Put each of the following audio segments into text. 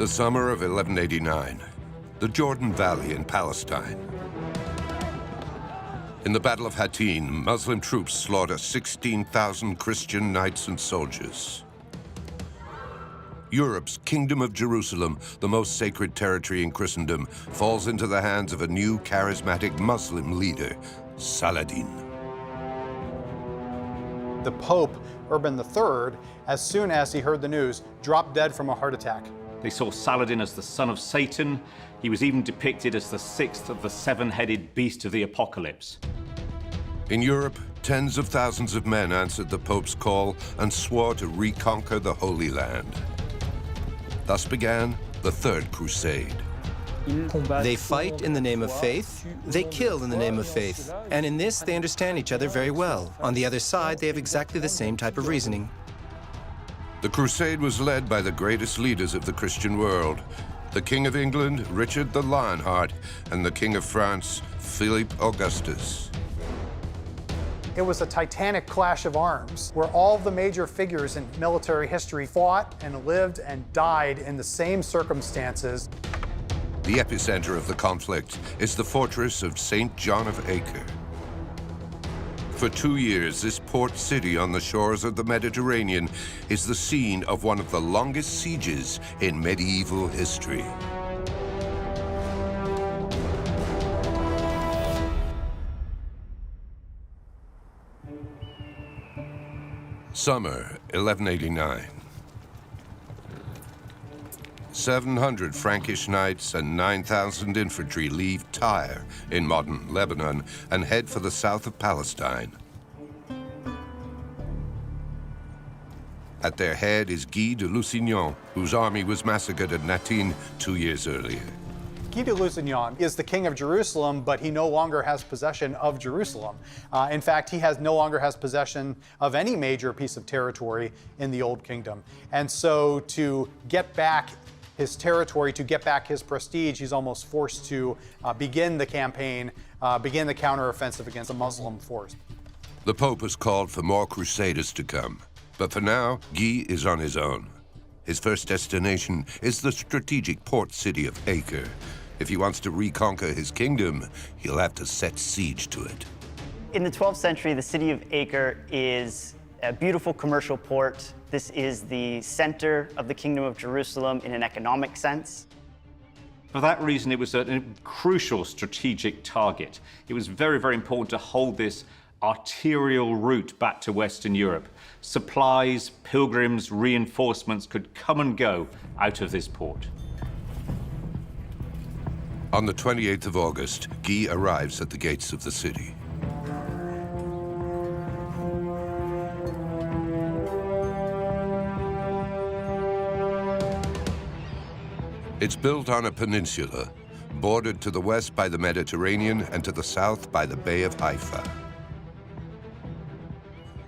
The summer of 1189, the Jordan Valley in Palestine. In the Battle of Hattin, Muslim troops slaughter 16,000 Christian knights and soldiers. Europe's Kingdom of Jerusalem, the most sacred territory in Christendom, falls into the hands of a new charismatic Muslim leader, Saladin. The Pope, Urban III, as soon as he heard the news, dropped dead from a heart attack. They saw Saladin as the son of Satan. He was even depicted as the sixth of the seven-headed beast of the apocalypse. In Europe, tens of thousands of men answered the Pope's call and swore to reconquer the Holy Land. Thus began the Third Crusade. They fight in the name of faith, they kill in the name of faith, and in this they understand each other very well. On the other side, they have exactly the same type of reasoning. The crusade was led by the greatest leaders of the Christian world, the King of England, Richard the Lionheart, and the King of France, Philip Augustus. It was a titanic clash of arms where all the major figures in military history fought and lived and died in the same circumstances. The epicenter of the conflict is the fortress of St. John of Acre. For 2 years, this port city on the shores of the Mediterranean is the scene of one of the longest sieges in medieval history. Summer 1189. 700 Frankish knights and 9,000 infantry leave Tyre in modern Lebanon and head for the south of Palestine. At their head is Guy de Lusignan, whose army was massacred at Hattin 2 years earlier. Guy de Lusignan is the king of Jerusalem, but he no longer has possession of Jerusalem. In fact, he no longer has possession of any major piece of territory in the Old Kingdom. And so to get back his territory, to get back his prestige, he's almost forced to begin the campaign, begin the counteroffensive against a Muslim force. The Pope has called for more crusaders to come, but for now, Guy is on his own. His first destination is the strategic port city of Acre. If he wants to reconquer his kingdom, he'll have to set siege to it. In the 12th century, the city of Acre is a beautiful commercial port. This is the center of the Kingdom of Jerusalem in an economic sense. For that reason, it was a crucial strategic target. It was very, very important to hold this arterial route back to Western Europe. Supplies, pilgrims, reinforcements could come and go out of this port. On the 28th of August, Guy arrives at the gates of the city. It's built on a peninsula, bordered to the west by the Mediterranean and to the south by the Bay of Haifa.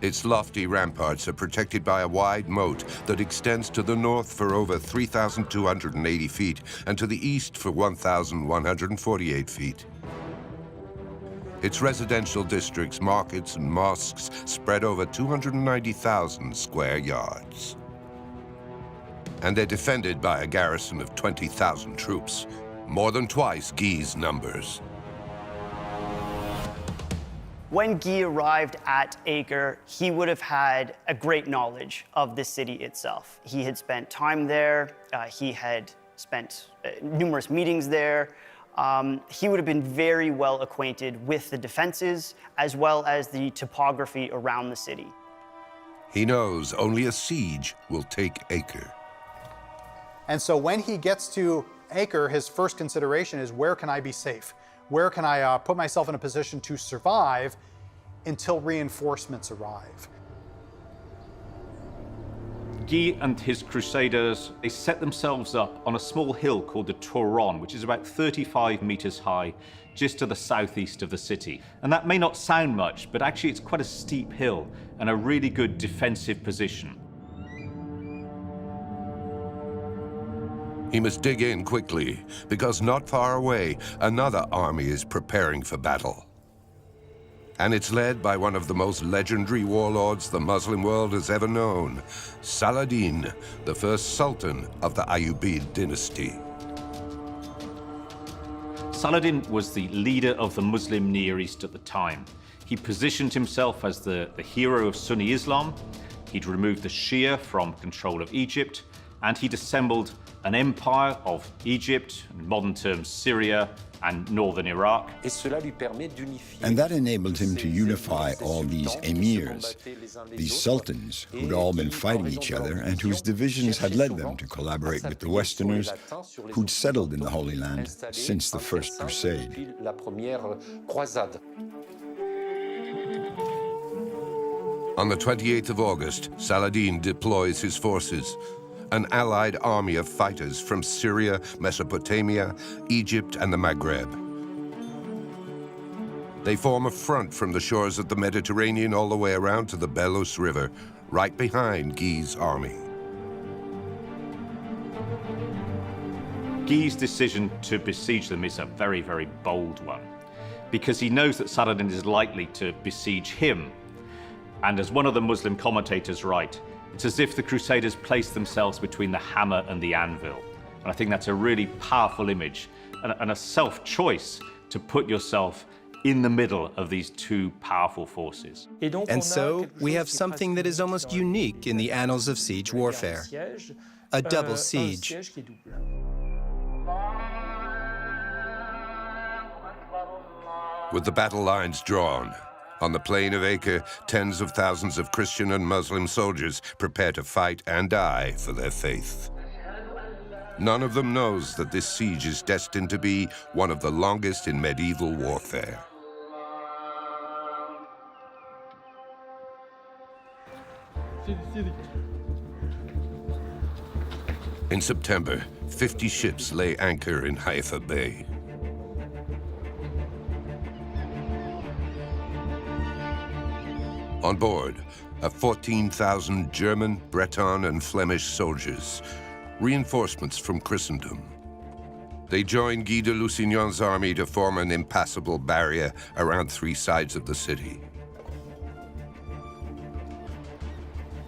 Its lofty ramparts are protected by a wide moat that extends to the north for over 3,280 feet and to the east for 1,148 feet. Its residential districts, markets, and mosques spread over 290,000 square yards. And they're defended by a garrison of 20,000 troops, more than twice Guy's numbers. When Guy arrived at Acre, he would have had a great knowledge of the city itself. He had spent time there, he had spent numerous meetings there. He would have been very well acquainted with the defenses as well as the topography around the city. He knows only a siege will take Acre. And so when he gets to Acre, his first consideration is, where can I be safe? Where can I put myself in a position to survive until reinforcements arrive? Guy and his crusaders, they set themselves up on a small hill called the Turon, which is about 35 meters high, just to the southeast of the city. And that may not sound much, but actually it's quite a steep hill and a really good defensive position. He must dig in quickly, because not far away, another army is preparing for battle. And it's led by one of the most legendary warlords the Muslim world has ever known, Saladin, the first sultan of the Ayyubid dynasty. Saladin was the leader of the Muslim Near East at the time. He positioned himself as the hero of Sunni Islam. He'd removed the Shia from control of Egypt, and he'd assembled an empire of Egypt, in modern terms Syria, and northern Iraq. And that enabled him to unify all these emirs, these sultans who'd all been fighting each other and whose divisions had led them to collaborate with the Westerners who'd settled in the Holy Land since the First Crusade. On the 28th of August, Saladin deploys his forces, an allied army of fighters from Syria, Mesopotamia, Egypt, and the Maghreb. They form a front from the shores of the Mediterranean all the way around to the Belus River, right behind Guy's army. Guy's decision to besiege them is a very, very bold one, because he knows that Saladin is likely to besiege him. And as one of the Muslim commentators write, it's as if the Crusaders placed themselves between the hammer and the anvil. And I think that's a really powerful image and a self-choice to put yourself in the middle of these two powerful forces. And so we have something that is almost unique in the annals of siege warfare, a double siege. With the battle lines drawn, on the plain of Acre, tens of thousands of Christian and Muslim soldiers prepare to fight and die for their faith. None of them knows that this siege is destined to be one of the longest in medieval warfare. In September, 50 ships lay anchor in Haifa Bay. On board are 14,000 German, Breton, and Flemish soldiers, reinforcements from Christendom. They join Guy de Lusignan's army to form an impassable barrier around three sides of the city.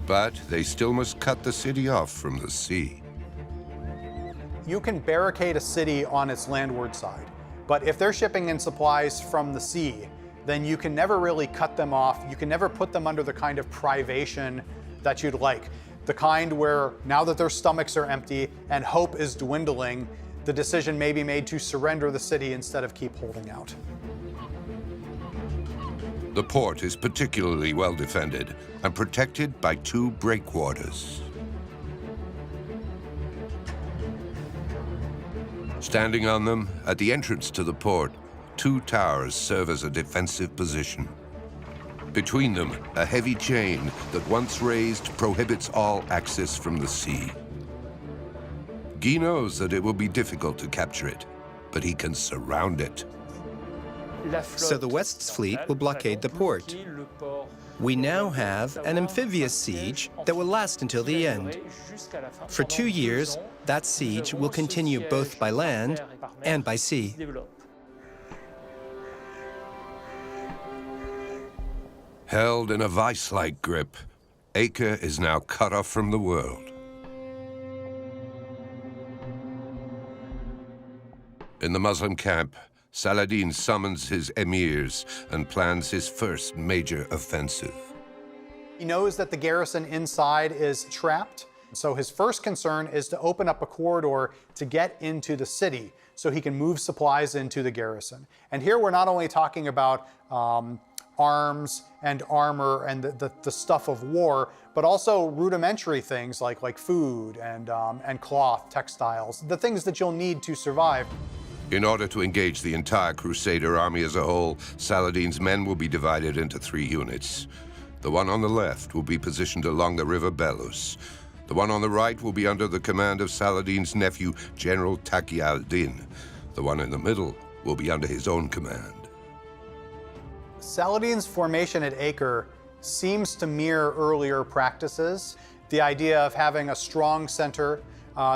But they still must cut the city off from the sea. You can barricade a city on its landward side, but if they're shipping in supplies from the sea, then you can never really cut them off. You can never put them under the kind of privation that you'd like. The kind where now that their stomachs are empty and hope is dwindling, the decision may be made to surrender the city instead of keep holding out. The port is particularly well defended and protected by two breakwaters. Standing on them, at the entrance to the port, two towers serve as a defensive position. Between them, a heavy chain that once raised prohibits all access from the sea. Guy knows that it will be difficult to capture it, but he can surround it. So the West's fleet will blockade the port. We now have an amphibious siege that will last until the end. For 2 years, that siege will continue both by land and by sea. Held in a vice-like grip, Acre is now cut off from the world. In the Muslim camp, Saladin summons his emirs and plans his first major offensive. He knows that the garrison inside is trapped, so his first concern is to open up a corridor to get into the city so he can move supplies into the garrison. And here we're not only talking about arms and armor and the stuff of war, but also rudimentary things like food and cloth, textiles, the things that you'll need to survive. In order to engage the entire Crusader army as a whole, Saladin's men will be divided into 3 units. The one on the left will be positioned along the river Belus. The one on the right will be under the command of Saladin's nephew, General Taqi al-Din. The one in the middle will be under his own command. Saladin's formation at Acre seems to mirror earlier practices. The idea of having a strong center,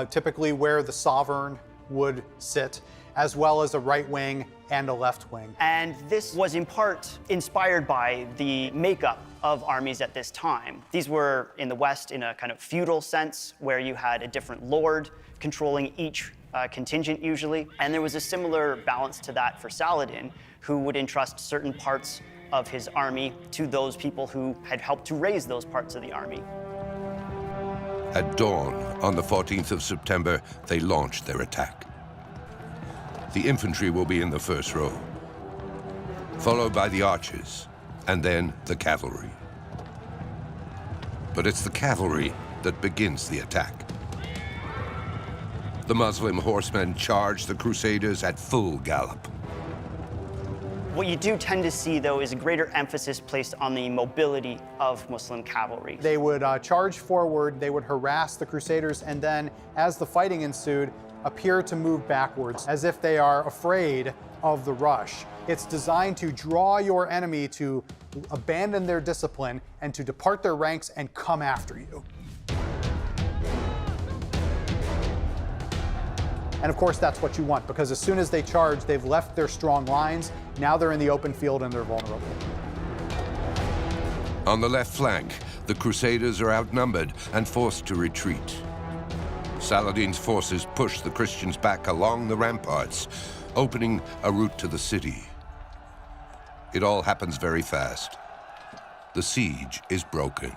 typically where the sovereign would sit, as well as a right wing and a left wing. And this was in part inspired by the makeup of armies at this time. These were in the West in a kind of feudal sense, where you had a different lord controlling each contingent usually. And there was a similar balance to that for Saladin, who would entrust certain parts of his army to those people who had helped to raise those parts of the army. At dawn on the 14th of September, they launched their attack. The infantry will be in the first row, followed by the archers, and then the cavalry. But it's the cavalry that begins the attack. The Muslim horsemen charge the Crusaders at full gallop. What you do tend to see, though, is a greater emphasis placed on the mobility of Muslim cavalry. They would charge forward, they would harass the Crusaders, and then, as the fighting ensued, appear to move backwards, as if they are afraid of the rush. It's designed to draw your enemy to abandon their discipline and to depart their ranks and come after you. And of course, that's what you want, because as soon as they charge, they've left their strong lines. Now they're in the open field and they're vulnerable. On the left flank, the Crusaders are outnumbered and forced to retreat. Saladin's forces push the Christians back along the ramparts, opening a route to the city. It all happens very fast. The siege is broken.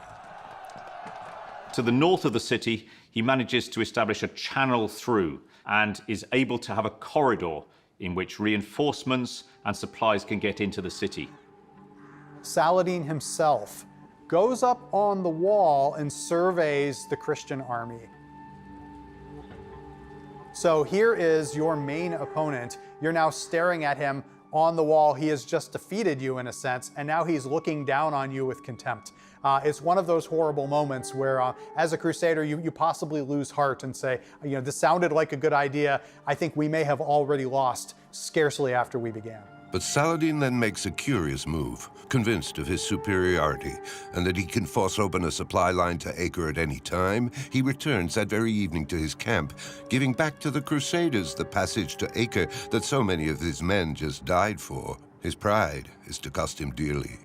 To the north of the city, he manages to establish a channel through and is able to have a corridor in which reinforcements and supplies can get into the city. Saladin himself goes up on the wall and surveys the Christian army. So here is your main opponent. You're now staring at him on the wall. He has just defeated you in a sense, and now he's looking down on you with contempt. It's one of those horrible moments where, as a crusader, you possibly lose heart and say, you know, this sounded like a good idea. I think we may have already lost scarcely after we began. But Saladin then makes a curious move, convinced of his superiority and that he can force open a supply line to Acre at any time. He returns that very evening to his camp, giving back to the Crusaders the passage to Acre that so many of his men just died for. His pride is to cost him dearly.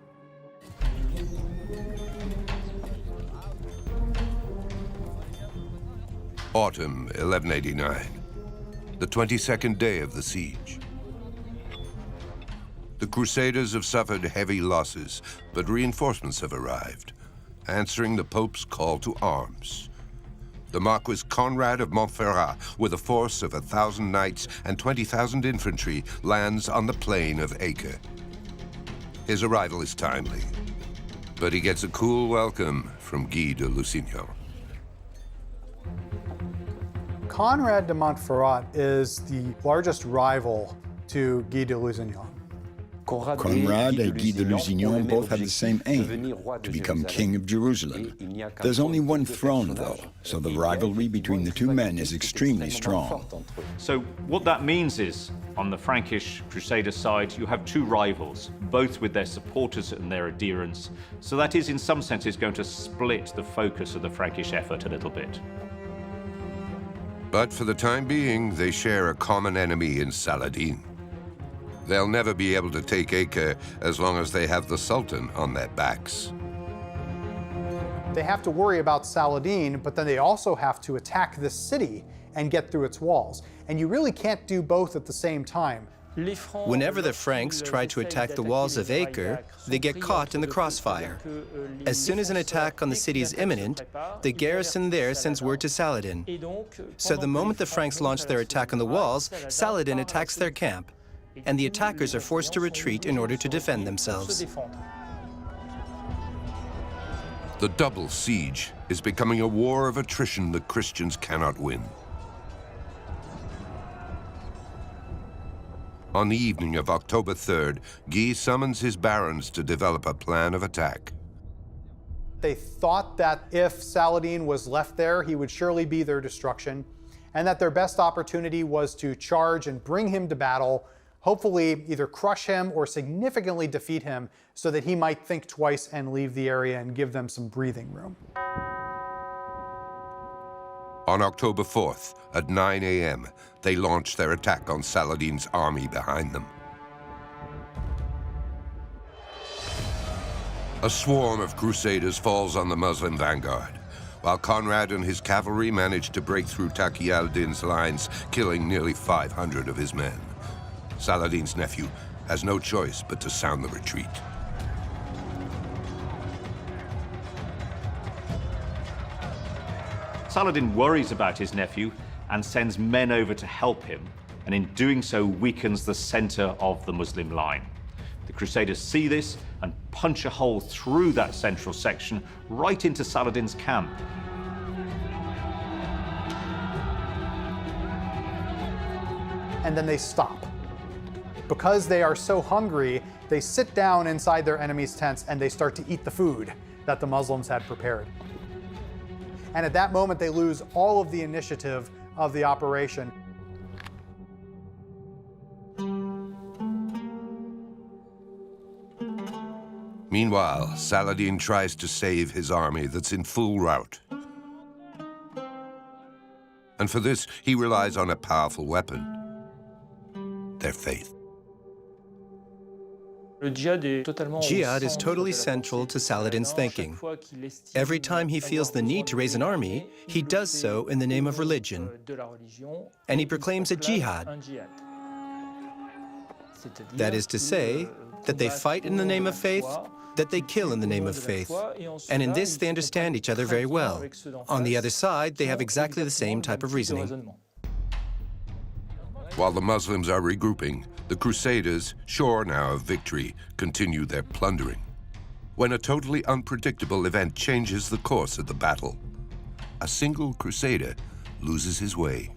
Autumn 1189, the 22nd day of the siege. The Crusaders have suffered heavy losses, but reinforcements have arrived, answering the Pope's call to arms. The Marquis Conrad of Montferrat, with a force of 1,000 knights and 20,000 infantry, lands on the plain of Acre. His arrival is timely, but he gets a cool welcome from Guy de Lusignan. Conrad de Montferrat is the largest rival to Guy de Lusignan. Conrad and Guy de Lusignan both have the same aim, to become king of Jerusalem. There's only one throne, though, so the rivalry between the two men is extremely strong. So what that means is, on the Frankish Crusader side, you have two rivals, both with their supporters and their adherents. So that is, in some senses, going to split the focus of the Frankish effort a little bit. But for the time being, they share a common enemy in Saladin. They'll never be able to take Acre as long as they have the Sultan on their backs. They have to worry about Saladin, but then they also have to attack this city and get through its walls. And you really can't do both at the same time. Whenever the Franks try to attack the walls of Acre, they get caught in the crossfire. As soon as an attack on the city is imminent, the garrison there sends word to Saladin. So the moment the Franks launch their attack on the walls, Saladin attacks their camp, and the attackers are forced to retreat in order to defend themselves. The double siege is becoming a war of attrition the Christians cannot win. On the evening of October 3rd, Guy summons his barons to develop a plan of attack. They thought that if Saladin was left there, he would surely be their destruction, and that their best opportunity was to charge and bring him to battle, hopefully either crush him or significantly defeat him so that he might think twice and leave the area and give them some breathing room. On October 4th, at 9 a.m., they launched their attack on Saladin's army behind them. A swarm of crusaders falls on the Muslim vanguard, while Conrad and his cavalry managed to break through Taqi al-Din's lines, killing nearly 500 of his men. Saladin's nephew has no choice but to sound the retreat. Saladin worries about his nephew and sends men over to help him, and in doing so weakens the center of the Muslim line. The Crusaders see this and punch a hole through that central section right into Saladin's camp. And then they stop. Because they are so hungry, they sit down inside their enemies' tents and they start to eat the food that the Muslims had prepared. And at that moment, they lose all of the initiative of the operation. Meanwhile, Saladin tries to save his army that's in full rout. And for this, he relies on a powerful weapon: their faith. Jihad is totally central to Saladin's thinking. Every time he feels the need to raise an army, he does so in the name of religion, and he proclaims a jihad. That is to say, that they fight in the name of faith, that they kill in the name of faith. And in this, they understand each other very well. On the other side, they have exactly the same type of reasoning. While the Muslims are regrouping, the Crusaders, sure now of victory, continue their plundering. When a totally unpredictable event changes the course of the battle, a single Crusader loses his way.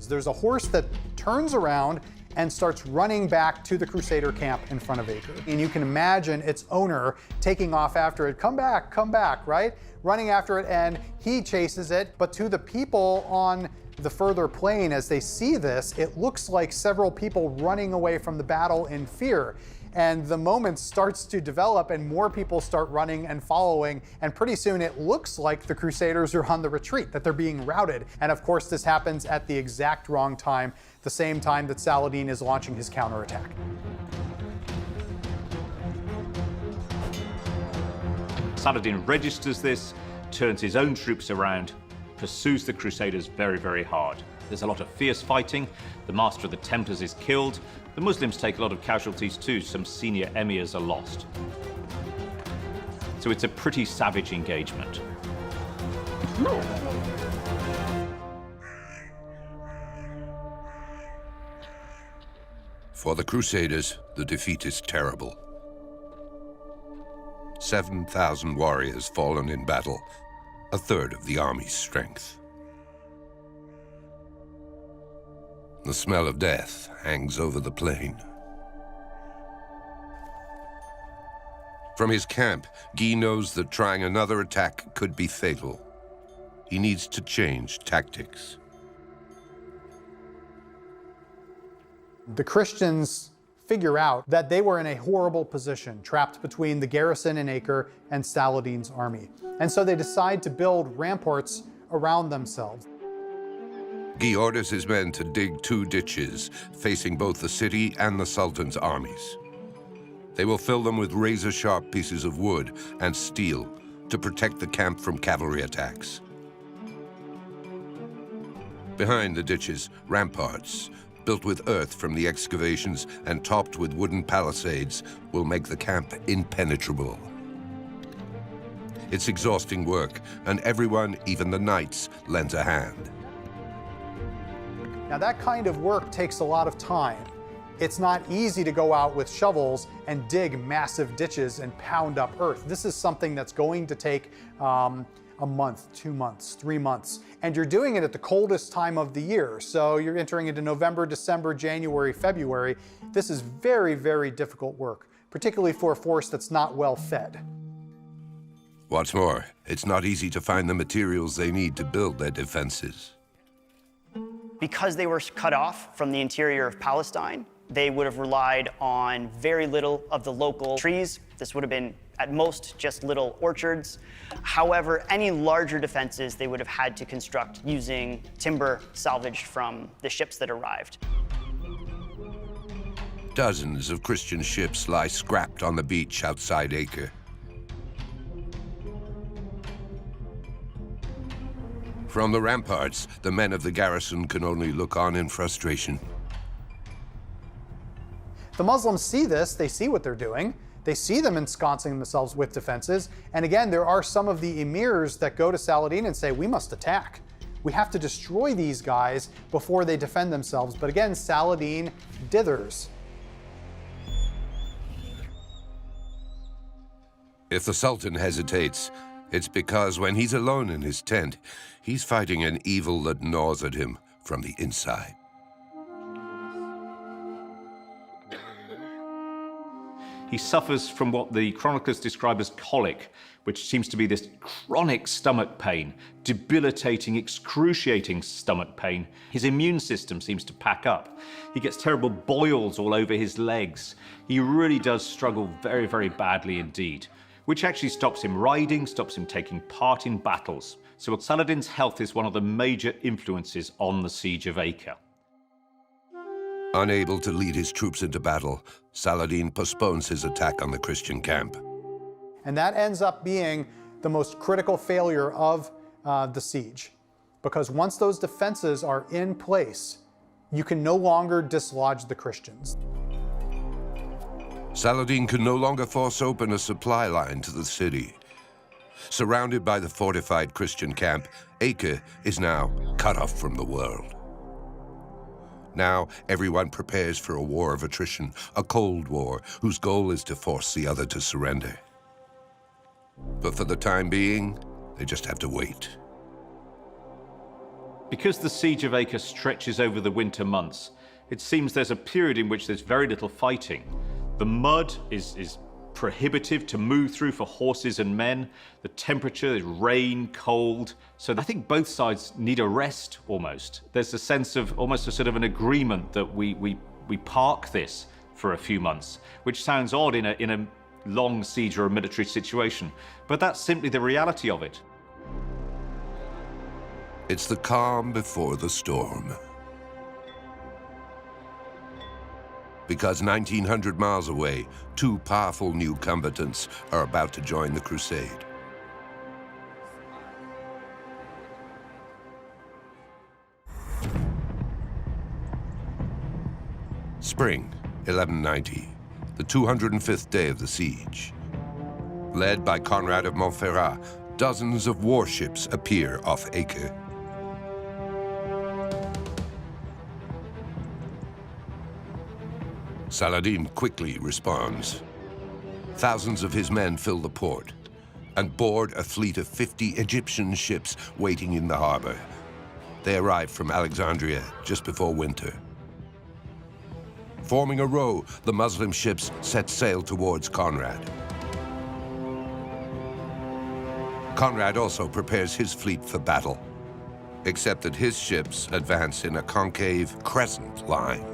There's a horse that turns around and starts running back to the Crusader camp in front of Acre. And you can imagine its owner taking off after it, come back, right? Running after it, and he chases it. But to the people on the further plain, as they see this, it looks like several people running away from the battle in fear. And the moment starts to develop and more people start running and following, and pretty soon it looks like the Crusaders are on the retreat, that they're being routed. And of course this happens at the exact wrong time, the same time that Saladin is launching his counterattack. Saladin registers this, turns his own troops around, pursues the Crusaders very, very hard. There's a lot of fierce fighting. The master of the Templars is killed. The Muslims take a lot of casualties too. Some senior emirs are lost. So it's a pretty savage engagement. For the Crusaders, the defeat is terrible. 7,000 warriors fallen in battle, a third of the army's strength. The smell of death hangs over the plain. From his camp, Guy knows that trying another attack could be fatal. He needs to change tactics. The Christians figure out that they were in a horrible position, trapped between the garrison in Acre and Saladin's army. And so they decide to build ramparts around themselves. Guy orders his men to dig 2 ditches facing both the city and the Sultan's armies. They will fill them with razor-sharp pieces of wood and steel to protect the camp from cavalry attacks. Behind the ditches, ramparts, built with earth from the excavations and topped with wooden palisades, will make the camp impenetrable. It's exhausting work, and everyone, even the knights, lends a hand. Now that kind of work takes a lot of time. It's not easy to go out with shovels and dig massive ditches and pound up earth. This is something that's going to take a month, 2 months, 3 months. And you're doing it at the coldest time of the year. So you're entering into November, December, January, February. This is very, very difficult work, particularly for a force that's not well fed. What's more, it's not easy to find the materials they need to build their defenses. Because they were cut off from the interior of Palestine, they would have relied on very little of the local trees. This would have been at most just little orchards. However, any larger defenses they would have had to construct using timber salvaged from the ships that arrived. Dozens of Christian ships lie scrapped on the beach outside Acre. From the ramparts, the men of the garrison can only look on in frustration. The Muslims see this, they see what they're doing. They see them ensconcing themselves with defenses. And again, there are some of the emirs that go to Saladin and say, we must attack. We have to destroy these guys before they defend themselves. But again, Saladin dithers. If the Sultan hesitates, it's because when he's alone in his tent, he's fighting an evil that gnaws at him from the inside. He suffers from what the chroniclers describe as colic, which seems to be this chronic stomach pain, debilitating, excruciating stomach pain. His immune system seems to pack up. He gets terrible boils all over his legs. He really does struggle very, very badly indeed, which actually stops him riding, stops him taking part in battles. So Saladin's health is one of the major influences on the siege of Acre. Unable to lead his troops into battle, Saladin postpones his attack on the Christian camp. And that ends up being the most critical failure of the siege. Because once those defenses are in place, you can no longer dislodge the Christians. Saladin can no longer force open a supply line to the city. Surrounded by the fortified Christian camp, Acre is now cut off from the world. Now, everyone prepares for a war of attrition, a cold war, whose goal is to force the other to surrender. But for the time being, they just have to wait. Because the siege of Acre stretches over the winter months, it seems there's a period in which there's very little fighting. The mud is prohibitive to move through for horses and men. The temperature is rain, cold. So I think both sides need a rest almost. There's a sense of almost a sort of an agreement that we park this for a few months, which sounds odd in a long siege or a military situation. But that's simply the reality of it. It's the calm before the storm. Because 1,900 miles away, two powerful new combatants are about to join the crusade. Spring, 1190, the 205th day of the siege. Led by Conrad of Montferrat, dozens of warships appear off Acre. Saladin quickly responds. Thousands of his men fill the port and board a fleet of 50 Egyptian ships waiting in the harbor. They arrive from Alexandria just before winter. Forming a row, the Muslim ships set sail towards Conrad. Conrad also prepares his fleet for battle, except that his ships advance in a concave crescent line.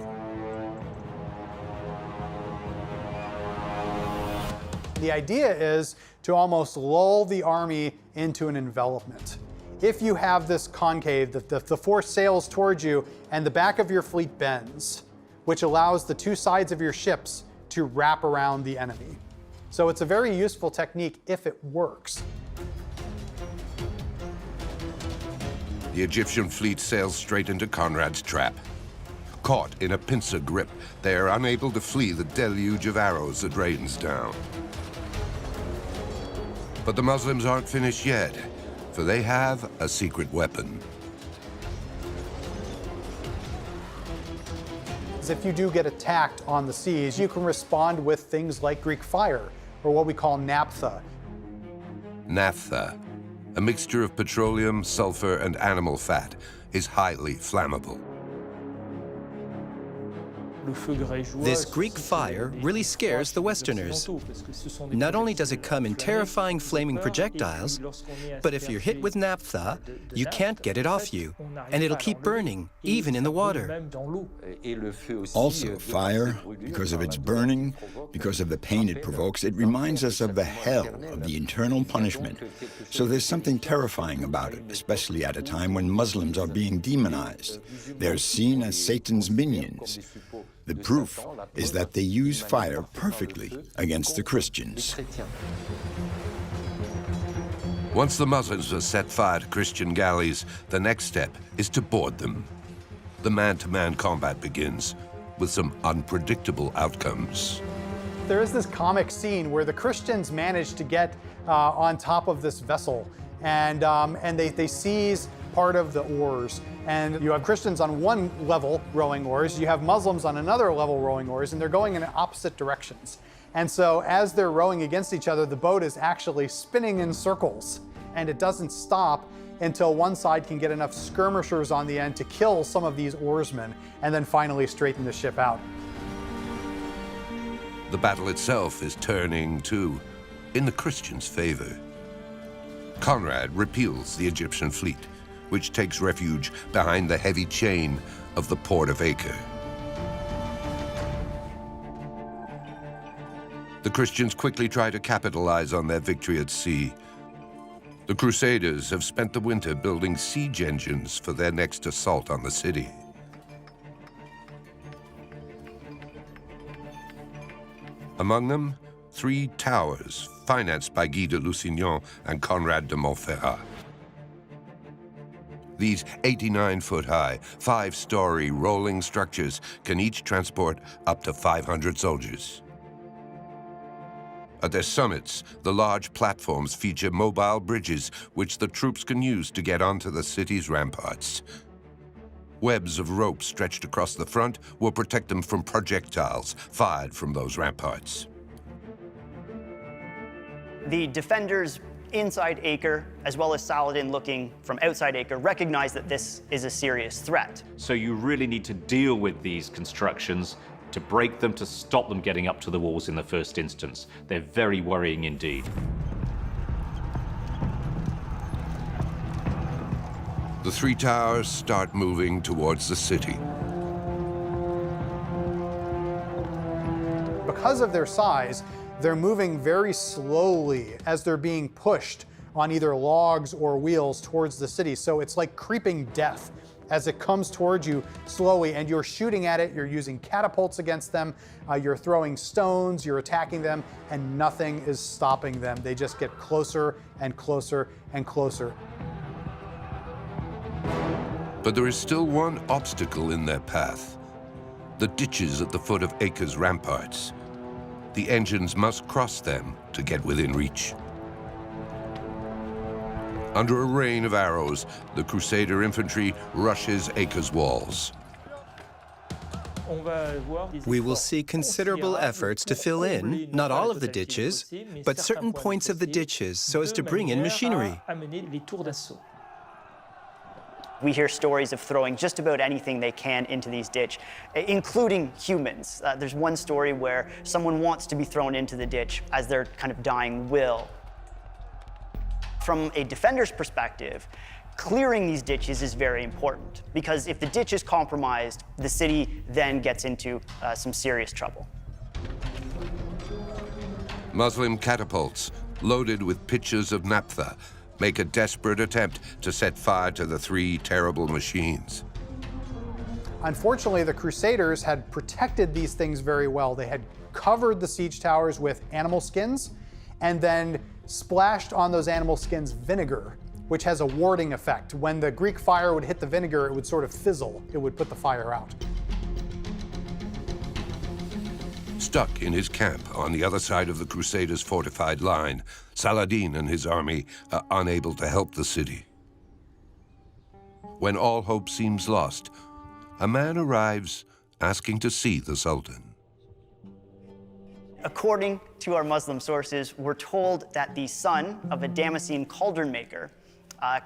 The idea is to almost lull the army into an envelopment. If you have this concave, the force sails towards you and the back of your fleet bends, which allows the two sides of your ships to wrap around the enemy. So it's a very useful technique if it works. The Egyptian fleet sails straight into Conrad's trap. Caught in a pincer grip, they are unable to flee the deluge of arrows that rains down. But the Muslims aren't finished yet, for they have a secret weapon. If you do get attacked on the seas, you can respond with things like Greek fire, or what we call naphtha. Naphtha, a mixture of petroleum, sulfur, and animal fat, is highly flammable. This Greek fire really scares the Westerners. Not only does it come in terrifying flaming projectiles, but if you're hit with naphtha, you can't get it off you, and it'll keep burning, even in the water. Also, fire, because of its burning, because of the pain it provokes, it reminds us of the hell of the eternal punishment. So there's something terrifying about it, especially at a time when Muslims are being demonized. They're seen as Satan's minions. The proof is that they use fire perfectly against the Christians. Once the Muslims have set fire to Christian galleys, the next step is to board them. The man-to-man combat begins with some unpredictable outcomes. There is this comic scene where the Christians manage to get on top of this vessel, and they seize part of the oars. And you have Christians on one level rowing oars, you have Muslims on another level rowing oars, and they're going in opposite directions. And so as they're rowing against each other, the boat is actually spinning in circles, and it doesn't stop until one side can get enough skirmishers on the end to kill some of these oarsmen, and then finally straighten the ship out. The battle itself is turning, too, in the Christians' favor. Conrad repeals the Egyptian fleet, which takes refuge behind the heavy chain of the port of Acre. The Christians quickly try to capitalize on their victory at sea. The Crusaders have spent the winter building siege engines for their next assault on the city. Among them, 3 towers financed by Guy de Lusignan and Conrad de Montferrat. These 89-foot-high, 5-story rolling structures can each transport up to 500 soldiers. At their summits, the large platforms feature mobile bridges which the troops can use to get onto the city's ramparts. Webs of rope stretched across the front will protect them from projectiles fired from those ramparts. The defenders inside Acre, as well as Saladin looking from outside Acre, recognize that this is a serious threat. So you really need to deal with these constructions, to break them, to stop them getting up to the walls in the first instance. They're very worrying indeed. The 3 towers start moving towards the city. Because of their size, they're moving very slowly as they're being pushed on either logs or wheels towards the city. So it's like creeping death as it comes towards you slowly, and you're shooting at it, you're using catapults against them, you're throwing stones, you're attacking them, and nothing is stopping them. They just get closer and closer and closer. But there is still one obstacle in their path: the ditches at the foot of Acre's ramparts. The engines must cross them to get within reach. Under a rain of arrows, the Crusader infantry rushes Acre's walls. We will see considerable efforts to fill in, not all of the ditches, but certain points of the ditches so as to bring in machinery. We hear stories of throwing just about anything they can into these ditch, including humans. There's one story where someone wants to be thrown into the ditch as their kind of dying will. From a defender's perspective, clearing these ditches is very important, because if the ditch is compromised, the city then gets into some serious trouble. Muslim catapults, loaded with pitchers of naphtha, make a desperate attempt to set fire to the 3 terrible machines. Unfortunately, the Crusaders had protected these things very well. They had covered the siege towers with animal skins and then splashed on those animal skins vinegar, which has a warding effect. When the Greek fire would hit the vinegar, it would sort of fizzle. It would put the fire out. Stuck in his camp on the other side of the Crusaders' fortified line, Saladin and his army are unable to help the city. When all hope seems lost, a man arrives asking to see the Sultan. According to our Muslim sources, we're told that the son of a Damascene cauldron maker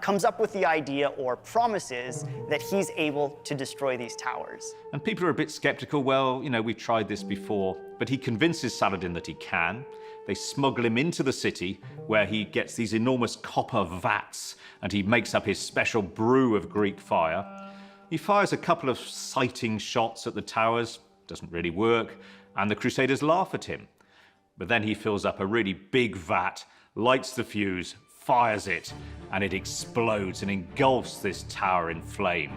comes up with the idea or promises that he's able to destroy these towers. And people are a bit skeptical. Well, you know, we've tried this before. But he convinces Saladin that he can. They smuggle him into the city where he gets these enormous copper vats and he makes up his special brew of Greek fire. He fires a couple of sighting shots at the towers, doesn't really work, and the Crusaders laugh at him. But then he fills up a really big vat, lights the fuse, fires it, and it explodes and engulfs this tower in flame.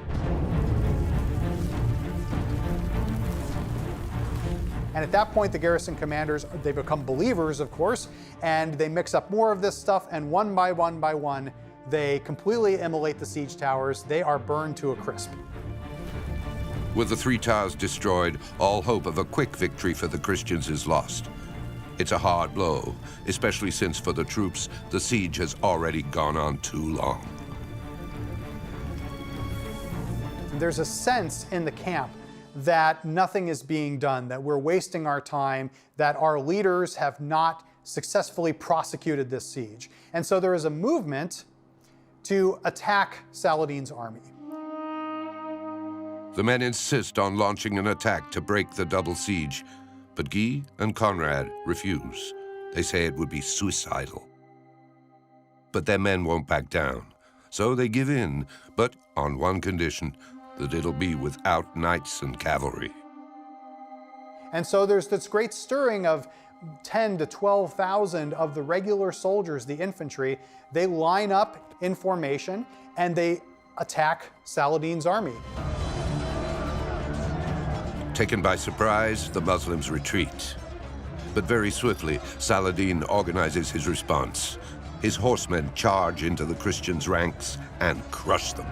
And at that point, the garrison commanders, they become believers, of course, and they mix up more of this stuff, and one by one, they completely immolate the siege towers. They are burned to a crisp. With the 3 towers destroyed, all hope of a quick victory for the Christians is lost. It's a hard blow, especially since for the troops, the siege has already gone on too long. There's a sense in the camp that nothing is being done, that we're wasting our time, that our leaders have not successfully prosecuted this siege. And so there is a movement to attack Saladin's army. The men insist on launching an attack to break the double siege, but Guy and Conrad refuse. They say it would be suicidal. But their men won't back down, so they give in, but on one condition, that it'll be without knights and cavalry. And so there's this great stirring of 10 to 12,000 of the regular soldiers, the infantry. They line up in formation and they attack Saladin's army. Taken by surprise, the Muslims retreat. But very swiftly, Saladin organizes his response. His horsemen charge into the Christians' ranks and crush them.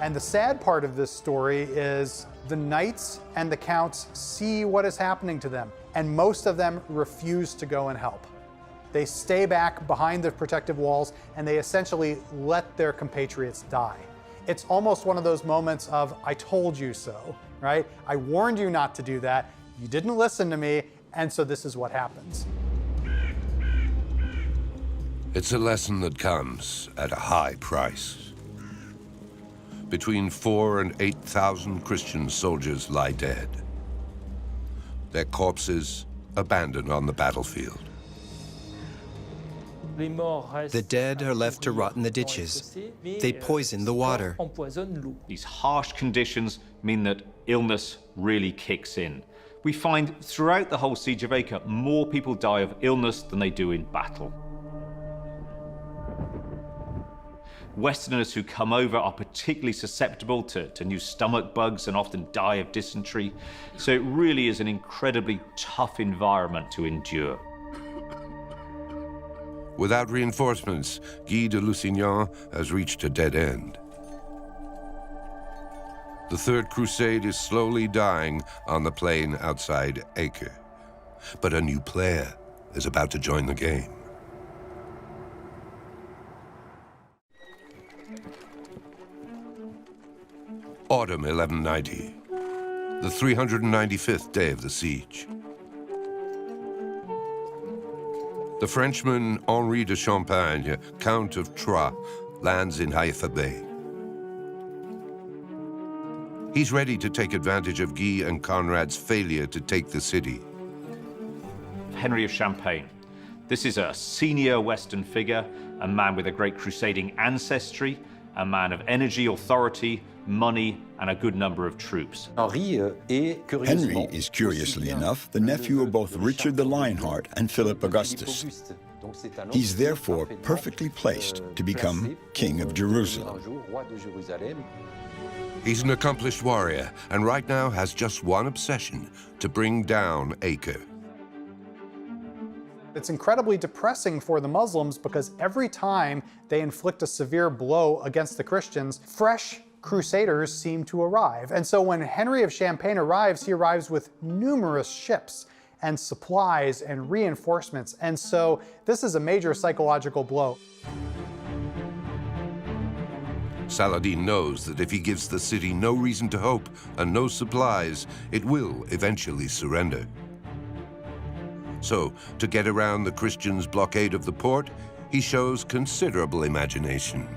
And the sad part of this story is the knights and the counts see what is happening to them, and most of them refuse to go and help. They stay back behind the protective walls, and they essentially let their compatriots die. It's almost one of those moments of, I told you so, right? I warned you not to do that. You didn't listen to me, and so this is what happens. It's a lesson that comes at a high price. Between 4,000 and 8,000 Christian soldiers lie dead. Their corpses abandoned on the battlefield. The dead are left to rot in the ditches. They poison the water. These harsh conditions mean that illness really kicks in. We find throughout the whole siege of Acre, more people die of illness than they do in battle. Westerners who come over are particularly susceptible to new stomach bugs and often die of dysentery. So it really is an incredibly tough environment to endure. Without reinforcements, Guy de Lusignan has reached a dead end. The Third Crusade is slowly dying on the plain outside Acre. But a new player is about to join the game. Autumn 1190, the 395th day of the siege. The Frenchman Henri de Champagne, Count of Troyes, lands in Haifa Bay. He's ready to take advantage of Guy and Conrad's failure to take the city. Henry of Champagne. This is a senior Western figure, a man with a great crusading ancestry, a man of energy, authority, money, and a good number of troops. Henry is, curiously enough, the nephew of both Richard the Lionheart and Philip Augustus. He's therefore perfectly placed to become King of Jerusalem. He's an accomplished warrior, and right now has just one obsession: to bring down Acre. It's incredibly depressing for the Muslims because every time they inflict a severe blow against the Christians, fresh crusaders seem to arrive. And so when Henry of Champagne arrives, he arrives with numerous ships and supplies and reinforcements. And so this is a major psychological blow. Saladin knows that if he gives the city no reason to hope and no supplies, it will eventually surrender. So, to get around the Christians' blockade of the port, he shows considerable imagination.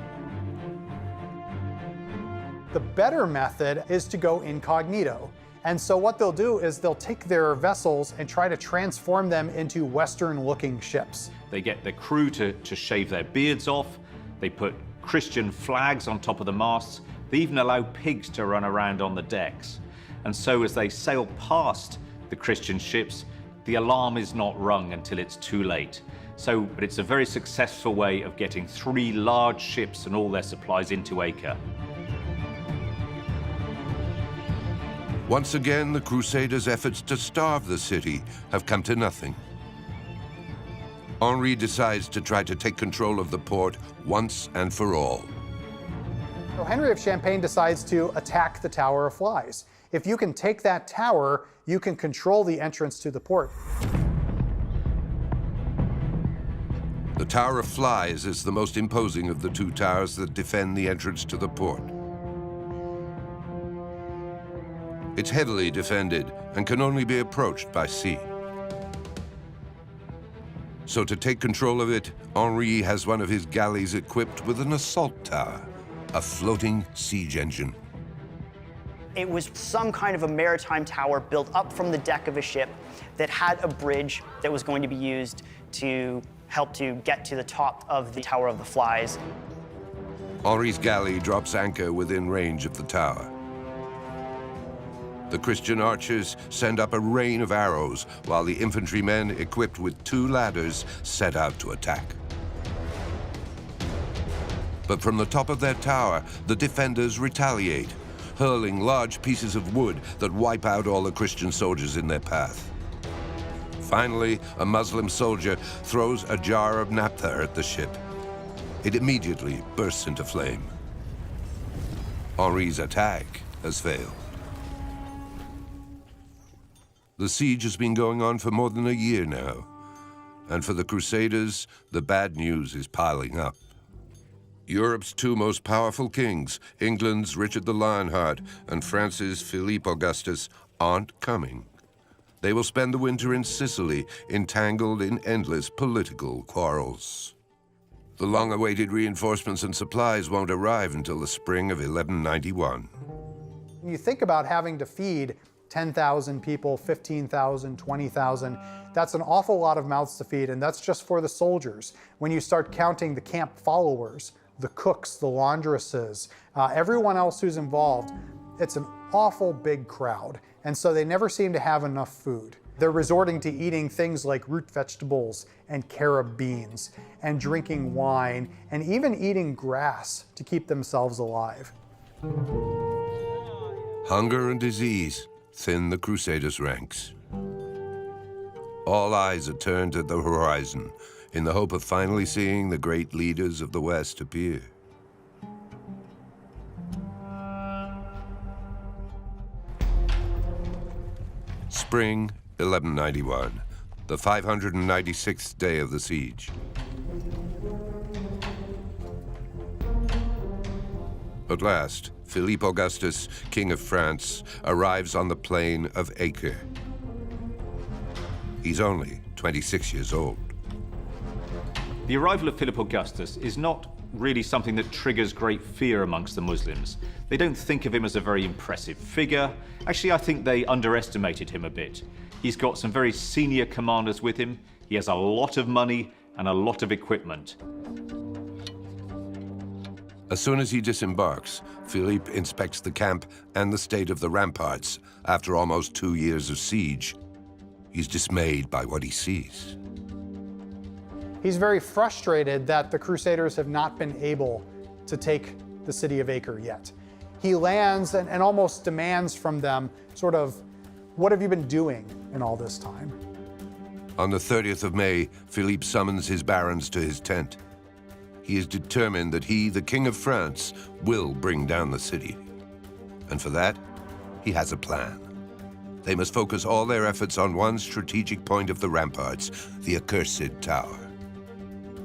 The better method is to go incognito. And so what they'll do is they'll take their vessels and try to transform them into Western-looking ships. They get their crew to shave their beards off. They put Christian flags on top of the masts. They even allow pigs to run around on the decks. And so as they sail past the Christian ships, the alarm is not rung until it's too late. But it's a very successful way of getting 3 large ships and all their supplies into Acre. Once again, the Crusaders' efforts to starve the city have come to nothing. Henri decides to try to take control of the port once and for all. So Henry of Champagne decides to attack the Tower of Flies. If you can take that tower, you can control the entrance to the port. The Tower of Flies is the most imposing of the 2 towers that defend the entrance to the port. It's heavily defended and can only be approached by sea. So to take control of it, Henri has one of his galleys equipped with an assault tower, a floating siege engine. It was some kind of a maritime tower built up from the deck of a ship that had a bridge that was going to be used to help to get to the top of the Tower of the Flies. Henri's galley drops anchor within range of the tower. The Christian archers send up a rain of arrows, while the infantrymen, equipped with 2 ladders, set out to attack. But from the top of their tower, the defenders retaliate, hurling large pieces of wood that wipe out all the Christian soldiers in their path. Finally, a Muslim soldier throws a jar of naphtha at the ship. It immediately bursts into flame. Henri's attack has failed. The siege has been going on for more than a year now, and for the Crusaders, the bad news is piling up. Europe's 2 most powerful kings, England's Richard the Lionheart and France's Philippe Augustus, aren't coming. They will spend the winter in Sicily, entangled in endless political quarrels. The long-awaited reinforcements and supplies won't arrive until the spring of 1191. When you think about having to feed 10,000 people, 15,000, 20,000, that's an awful lot of mouths to feed, and that's just for the soldiers. When you start counting the camp followers, the cooks, the laundresses, everyone else who's involved, it's an awful big crowd. And so they never seem to have enough food. They're resorting to eating things like root vegetables and carob beans, and drinking wine, and even eating grass to keep themselves alive. Hunger and disease thin the Crusaders' ranks. All eyes are turned to the horizon in the hope of finally seeing the great leaders of the West appear. Spring 1191, the 596th day of the siege. At last, Philippe Augustus, King of France, arrives on the plain of Acre. He's only 26 years old. The arrival of Philip Augustus is not really something that triggers great fear amongst the Muslims. They don't think of him as a very impressive figure. Actually, I think they underestimated him a bit. He's got some very senior commanders with him. He has a lot of money and a lot of equipment. As soon as he disembarks, Philippe inspects the camp and the state of the ramparts after almost 2 years of siege. He's dismayed by what he sees. He's very frustrated that the Crusaders have not been able to take the city of Acre yet. He lands and almost demands from them sort of, what have you been doing in all this time? On the 30th of May, Philippe summons his barons to his tent. He is determined that he, the King of France, will bring down the city. And for that, he has a plan. They must focus all their efforts on one strategic point of the ramparts, the accursed tower.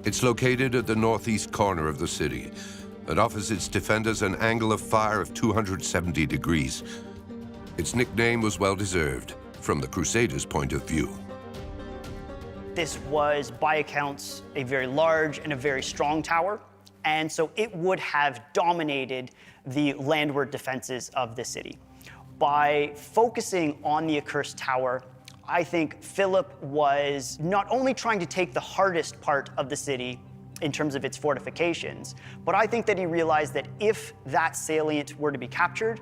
It's located at the northeast corner of the city. It offers its defenders an angle of fire of 270 degrees. Its nickname was well-deserved from the Crusaders' point of view. This was, by accounts, a very large and a very strong tower, and so it would have dominated the landward defenses of the city. By focusing on the accursed tower, I think Philip was not only trying to take the hardest part of the city in terms of its fortifications, but I think that he realized that if that salient were to be captured,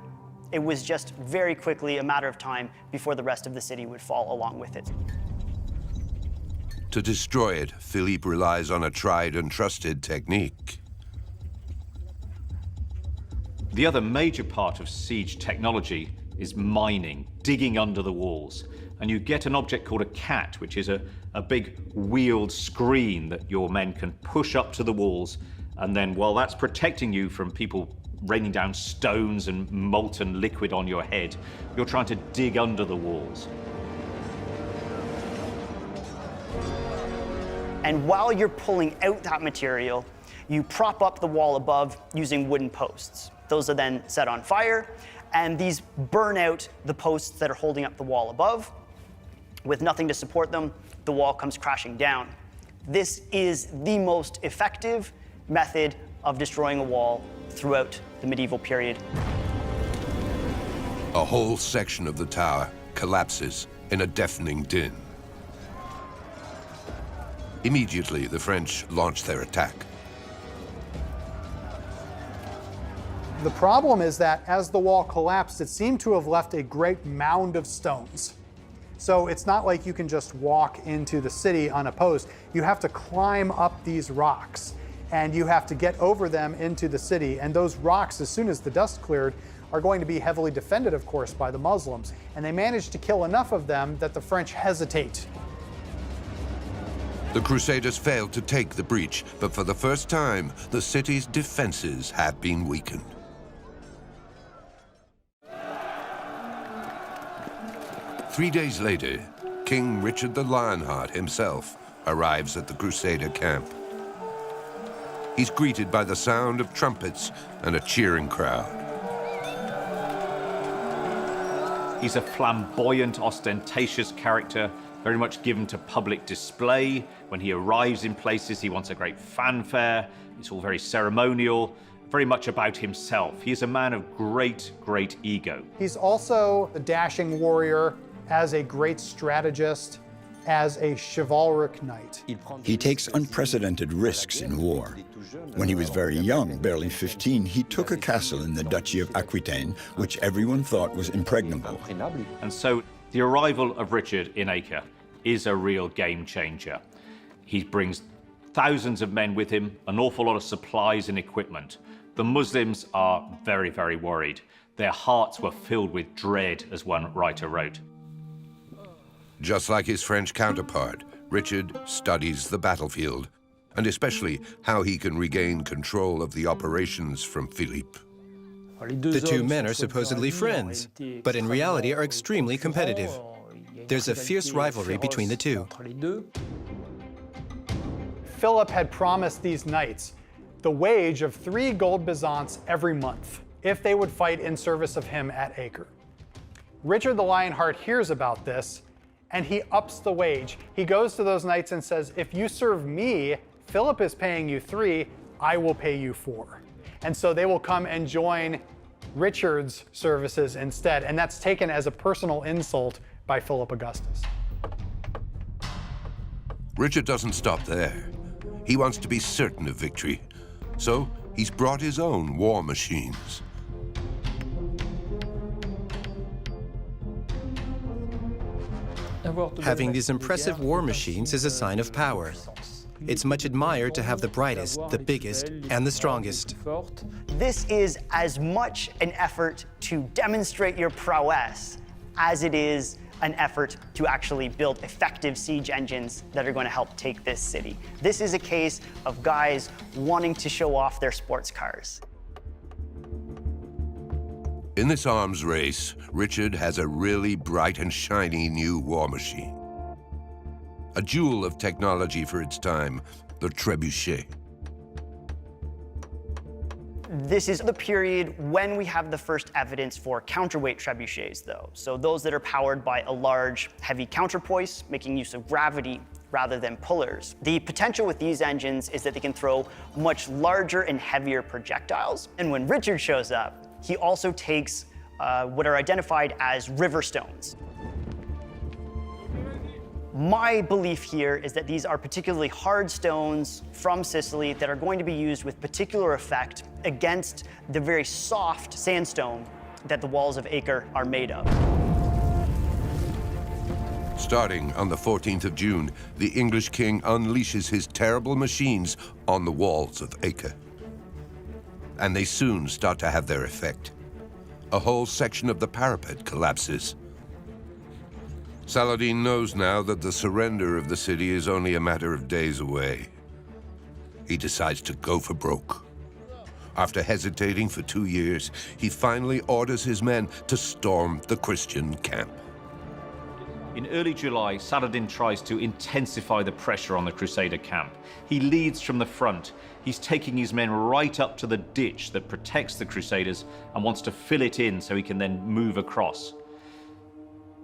it was just very quickly a matter of time before the rest of the city would fall along with it. To destroy it, Philippe relies on a tried and trusted technique. The other major part of siege technology is mining, digging under the walls. And you get an object called a cat, which is a big wheeled screen that your men can push up to the walls. And then while that's protecting you from people raining down stones and molten liquid on your head, you're trying to dig under the walls. And while you're pulling out that material, you prop up the wall above using wooden posts. Those are then set on fire, and these burn out the posts that are holding up the wall above. With nothing to support them, the wall comes crashing down. This is the most effective method of destroying a wall throughout the medieval period. A whole section of the tower collapses in a deafening din. Immediately, the French launch their attack. The problem is that as the wall collapsed, it seemed to have left a great mound of stones. So it's not like you can just walk into the city unopposed. You have to climb up these rocks, and you have to get over them into the city. And those rocks, as soon as the dust cleared, are going to be heavily defended, of course, by the Muslims. And they managed to kill enough of them that the French hesitate. The Crusaders failed to take the breach, but for the first time, the city's defenses have been weakened. Three days later, King Richard the Lionheart himself arrives at the Crusader camp. He's greeted by the sound of trumpets and a cheering crowd. He's a flamboyant, ostentatious character, very much given to public display. When he arrives in places, he wants a great fanfare. It's all very ceremonial, very much about himself. He is a man of great, great ego. He's also a dashing warrior, as a great strategist, as a chivalric knight. He takes unprecedented risks in war. When he was very young, barely 15, he took a castle in the Duchy of Aquitaine, which everyone thought was impregnable. And so the arrival of Richard in Acre is a real game changer. He brings thousands of men with him, an awful lot of supplies and equipment. The Muslims are very, very worried. Their hearts were filled with dread, as one writer wrote. Just like his French counterpart, Richard studies the battlefield, and especially how he can regain control of the operations from Philippe. The two men are supposedly friends, but in reality are extremely competitive. There's a fierce rivalry between the two. Philip had promised these knights the wage of 3 gold byzants every month if they would fight in service of him at Acre. Richard the Lionheart hears about this, and he ups the wage. He goes to those knights and says, if you serve me, Philip is paying you 3, I will pay you 4. And so they will come and join Richard's services instead, and that's taken as a personal insult by Philip Augustus. Richard doesn't stop there. He wants to be certain of victory, so he's brought his own war machines. Having these impressive war machines is a sign of power. It's much admired to have the brightest, the biggest, and the strongest. This is as much an effort to demonstrate your prowess as it is an effort to actually build effective siege engines that are going to help take this city. This is a case of guys wanting to show off their sports cars. In this arms race, Richard has a really bright and shiny new war machine. A jewel of technology for its time, the trebuchet. This is the period when we have the first evidence for counterweight trebuchets, though. So those that are powered by a large, heavy counterpoise, making use of gravity rather than pullers. The potential with these engines is that they can throw much larger and heavier projectiles. And when Richard shows up, he also takes what are identified as river stones. My belief here is that these are particularly hard stones from Sicily that are going to be used with particular effect against the very soft sandstone that the walls of Acre are made of. Starting on the 14th of June, the English king unleashes his terrible machines on the walls of Acre. And they soon start to have their effect. A whole section of the parapet collapses. Saladin knows now that the surrender of the city is only a matter of days away. He decides to go for broke. After hesitating for 2 years, he finally orders his men to storm the Christian camp. In early July, Saladin tries to intensify the pressure on the Crusader camp. He leads from the front. He's taking his men right up to the ditch that protects the Crusaders and wants to fill it in so he can then move across.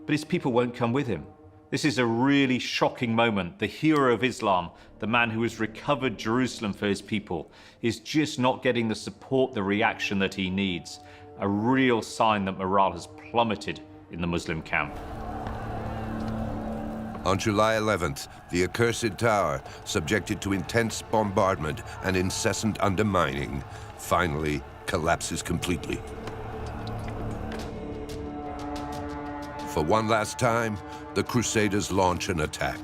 But his people won't come with him. This is a really shocking moment. The hero of Islam, the man who has recovered Jerusalem for his people, is just not getting the support, the reaction that he needs. A real sign that morale has plummeted in the Muslim camp. On July 11th, the accursed tower, subjected to intense bombardment and incessant undermining, finally collapses completely. For one last time, the Crusaders launch an attack.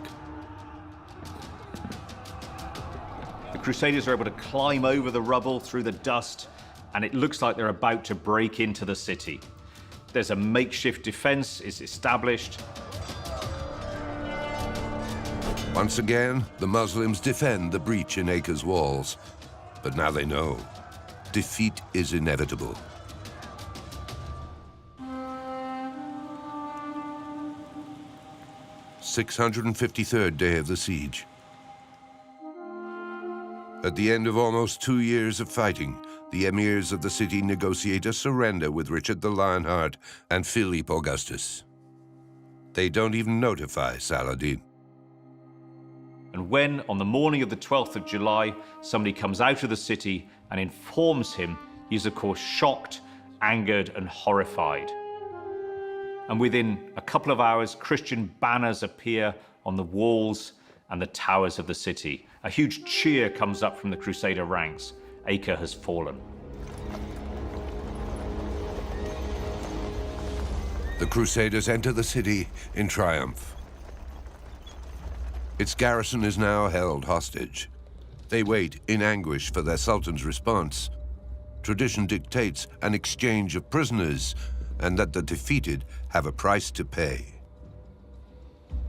The Crusaders are able to climb over the rubble through the dust, and it looks like they're about to break into the city. There's a makeshift defense is established. Once again, the Muslims defend the breach in Acre's walls. But now they know, defeat is inevitable. The 653rd day of the siege. At the end of almost 2 years of fighting, the emirs of the city negotiate a surrender with Richard the Lionheart and Philip Augustus. They don't even notify Saladin. And when, on the morning of the 12th of July, somebody comes out of the city and informs him, he's of course shocked, angered, and horrified. And within a couple of hours, Christian banners appear on the walls and the towers of the city. A huge cheer comes up from the Crusader ranks. Acre has fallen. The Crusaders enter the city in triumph. Its garrison is now held hostage. They wait in anguish for their sultan's response. Tradition dictates an exchange of prisoners, and that the defeated have a price to pay.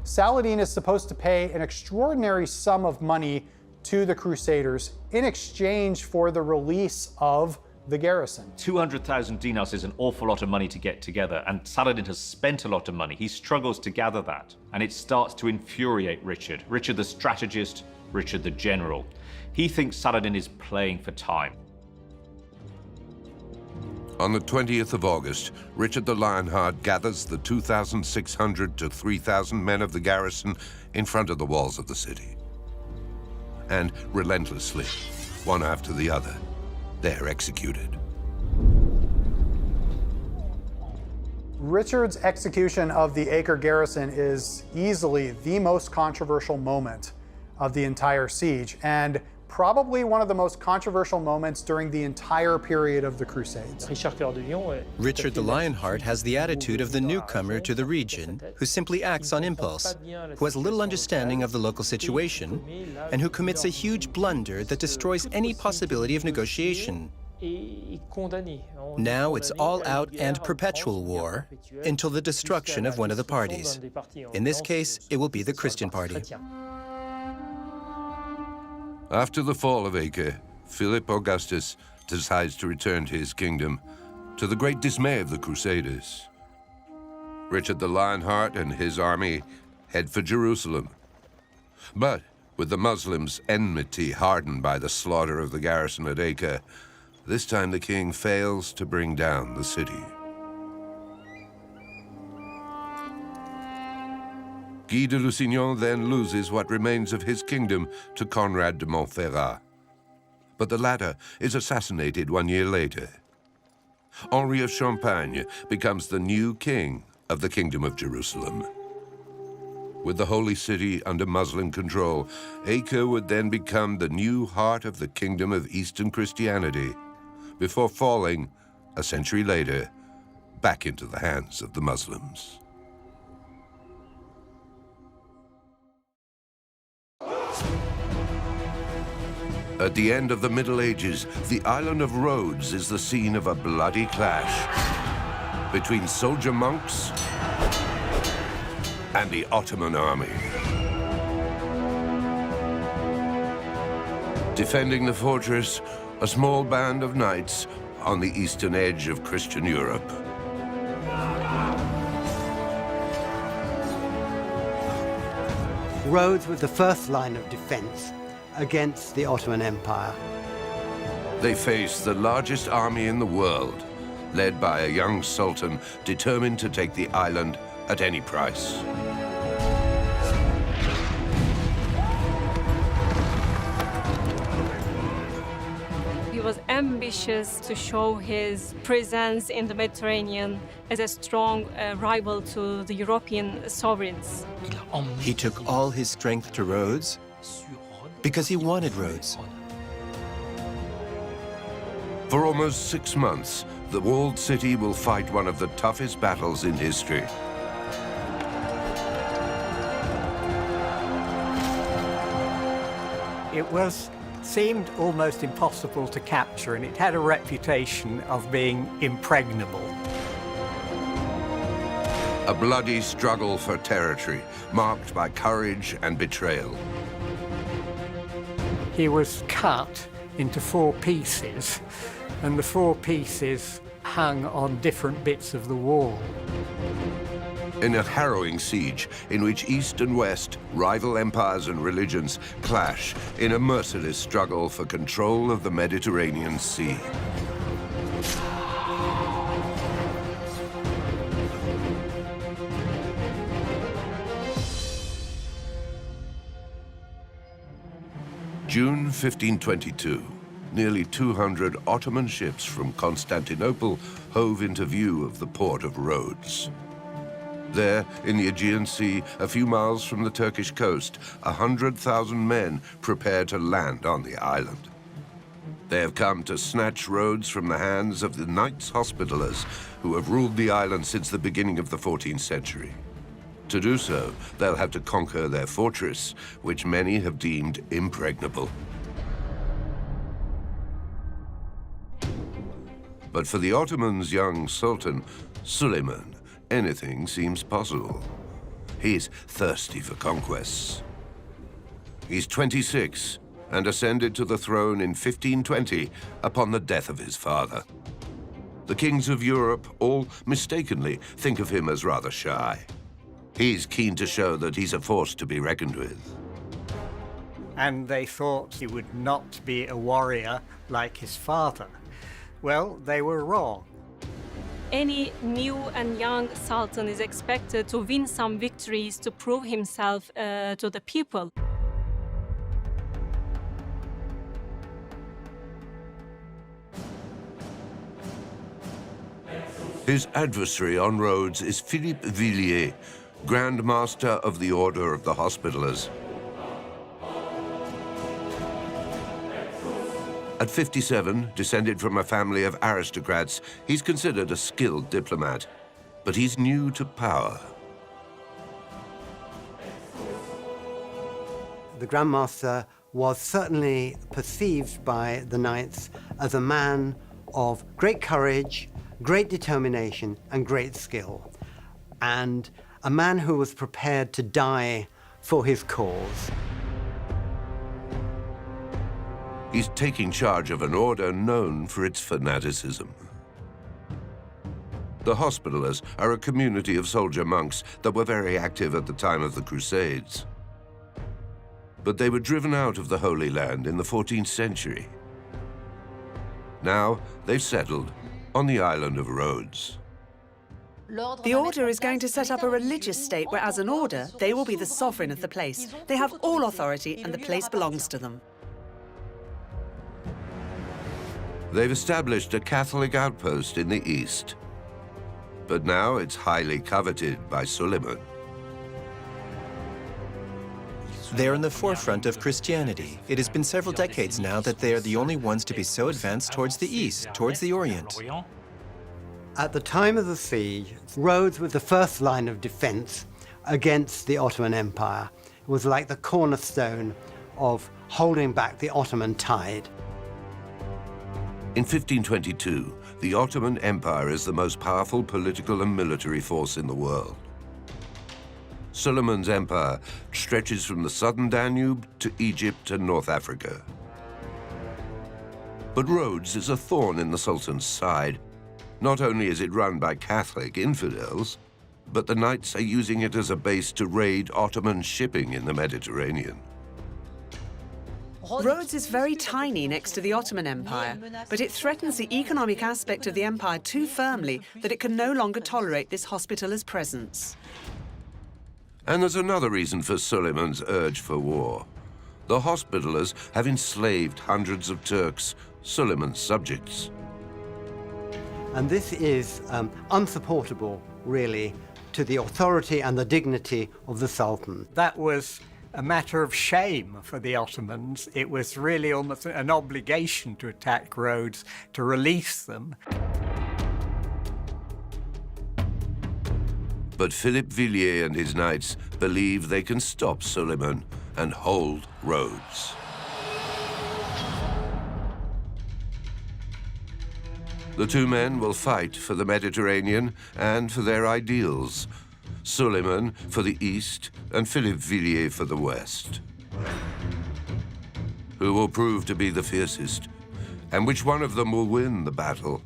Saladin is supposed to pay an extraordinary sum of money to the Crusaders in exchange for the release of the garrison. 200,000 dinars is an awful lot of money to get together, and Saladin has spent a lot of money. He struggles to gather that, and it starts to infuriate Richard. Richard the strategist, Richard the general. He thinks Saladin is playing for time. On the 20th of August, Richard the Lionheart gathers the 2,600 to 3,000 men of the garrison in front of the walls of the city. And relentlessly, one after the other, they're executed. Richard's execution of the Acre garrison is easily the most controversial moment of the entire siege, and probably one of the most controversial moments during the entire period of the Crusades. Richard the Lionheart has the attitude of the newcomer to the region, who simply acts on impulse, who has little understanding of the local situation, and who commits a huge blunder that destroys any possibility of negotiation. Now it's all out and perpetual war until the destruction of one of the parties. In this case, it will be the Christian party. After the fall of Acre, Philip Augustus decides to return to his kingdom, to the great dismay of the Crusaders. Richard the Lionheart and his army head for Jerusalem. But with the Muslims' enmity hardened by the slaughter of the garrison at Acre, this time the king fails to bring down the city. Guy de Lusignan then loses what remains of his kingdom to Conrad de Montferrat. But the latter is assassinated 1 year later. Henri of Champagne becomes the new king of the Kingdom of Jerusalem. With the Holy City under Muslim control, Acre would then become the new heart of the Kingdom of Eastern Christianity, before falling, a century later, back into the hands of the Muslims. At the end of the Middle Ages, the island of Rhodes is the scene of a bloody clash between soldier monks and the Ottoman army. Defending the fortress, a small band of knights on the eastern edge of Christian Europe. Rhodes was the first line of defense against the Ottoman Empire. They face the largest army in the world, led by a young sultan determined to take the island at any price. He was ambitious to show his presence in the Mediterranean as a strong rival to the European sovereigns. He took all his strength to Rhodes because he wanted Rhodes. For almost 6 months, the walled city will fight one of the toughest battles in history. It seemed almost impossible to capture, and it had a reputation of being impregnable. A bloody struggle for territory, marked by courage and betrayal. He was cut into 4 pieces, and the 4 pieces hung on different bits of the wall. In a harrowing siege in which East and West, rival empires and religions, clash in a merciless struggle for control of the Mediterranean Sea. June 1522, nearly 200 Ottoman ships from Constantinople hove into view of the port of Rhodes. There, in the Aegean Sea, a few miles from the Turkish coast, 100,000 men prepare to land on the island. They have come to snatch Rhodes from the hands of the Knights Hospitallers, who have ruled the island since the beginning of the 14th century. To do so, they'll have to conquer their fortress, which many have deemed impregnable. But for the Ottomans' young Sultan, Suleiman, anything seems possible. He's thirsty for conquests. He's 26 and ascended to the throne in 1520 upon the death of his father. The kings of Europe all mistakenly think of him as rather shy. He's keen to show that he's a force to be reckoned with. And they thought he would not be a warrior like his father. Well, they were wrong. Any new and young sultan is expected to win some victories to prove himself to the people. His adversary on Rhodes is Philippe Villiers, Grand Master of the Order of the Hospitallers. At 57, descended from a family of aristocrats, he's considered a skilled diplomat, but he's new to power. The Grand Master was certainly perceived by the knights as a man of great courage, great determination, and great skill, and a man who was prepared to die for his cause. He's taking charge of an order known for its fanaticism. The Hospitallers are a community of soldier monks that were very active at the time of the Crusades. But they were driven out of the Holy Land in the 14th century. Now they've settled on the island of Rhodes. The order is going to set up a religious state where, as an order, they will be the sovereign of the place. They have all authority and the place belongs to them. They've established a Catholic outpost in the east. But now it's highly coveted by Suleiman. They're in the forefront of Christianity. It has been several decades now that they are the only ones to be so advanced towards the east, towards the Orient. At the time of the siege, Rhodes was the first line of defense against the Ottoman Empire. It was like the cornerstone of holding back the Ottoman tide. In 1522, the Ottoman Empire is the most powerful political and military force in the world. Suleiman's empire stretches from the southern Danube to Egypt and North Africa. But Rhodes is a thorn in the Sultan's side. Not only is it run by Catholic infidels, but the Knights are using it as a base to raid Ottoman shipping in the Mediterranean. Rhodes is very tiny next to the Ottoman Empire, but it threatens the economic aspect of the empire too firmly that it can no longer tolerate this hospitaler's presence. And there's another reason for Suleiman's urge for war. The Hospitallers have enslaved hundreds of Turks, Suleiman's subjects. And this is unsupportable, really, to the authority and the dignity of the Sultan. That was a matter of shame for the Ottomans. It was really almost an obligation to attack Rhodes, to release them. But Philippe Villiers and his knights believe they can stop Suleiman and hold Rhodes. The two men will fight for the Mediterranean and for their ideals. Suleiman for the east and Philippe Villiers for the west. Who will prove to be the fiercest? And which one of them will win the battle?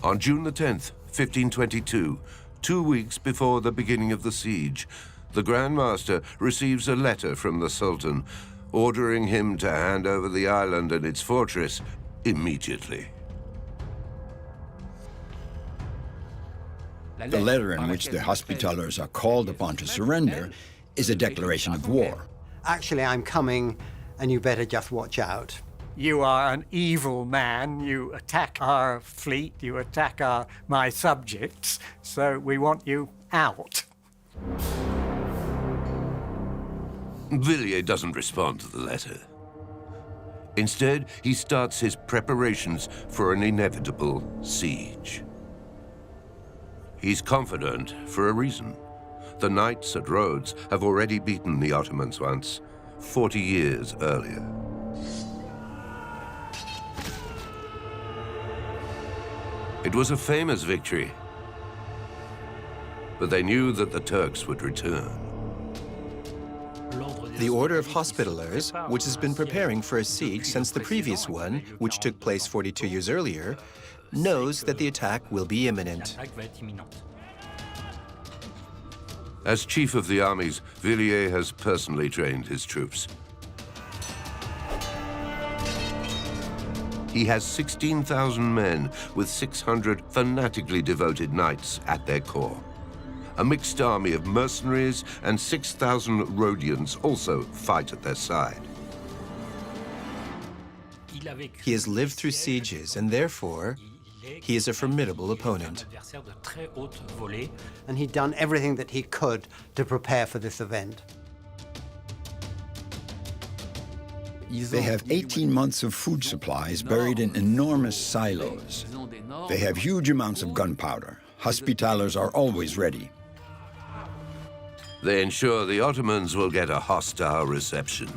On June the 10th, 1522, 2 weeks before the beginning of the siege, the Grand Master receives a letter from the Sultan ordering him to hand over the island and its fortress immediately. The letter in which the Hospitallers are called upon to surrender is a declaration of war. Actually, I'm coming, and you better just watch out. You are an evil man. You attack our fleet. You attack my subjects. So we want you out. Villiers doesn't respond to the letter. Instead, he starts his preparations for an inevitable siege. He's confident for a reason. The Knights at Rhodes have already beaten the Ottomans once, 40 years earlier. It was a famous victory, but they knew that the Turks would return. The Order of Hospitallers, which has been preparing for a siege since the previous one, which took place 42 years earlier, knows that the attack will be imminent. As chief of the armies, Villiers has personally trained his troops. He has 16,000 men with 600 fanatically devoted knights at their core. A mixed army of mercenaries and 6,000 Rhodians also fight at their side. He has lived through sieges, and therefore, he is a formidable opponent. And he'd done everything that he could to prepare for this event. They have 18 months of food supplies buried in enormous silos. They have huge amounts of gunpowder. Hospitallers are always ready. They ensure the Ottomans will get a hostile reception.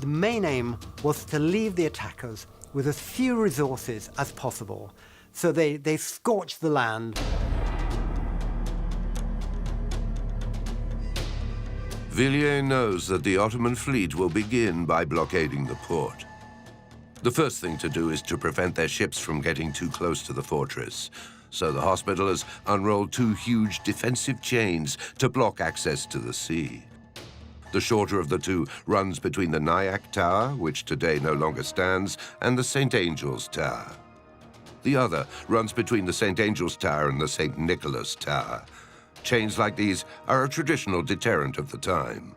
The main aim was to leave the attackers with as few resources as possible. So they scorched the land. Villiers knows that the Ottoman fleet will begin by blockading the port. The first thing to do is to prevent their ships from getting too close to the fortress. So the Hospitallers unroll two huge defensive chains to block access to the sea. The shorter of the two runs between the Nyack Tower, which today no longer stands, and the St. Angel's Tower. The other runs between the St. Angel's Tower and the St. Nicholas Tower. Chains like these are a traditional deterrent of the time.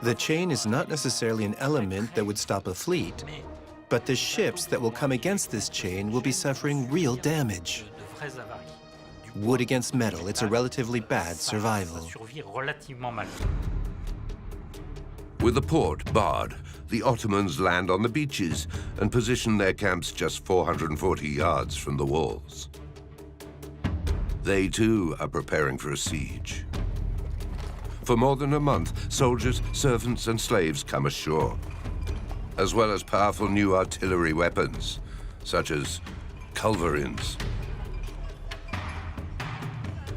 The chain is not necessarily an element that would stop a fleet, but the ships that will come against this chain will be suffering real damage. Wood against metal, it's a relatively bad survival. With the port barred, the Ottomans land on the beaches and position their camps just 440 yards from the walls. They too are preparing for a siege. For more than a month, soldiers, servants, and slaves come ashore, as well as powerful new artillery weapons, such as culverins,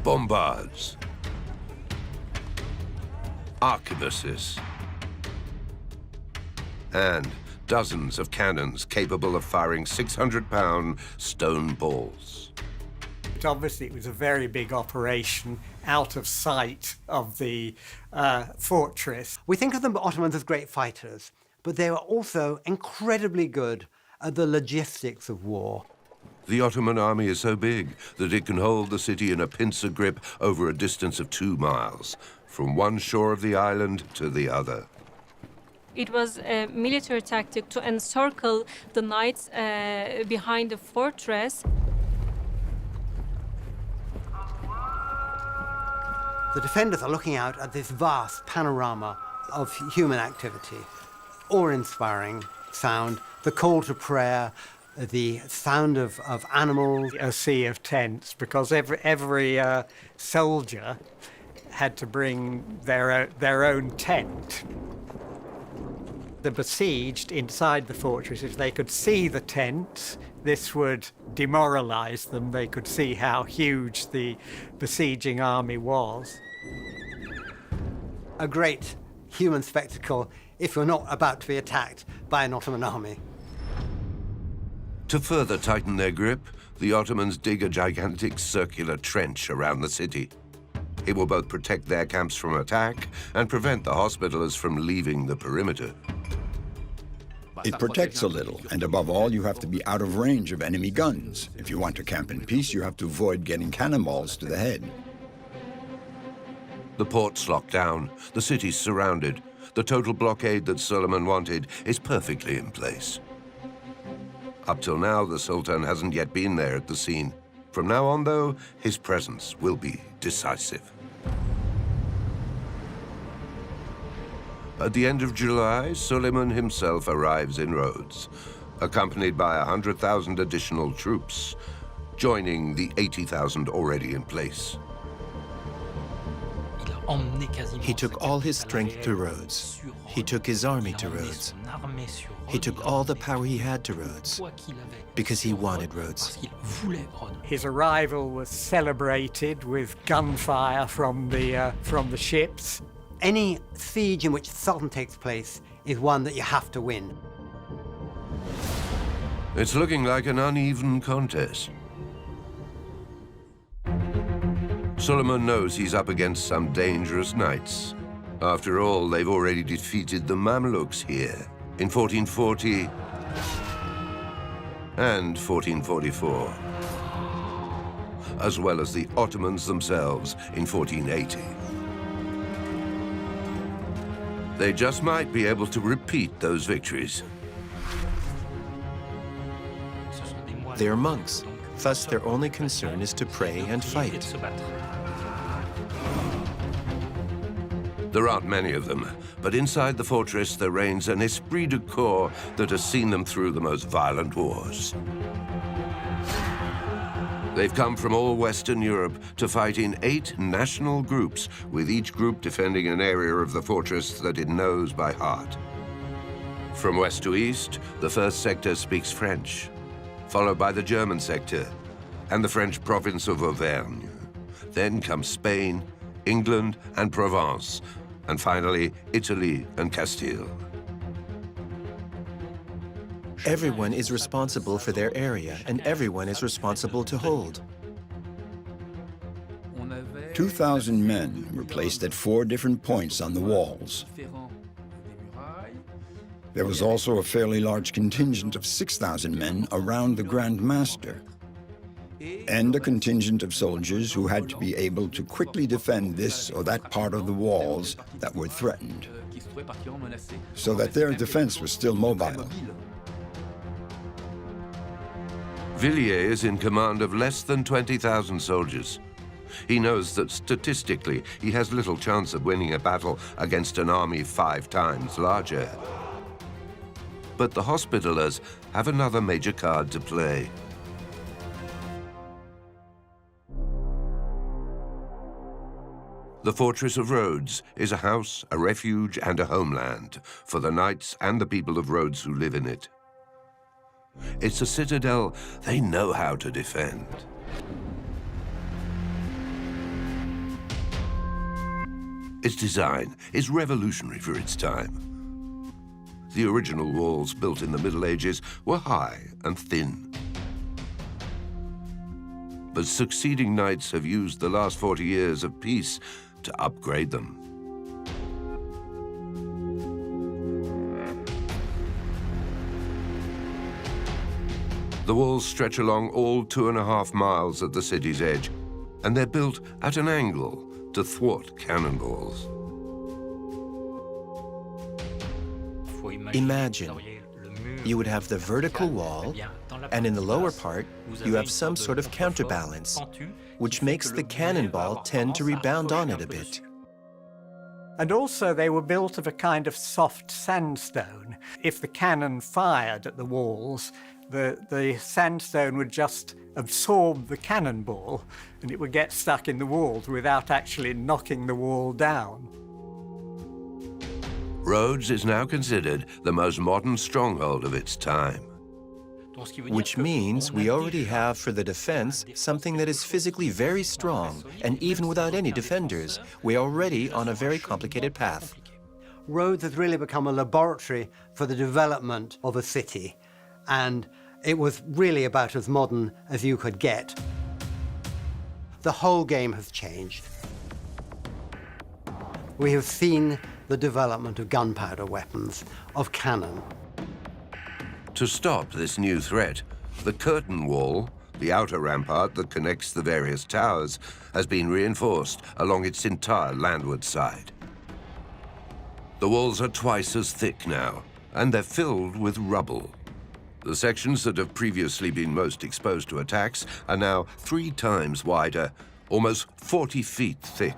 bombards, arquebuses, and dozens of cannons capable of firing 600-pound stone balls. Obviously, it was a very big operation out of sight of the fortress. We think of the Ottomans as great fighters, but they were also incredibly good at the logistics of war. The Ottoman army is so big that it can hold the city in a pincer grip over a distance of 2 miles, from one shore of the island to the other. It was a military tactic to encircle the knights behind the fortress. The defenders are looking out at this vast panorama of human activity. Awe-inspiring sound, the call to prayer, the sound of animals. A sea of tents, because every soldier had to bring their own tent. The besieged inside the fortress, if they could see the tents, this would demoralize them. They could see how huge the besieging army was. A great human spectacle if you're not about to be attacked by an Ottoman army. To further tighten their grip, the Ottomans dig a gigantic circular trench around the city. It will both protect their camps from attack and prevent the hospitallers from leaving the perimeter. It protects a little, and above all, you have to be out of range of enemy guns. If you want to camp in peace, you have to avoid getting cannonballs to the head. The port's locked down, the city's surrounded. The total blockade that Suleiman wanted is perfectly in place. Up till now, the Sultan hasn't yet been there at the scene. From now on, though, his presence will be decisive. At the end of July, Suleiman himself arrives in Rhodes, accompanied by 100,000 additional troops, joining the 80,000 already in place. He took all his strength to Rhodes. He took his army to Rhodes. He took all the power he had to Rhodes, because he wanted Rhodes. His arrival was celebrated with gunfire from the ships. Any siege in which the Sultan takes place is one that you have to win. It's looking like an uneven contest. Suleiman knows he's up against some dangerous knights. After all, they've already defeated the Mamluks here in 1440 and 1444, as well as the Ottomans themselves in 1480. They just might be able to repeat those victories. They're monks, thus their only concern is to pray and fight. There aren't many of them, but inside the fortress there reigns an esprit de corps that has seen them through the most violent wars. They've come from all Western Europe to fight in 8 national groups, with each group defending an area of the fortress that it knows by heart. From west to east, the first sector speaks French, followed by the German sector and the French province of Auvergne. Then comes Spain, England, and Provence, and finally Italy and Castile. Everyone is responsible for their area, and everyone is responsible to hold. 2,000 men were placed at 4 different points on the walls. There was also a fairly large contingent of 6,000 men around the Grand Master, and a contingent of soldiers who had to be able to quickly defend this or that part of the walls that were threatened, so that their defense was still mobile. Villiers is in command of less than 20,000 soldiers. He knows that statistically he has little chance of winning a battle against an army 5 times larger. But the Hospitallers have another major card to play. The fortress of Rhodes is a house, a refuge, and a homeland for the knights and the people of Rhodes who live in it. It's a citadel they know how to defend. Its design is revolutionary for its time. The original walls built in the Middle Ages were high and thin. But succeeding knights have used the last 40 years of peace to upgrade them. The walls stretch along all 2.5 miles at the city's edge, and they're built at an angle to thwart cannonballs. Imagine you would have the vertical wall, and in the lower part, you have some sort of counterbalance, which makes the cannonball tend to rebound on it a bit. And also they were built of a kind of soft sandstone. If the cannon fired at the walls, the sandstone would just absorb the cannonball, and it would get stuck in the walls without actually knocking the wall down. Rhodes is now considered the most modern stronghold of its time. Which means we already have for the defense something that is physically very strong, and even without any defenders, we're already on a very complicated path. Rhodes has really become a laboratory for the development of a city, and it was really about as modern as you could get. The whole game has changed. We have seen the development of gunpowder weapons, of cannon. To stop this new threat, the curtain wall, the outer rampart that connects the various towers, has been reinforced along its entire landward side. The walls are twice as thick now, and they're filled with rubble. The sections that have previously been most exposed to attacks are now 3 times wider, almost 40 feet thick.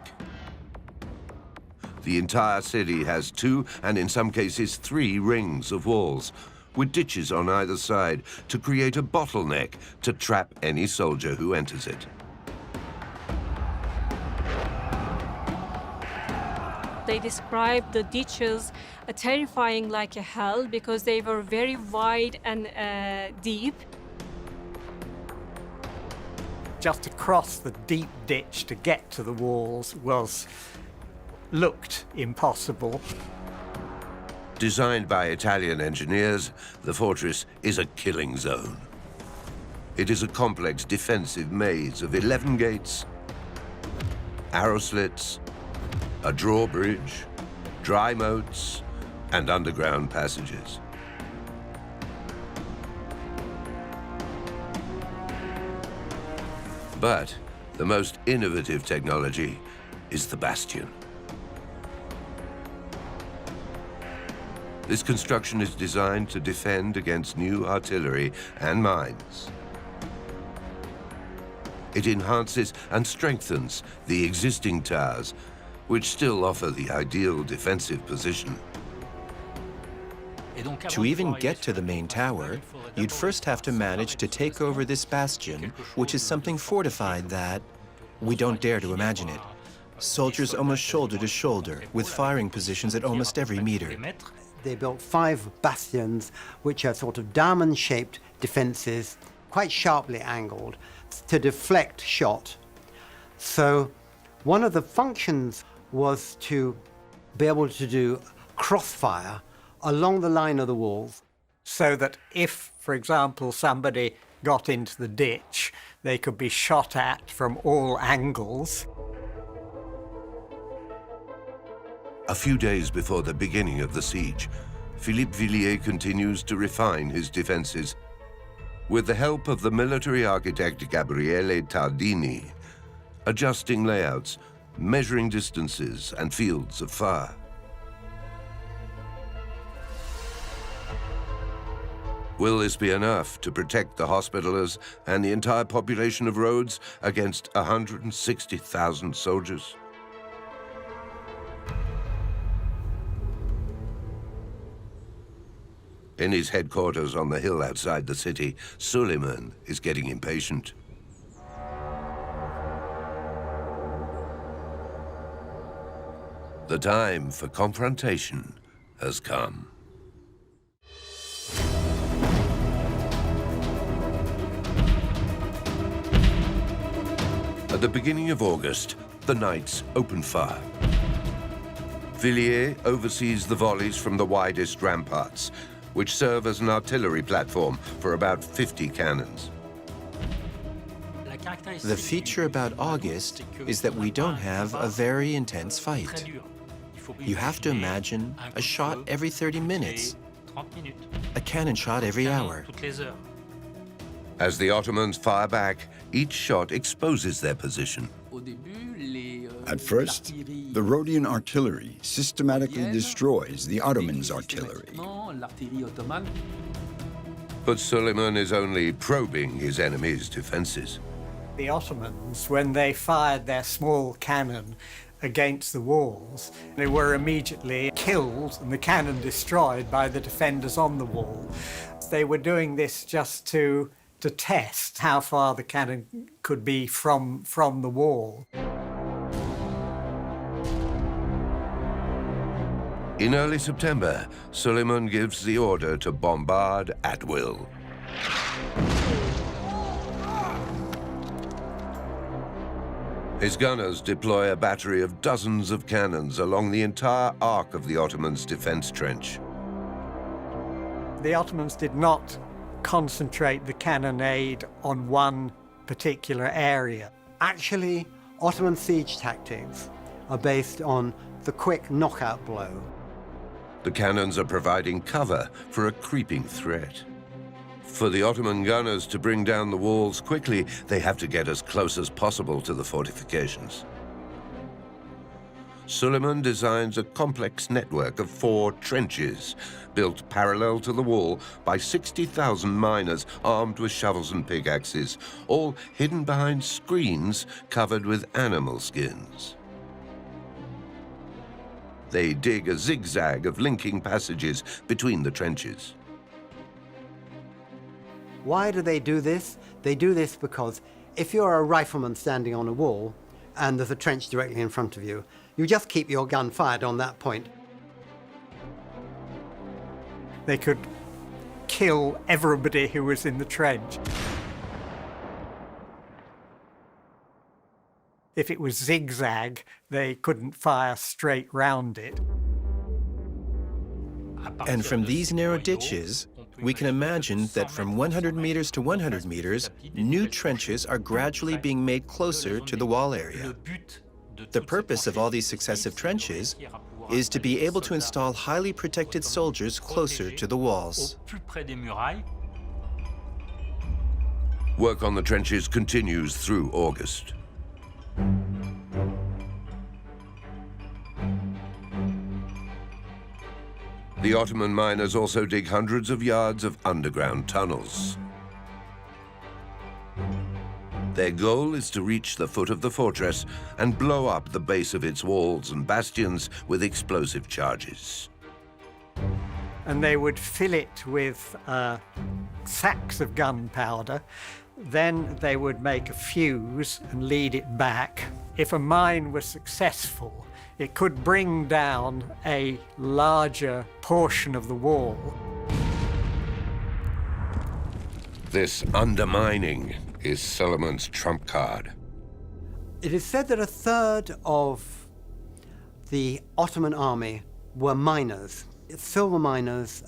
The entire city has 2, and in some cases 3 rings of walls, with ditches on either side to create a bottleneck to trap any soldier who enters it. They described the ditches terrifying like a hell because they were very wide and deep. Just to cross the deep ditch to get to the walls looked impossible. Designed by Italian engineers, the fortress is a killing zone. It is a complex defensive maze of 11 gates, arrow slits, a drawbridge, dry moats, and underground passages. But the most innovative technology is the bastion. This construction is designed to defend against new artillery and mines. It enhances and strengthens the existing towers, which still offer the ideal defensive position. To even get to the main tower, you'd first have to manage to take over this bastion, which is something fortified that we don't dare to imagine it. Soldiers almost shoulder to shoulder, with firing positions at almost every meter. They built 5 bastions, which are sort of diamond-shaped defenses, quite sharply angled, to deflect shot. So one of the functions was to be able to do crossfire along the line of the walls. So that if, for example, somebody got into the ditch, they could be shot at from all angles. A few days before the beginning of the siege, Philippe Villiers continues to refine his defenses. With the help of the military architect Gabriele Tardini, adjusting layouts, measuring distances and fields of fire. Will this be enough to protect the Hospitallers and the entire population of Rhodes against 160,000 soldiers? In his headquarters on the hill outside the city, Suleiman is getting impatient. The time for confrontation has come. At the beginning of August, the Knights open fire. Villiers oversees the volleys from the widest ramparts, which serve as an artillery platform for about 50 cannons. The feature about August is that we don't have a very intense fight. You have to imagine a shot every 30 minutes, a cannon shot every hour. As the Ottomans fire back, each shot exposes their position. At first, the Rhodian artillery systematically destroys the Ottomans' artillery. But Suleiman is only probing his enemy's defenses. The Ottomans, when they fired their small cannon against the walls, they were immediately killed and the cannon destroyed by the defenders on the wall. They were doing this just to test how far the cannon could be from the wall. In early September, Suleiman gives the order to bombard at will. His gunners deploy a battery of dozens of cannons along the entire arc of the Ottomans' defense trench. The Ottomans did not concentrate the cannonade on one particular area. Actually, Ottoman siege tactics are based on the quick knockout blow. The cannons are providing cover for a creeping threat. For the Ottoman gunners to bring down the walls quickly, they have to get as close as possible to the fortifications. Suleiman designs a complex network of 4 trenches, built parallel to the wall by 60,000 miners armed with shovels and pickaxes, all hidden behind screens covered with animal skins. They dig a zigzag of linking passages between the trenches. Why do they do this? They do this because if you're a rifleman standing on a wall and there's a trench directly in front of you, you just keep your gun fired on that point. They could kill everybody who was in the trench. If it was zigzag, they couldn't fire straight round it. And from these narrow ditches, we can imagine that from 100 meters to 100 meters, new trenches are gradually being made closer to the wall area. The purpose of all these successive trenches is to be able to install highly protected soldiers closer to the walls. Work on the trenches continues through August. The Ottoman miners also dig hundreds of yards of underground tunnels. Their goal is to reach the foot of the fortress and blow up the base of its walls and bastions with explosive charges. And they would fill it with sacks of gunpowder. Then they would make a fuse and lead it back. If a mine was successful, it could bring down a larger portion of the wall. This undermining is Suleiman's trump card. It is said that a third of the Ottoman army were miners, silver miners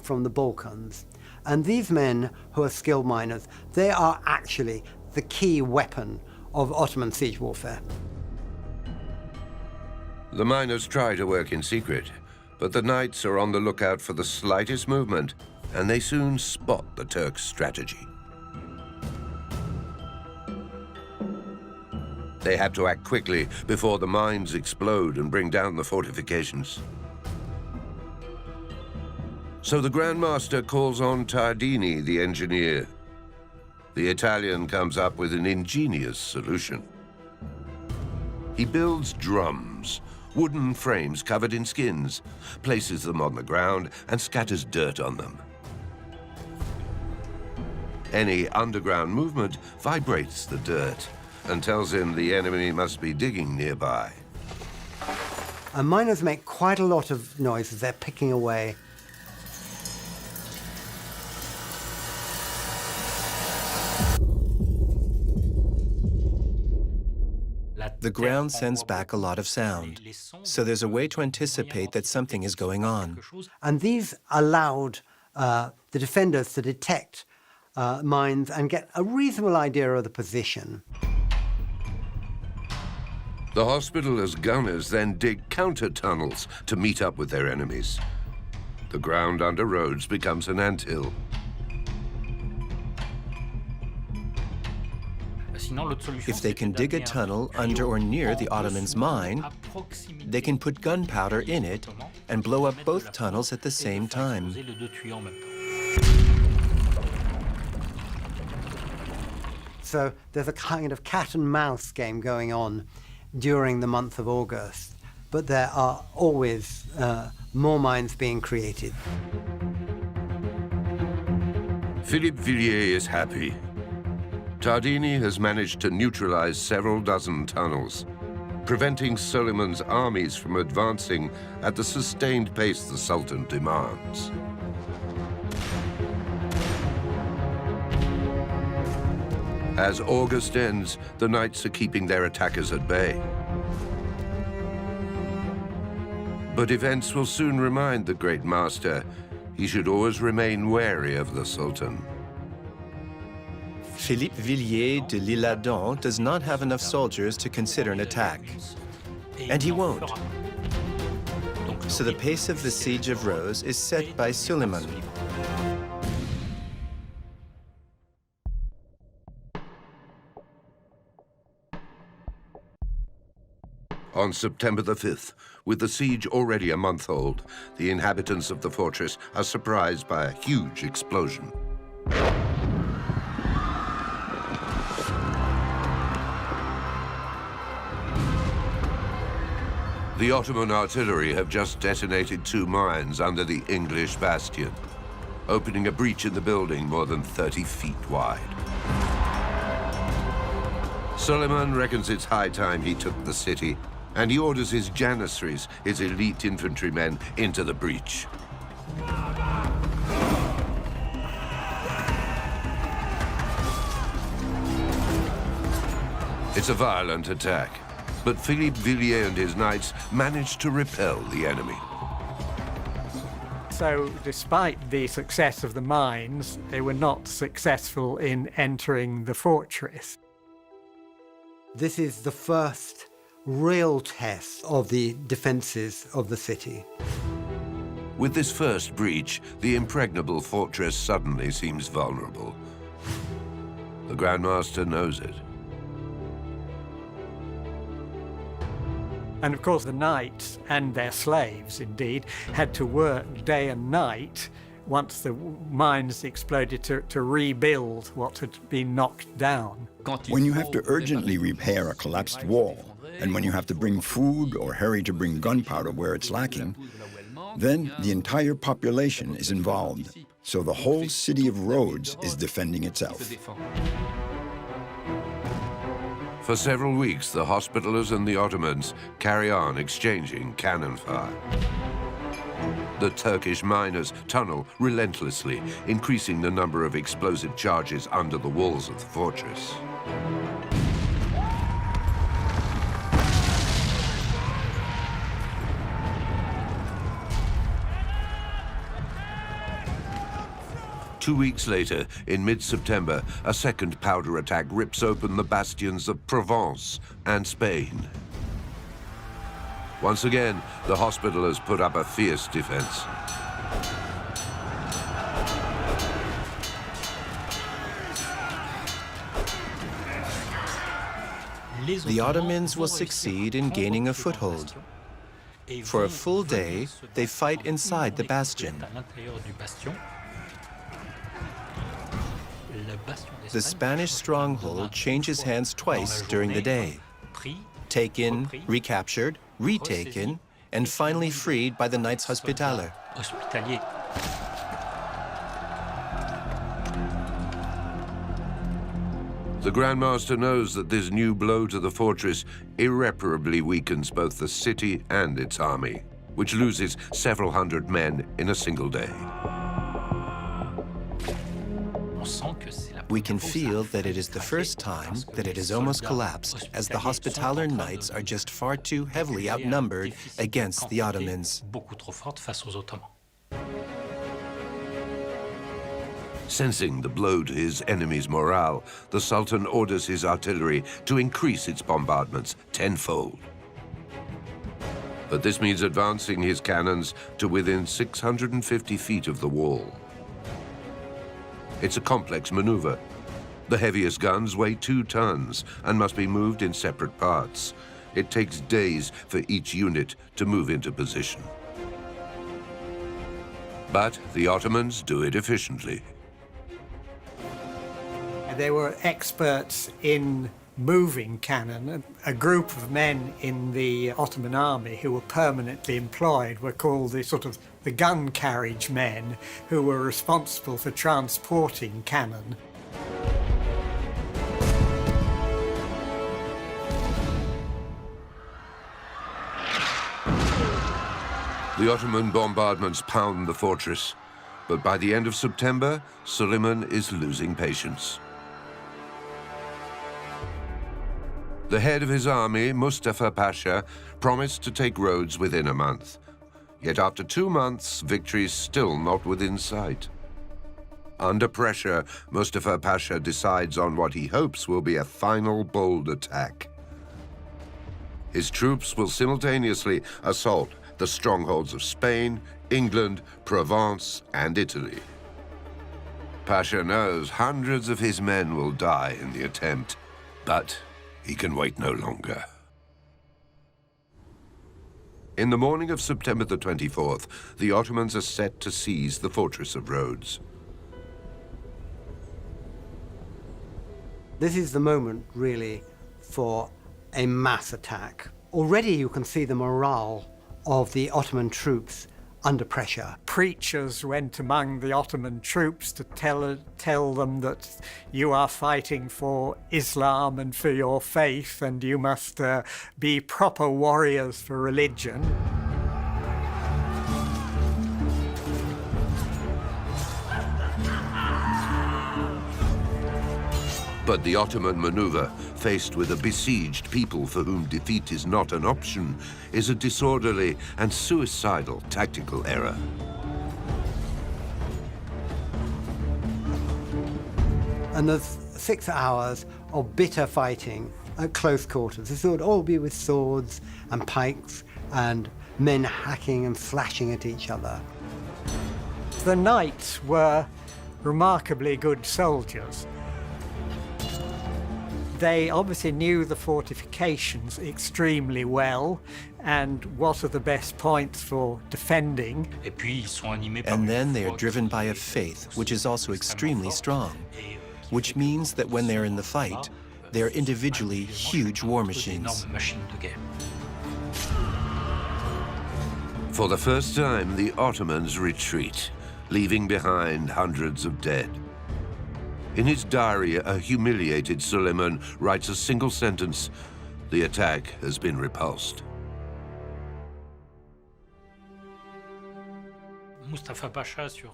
from the Balkans. And these men who are skilled miners, they are actually the key weapon of Ottoman siege warfare. The miners try to work in secret, but the knights are on the lookout for the slightest movement, and they soon spot the Turks' strategy. They have to act quickly before the mines explode and bring down the fortifications. So the Grand Master calls on Tardini, the engineer. The Italian comes up with an ingenious solution. He builds drums, wooden frames covered in skins, places them on the ground, and scatters dirt on them. Any underground movement vibrates the dirt and tells him the enemy must be digging nearby. And miners make quite a lot of noise as they're picking away. The ground sends back a lot of sound, so there's a way to anticipate that something is going on. And these allowed the defenders to detect mines and get a reasonable idea of the position. The Hospitaler's gunners then dig counter-tunnels to meet up with their enemies. The ground under Rhodes becomes an anthill. If they can dig a tunnel under or near the Ottomans' mine, they can put gunpowder in it and blow up both tunnels at the same time. So there's a kind of cat and mouse game going on during the month of August, but there are always more mines being created. Philippe Villiers is happy. Tardini has managed to neutralize several dozen tunnels, preventing Suleiman's armies from advancing at the sustained pace the Sultan demands. As August ends, the knights are keeping their attackers at bay. But events will soon remind the great master he should always remain wary of the Sultan. Philippe Villiers de l'Isle-Adam does not have enough soldiers to consider an attack, and he won't. So the pace of the siege of Rhodes is set by Suleiman. On September the 5th, with the siege already a month old, the inhabitants of the fortress are surprised by a huge explosion. The Ottoman artillery have just detonated 2 mines under the English bastion, opening a breach in the building more than 30 feet wide. Suleiman reckons it's high time he took the city, and he orders his janissaries, his elite infantrymen, into the breach. It's a violent attack, but Philippe Villiers and his knights managed to repel the enemy. So, despite the success of the mines, they were not successful in entering the fortress. This is the first real test of the defenses of the city. With this first breach, the impregnable fortress suddenly seems vulnerable. The Grand Master knows it. And of course the knights, and their slaves indeed, had to work day and night once the mines exploded to rebuild what had been knocked down. When you have to urgently repair a collapsed wall, and when you have to bring food or hurry to bring gunpowder where it's lacking, then the entire population is involved. So the whole city of Rhodes is defending itself. For several weeks, the Hospitallers and the Ottomans carry on exchanging cannon fire. The Turkish miners tunnel relentlessly, increasing the number of explosive charges under the walls of the fortress. Two weeks later, in mid-September, a second powder attack rips open the bastions of Provence and Spain. Once again, the Hospitallers put up a fierce defense. The Ottomans will succeed in gaining a foothold. For a full day, they fight inside the bastion. The Spanish stronghold changes hands twice during the day. Taken, recaptured, retaken, and finally freed by the Knights Hospitaller. The Grand Master knows that this new blow to the fortress irreparably weakens both the city and its army, which loses several hundred men in a single day. We can feel that it is the first time that it has almost collapsed, as the Hospitaller Knights are just far too heavily outnumbered against the Ottomans. Sensing the blow to his enemy's morale, the Sultan orders his artillery to increase its bombardments tenfold. But this means advancing his cannons to within 650 feet of the wall. It's a complex maneuver. The heaviest guns weigh 2 tons and must be moved in separate parts. It takes days for each unit to move into position. But the Ottomans do it efficiently. They were experts in moving cannon. A group of men in the Ottoman army who were permanently employed were called the gun carriage men, who were responsible for transporting cannon. The Ottoman bombardments pound the fortress, but by the end of September, Suleiman is losing patience. The head of his army, Mustafa Pasha, promised to take Rhodes within a month. Yet after 2 months, victory is still not within sight. Under pressure, Mustafa Pasha decides on what he hopes will be a final bold attack. His troops will simultaneously assault the strongholds of Spain, England, Provence, and Italy. Pasha knows hundreds of his men will die in the attempt, but he can wait no longer. In the morning of September the 24th, the Ottomans are set to seize the fortress of Rhodes. This is the moment, really, for a mass attack. Already you can see the morale of the Ottoman troops under pressure. Preachers went among the Ottoman troops to tell them that you are fighting for Islam and for your faith, and you must be proper warriors for religion. But the Ottoman maneuver, faced with a besieged people for whom defeat is not an option, is a disorderly and suicidal tactical error. And there's 6 hours of bitter fighting at close quarters. This would all be with swords and pikes and men hacking and slashing at each other. The knights were remarkably good soldiers. They obviously knew the fortifications extremely well and what are the best points for defending. And then they are driven by a faith which is also extremely strong, which means that when they're in the fight, they're individually huge war machines. For the first time, the Ottomans retreat, leaving behind hundreds of dead. In his diary, a humiliated Suleiman writes a single sentence: "The attack has been repulsed."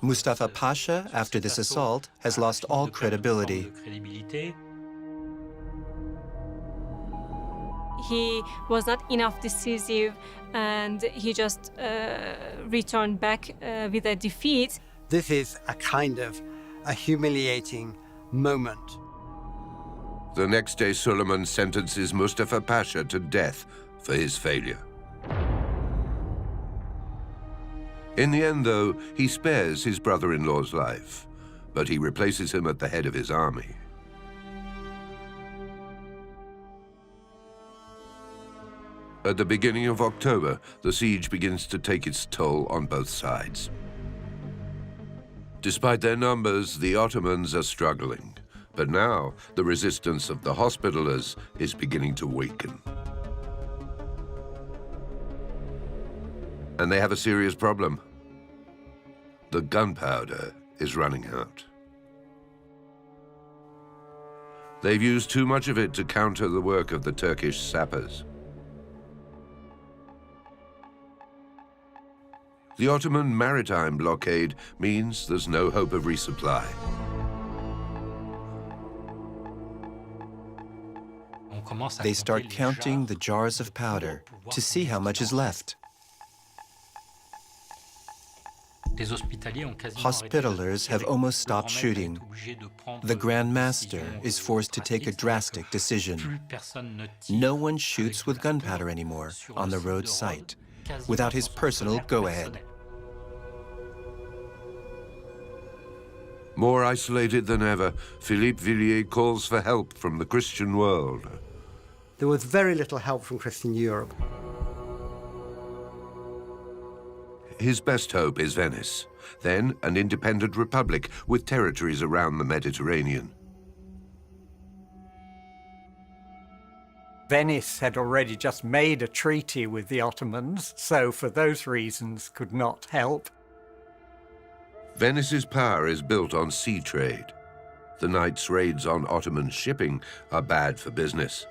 Mustafa Pasha, after this assault, has lost all credibility. He was not enough decisive, and he just returned back with a defeat. This is a kind of a humiliating moment. The next day, Suleiman sentences Mustafa Pasha to death for his failure. In the end, though, he spares his brother-in-law's life, but he replaces him at the head of his army. At the beginning of October, the siege begins to take its toll on both sides. Despite their numbers, the Ottomans are struggling. But now, the resistance of the Hospitallers is beginning to weaken. And they have a serious problem. The gunpowder is running out. They've used too much of it to counter the work of the Turkish sappers. The Ottoman maritime blockade means there's no hope of resupply. They start counting the jars of powder to see how much is left. Hospitallers have almost stopped shooting. The Grand Master is forced to take a drastic decision. No one shoots with gunpowder anymore on the Rhodes site without his personal go-ahead. More isolated than ever, Philippe Villiers calls for help from the Christian world. There was very little help from Christian Europe. His best hope is Venice, then an independent republic with territories around the Mediterranean. Venice had already just made a treaty with the Ottomans, so for those reasons could not help. Venice's power is built on sea trade. The Knights' raids on Ottoman shipping are bad for business.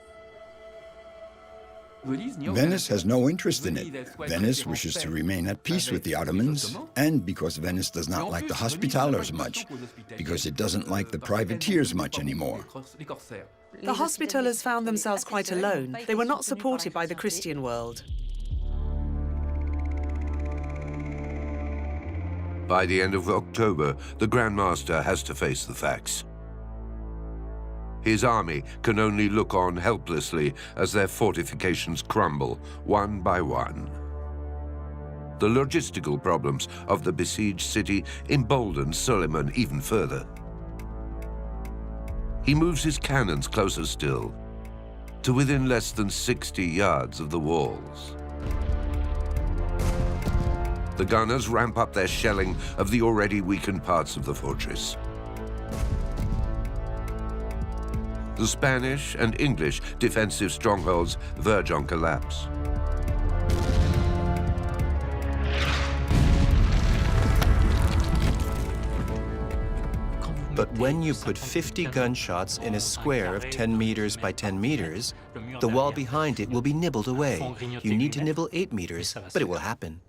Venice has no interest in it. Venice wishes to remain at peace with the Ottomans, and because Venice does not like the Hospitallers much, because it doesn't like the privateers much anymore. The Hospitallers found themselves quite alone. They were not supported by the Christian world. By the end of October, the Grand Master has to face the facts. His army can only look on helplessly as their fortifications crumble, one by one. The logistical problems of the besieged city embolden Suleiman even further. He moves his cannons closer still, to within less than 60 yards of the walls. The gunners ramp up their shelling of the already weakened parts of the fortress. The Spanish and English defensive strongholds verge on collapse. But when you put 50 gunshots in a square of 10 meters by 10 meters, the wall behind it will be nibbled away. You need to nibble 8 meters, but it will happen.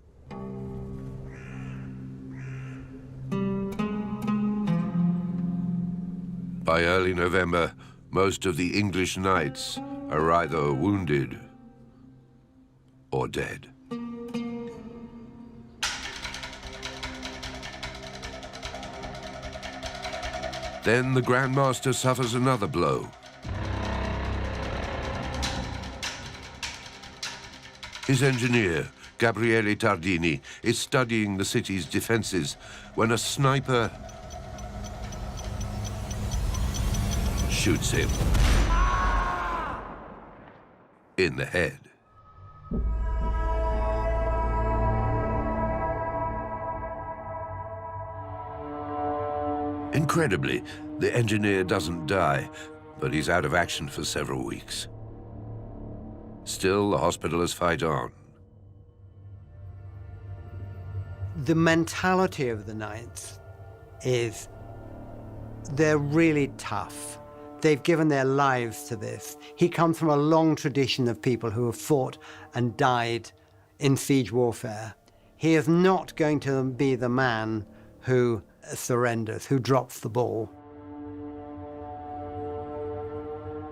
By early November, most of the English knights are either wounded or dead. Then the Grand Master suffers another blow. His engineer, Gabriele Tardini, is studying the city's defenses when a sniper shoots him in the head. Incredibly, the engineer doesn't die, but he's out of action for several weeks. Still, the Hospitallers fight on. The mentality of the Knights is they're really tough. They've given their lives to this. He comes from a long tradition of people who have fought and died in siege warfare. He is not going to be the man who surrenders, who drops the ball.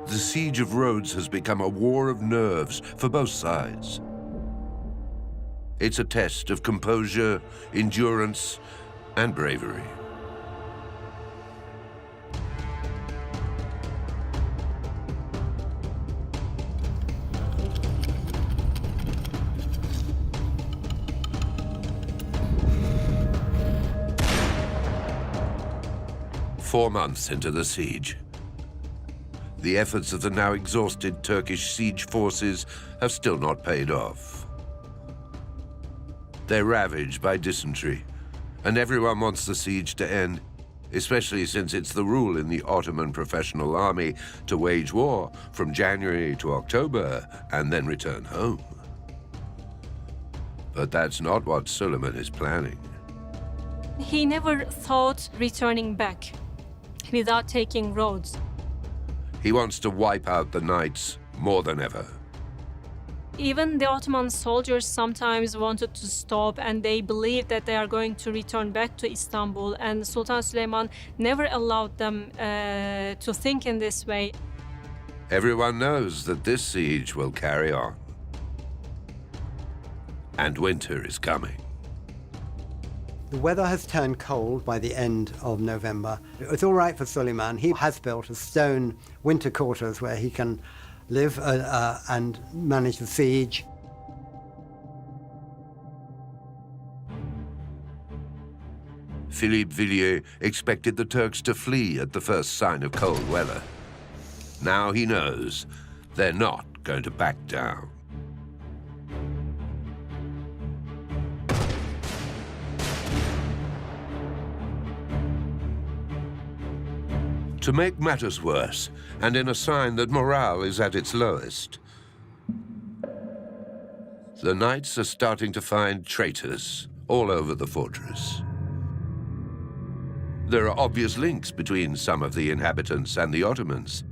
The siege of Rhodes has become a war of nerves for both sides. It's a test of composure, endurance, and bravery. 4 months into the siege. The efforts of the now exhausted Turkish siege forces have still not paid off. They're ravaged by dysentery, and everyone wants the siege to end, especially since it's the rule in the Ottoman professional army to wage war from January to October and then return home. But that's not what Suleiman is planning. He never thought returning back without taking Rhodes. He wants to wipe out the Knights more than ever. Even the Ottoman soldiers sometimes wanted to stop, and they believed that they are going to return back to Istanbul, and Sultan Süleyman never allowed them to think in this way. Everyone knows that this siege will carry on. And winter is coming. The weather has turned cold by the end of November. It's all right for Suleiman. He has built a stone winter quarters where he can live and manage the siege. Philippe Villiers expected the Turks to flee at the first sign of cold weather. Now he knows they're not going to back down. To make matters worse, and in a sign that morale is at its lowest, the Knights are starting to find traitors all over the fortress. There are obvious links between some of the inhabitants and the Ottomans.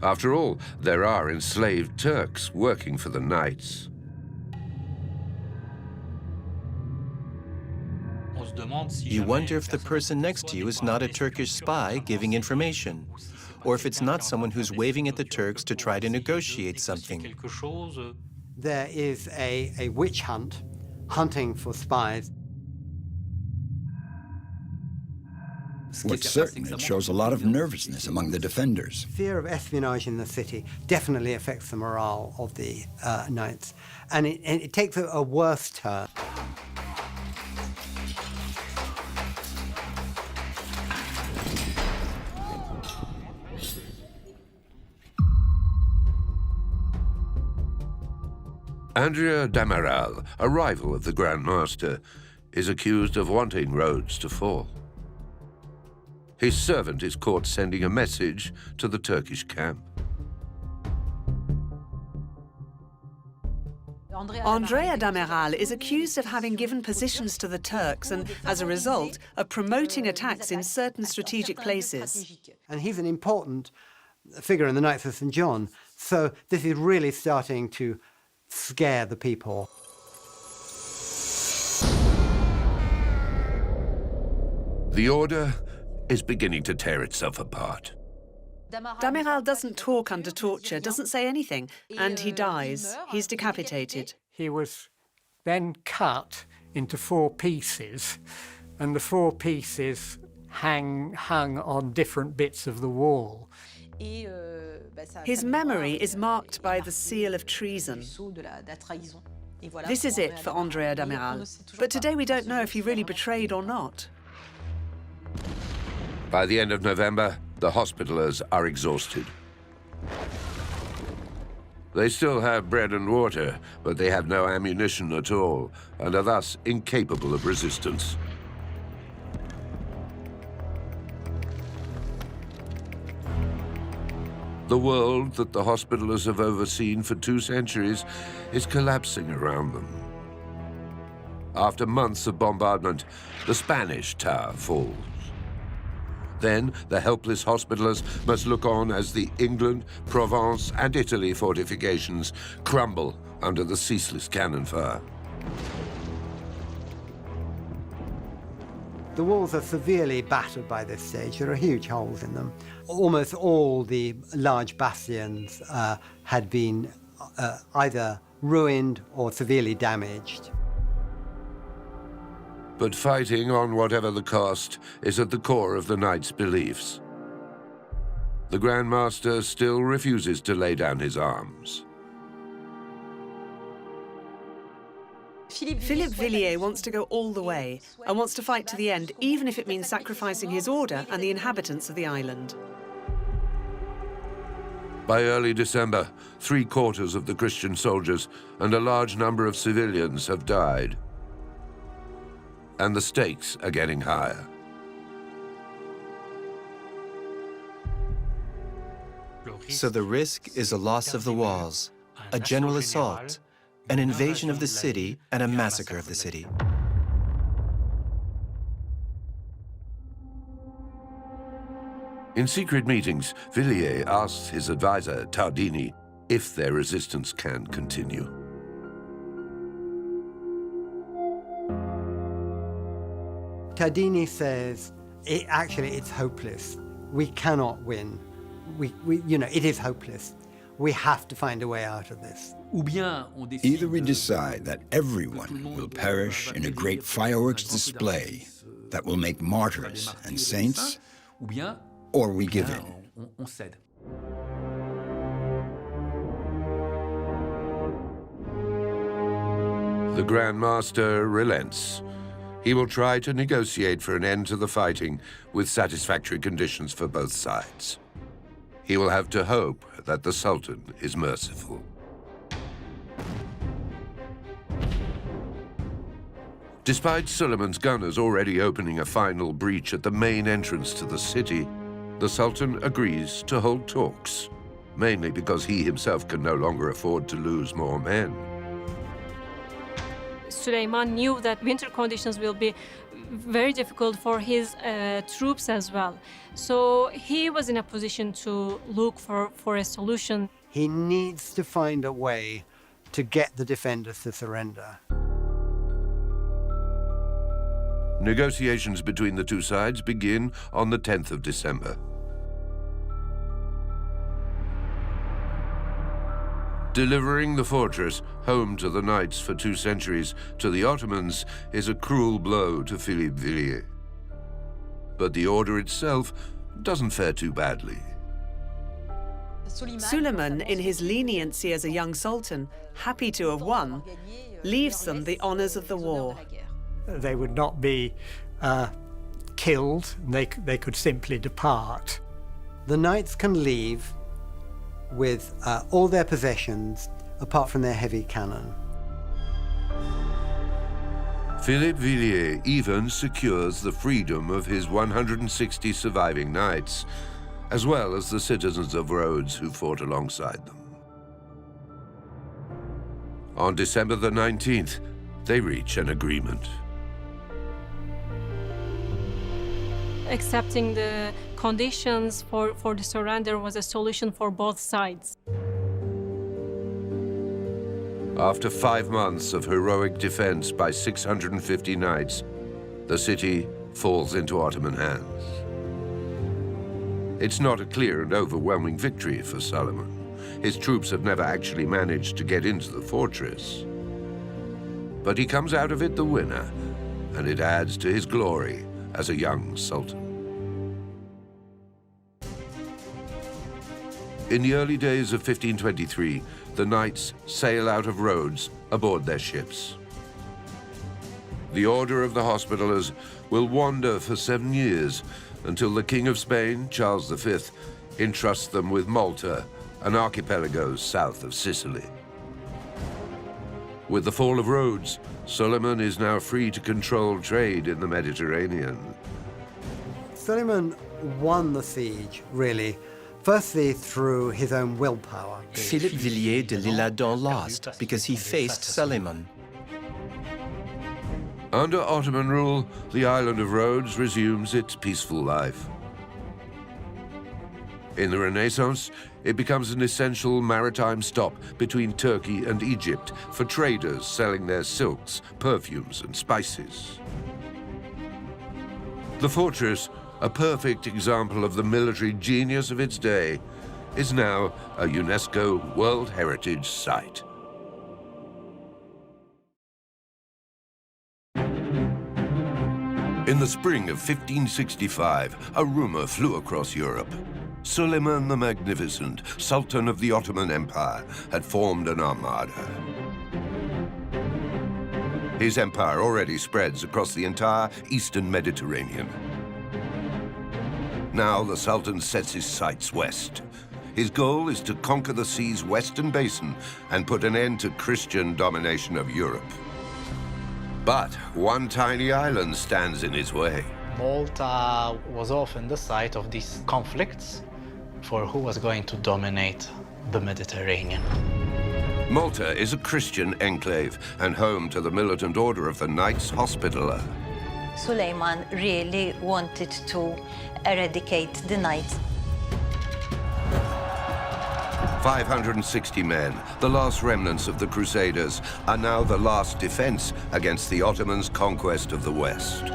After all, there are enslaved Turks working for the Knights. You wonder if the person next to you is not a Turkish spy giving information, or if it's not someone who's waving at the Turks to try to negotiate something. There is a witch hunt, hunting for spies. What's certain, it shows a lot of nervousness among the defenders. Fear of espionage in the city definitely affects the morale of the Knights, and it takes a worse turn. Andrea d'Amiral, a rival of the Grand Master, is accused of wanting Rhodes to fall. His servant is caught sending a message to the Turkish camp. Andrea d'Amiral is accused of having given positions to the Turks and, as a result, of promoting attacks in certain strategic places. And he's an important figure in the Knights of St. John, so this is really starting to scare the people. The order is beginning to tear itself apart. D'Amiral doesn't talk under torture, doesn't say anything, and he dies. He's decapitated. He was then cut into 4 pieces, and the 4 pieces hung on different bits of the wall. His memory is marked by the seal of treason. This is it for Andrea d'Amiral. But today we don't know if he really betrayed or not. By the end of November, the Hospitallers are exhausted. They still have bread and water, but they have no ammunition at all, and are thus incapable of resistance. The world that the Hospitallers have overseen for 2 centuries is collapsing around them. After months of bombardment, the Spanish tower falls. Then the helpless Hospitallers must look on as the England, Provence, and Italy fortifications crumble under the ceaseless cannon fire. The walls are severely battered by this stage. There are huge holes in them. Almost all the large bastions had been either ruined or severely damaged. But fighting on whatever the cost is at the core of the Knights' beliefs. The Grand Master still refuses to lay down his arms. Philippe Villiers wants to go all the way and wants to fight to the end, even if it means sacrificing his order and the inhabitants of the island. By early December, 3/4 of the Christian soldiers and a large number of civilians have died. And the stakes are getting higher. So the risk is a loss of the walls, a general assault, an invasion of the city, and a massacre of the city. In secret meetings, Villiers asks his advisor, Tardini, if their resistance can continue. Tardini says, it's hopeless. We cannot win. It is hopeless. We have to find a way out of this. Either we decide that everyone will perish in a great fireworks display that will make martyrs and saints, or we give in. The Grand Master relents. He will try to negotiate for an end to the fighting with satisfactory conditions for both sides. He will have to hope that the Sultan is merciful. Despite Suleiman's gunners already opening a final breach at the main entrance to the city, the Sultan agrees to hold talks, mainly because he himself can no longer afford to lose more men. Suleiman knew that winter conditions will be very difficult for his troops as well. So he was in a position to look for a solution. He needs to find a way to get the defenders to surrender. Negotiations between the two sides begin on the 10th of December. Delivering the fortress, home to the knights for 2 centuries, to the Ottomans is a cruel blow to Philippe Villiers. But the order itself doesn't fare too badly. Suleiman, in his leniency as a young sultan, happy to have won, leaves them the honors of the war. They would not be killed, they could simply depart. The knights can leave with all their possessions, apart from their heavy cannon. Philippe Villiers even secures the freedom of his 160 surviving knights, as well as the citizens of Rhodes who fought alongside them. On December the 19th, they reach an agreement. Accepting the conditions for the surrender was a solution for both sides. After 5 months of heroic defense by 650 knights, the city falls into Ottoman hands. It's not a clear and overwhelming victory for Suleiman. His troops have never actually managed to get into the fortress. But he comes out of it the winner, and it adds to his glory as a young sultan. In the early days of 1523, the knights sail out of Rhodes aboard their ships. The Order of the Hospitallers will wander for 7 years until the King of Spain, Charles V, entrusts them with Malta, an archipelago south of Sicily. With the fall of Rhodes, Suleiman is now free to control trade in the Mediterranean. Suleiman won the siege, really, firstly through his own willpower. Philippe Villiers de l'Isle-Adam lost because he faced Suleiman. Under Ottoman rule, the island of Rhodes resumes its peaceful life. In the Renaissance, it becomes an essential maritime stop between Turkey and Egypt for traders selling their silks, perfumes, and spices. The fortress, a perfect example of the military genius of its day, is now a UNESCO World Heritage Site. In the spring of 1565, a rumor flew across Europe. Suleiman the Magnificent, Sultan of the Ottoman Empire, had formed an armada. His empire already spreads across the entire eastern Mediterranean. Now the Sultan sets his sights west. His goal is to conquer the sea's western basin and put an end to Christian domination of Europe. But one tiny island stands in his way. Malta was often the site of these conflicts for who was going to dominate the Mediterranean. Malta is a Christian enclave and home to the militant order of the Knights Hospitaller. Suleiman really wanted to eradicate the Knights. 560 men, the last remnants of the Crusaders, are now the last defense against the Ottomans' conquest of the West.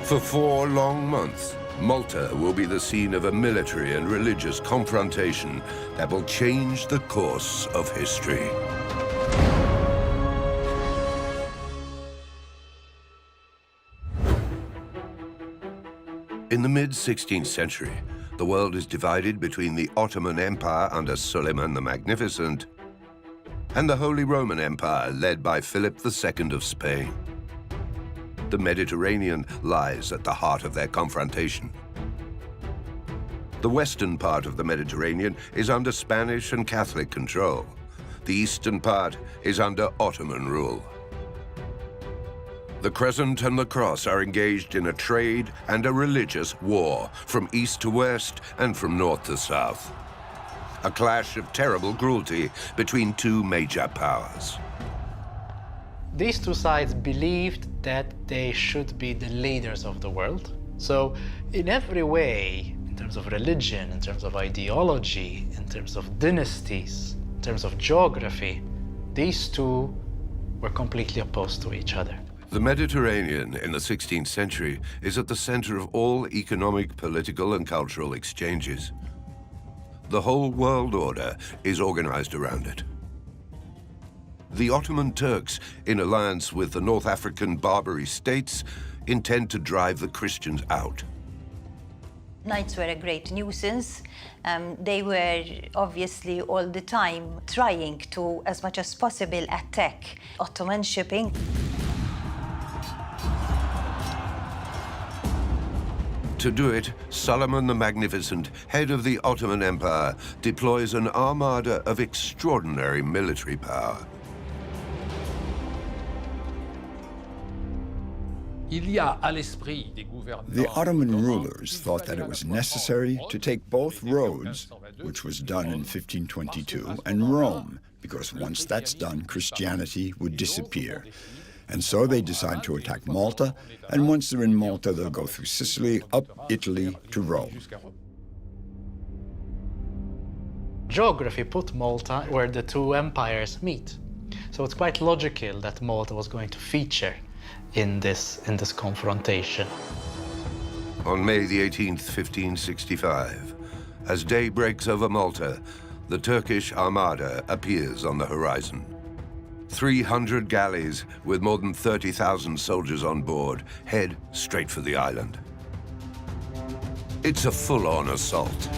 For 4 long months, Malta will be the scene of a military and religious confrontation that will change the course of history. In the mid-16th century, the world is divided between the Ottoman Empire under Suleiman the Magnificent and the Holy Roman Empire led by Philip II of Spain. The Mediterranean lies at the heart of their confrontation. The western part of the Mediterranean is under Spanish and Catholic control. The eastern part is under Ottoman rule. The Crescent and the Cross are engaged in a trade and a religious war, from east to west and from north to south. A clash of terrible cruelty between 2 major powers. These 2 sides believed that they should be the leaders of the world. So in every way, in terms of religion, in terms of ideology, in terms of dynasties, in terms of geography, these 2 were completely opposed to each other. The Mediterranean in the 16th century is at the center of all economic, political, and cultural exchanges. The whole world order is organized around it. The Ottoman Turks, in alliance with the North African Barbary states, intend to drive the Christians out. Knights were a great nuisance. They were obviously all the time trying to, as much as possible, attack Ottoman shipping. To do it, Suleiman the Magnificent, head of the Ottoman Empire, deploys an armada of extraordinary military power. The Ottoman rulers thought that it was necessary to take both Rhodes, which was done in 1522, and Rome, because once that's done, Christianity would disappear. And so they decide to attack Malta, and once they're in Malta, they'll go through Sicily, up Italy, to Rome. Geography put Malta where the 2 empires meet. So it's quite logical that Malta was going to feature in this confrontation. On May the 18th, 1565, as day breaks over Malta, the Turkish armada appears on the horizon. 300 galleys with more than 30,000 soldiers on board head straight for the island. It's a full-on assault.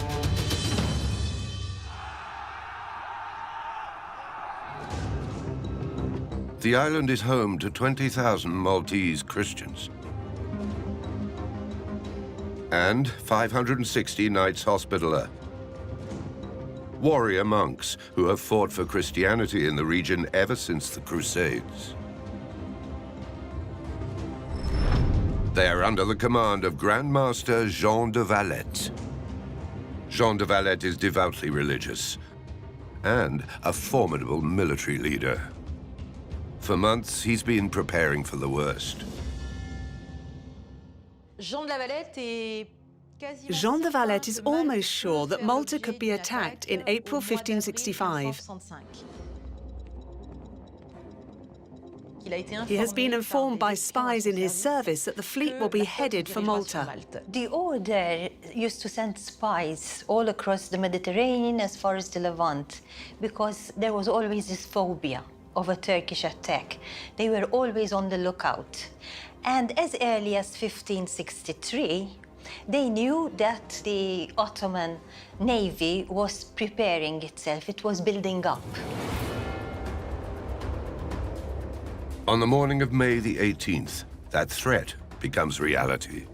The island is home to 20,000 Maltese Christians and 560 Knights Hospitaller, warrior monks who have fought for Christianity in the region ever since the Crusades. They are under the command of Grand Master Jean de Valette. Jean de Valette is devoutly religious and a formidable military leader. For months, he's been preparing for the worst. Jean de Valette is almost sure that Malta could be attacked in April 1565. He has been informed by spies in his service that the fleet will be headed for Malta. The order used to send spies all across the Mediterranean as far as the Levant, because there was always this phobia of a Turkish attack. They were always on the lookout. And as early as 1563, they knew that the Ottoman navy was preparing itself. It was building up. On the morning of May the 18th, that threat becomes reality.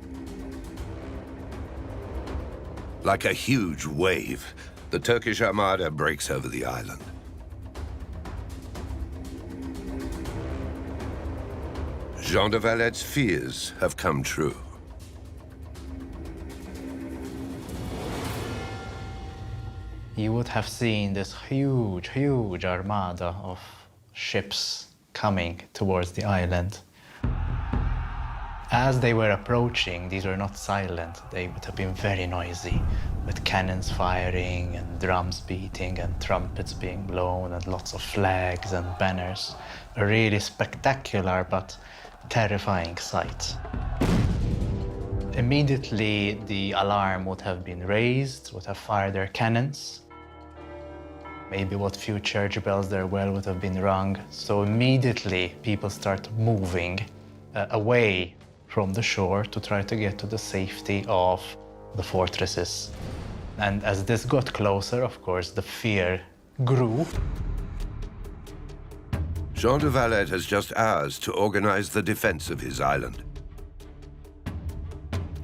Like a huge wave, the Turkish armada breaks over the island. Jean de Valet's fears have come true. You would have seen this huge, huge armada of ships coming towards the island. As they were approaching, these were not silent. They would have been very noisy, with cannons firing and drums beating and trumpets being blown and lots of flags and banners. A really spectacular but terrifying sight. Immediately, the alarm would have been raised, would have fired their cannons. Maybe what few church bells there were would have been rung. So immediately, people start moving away from the shore to try to get to the safety of the fortresses. And as this got closer, of course, the fear grew. Jean de Valet has just hours to organize the defense of his island.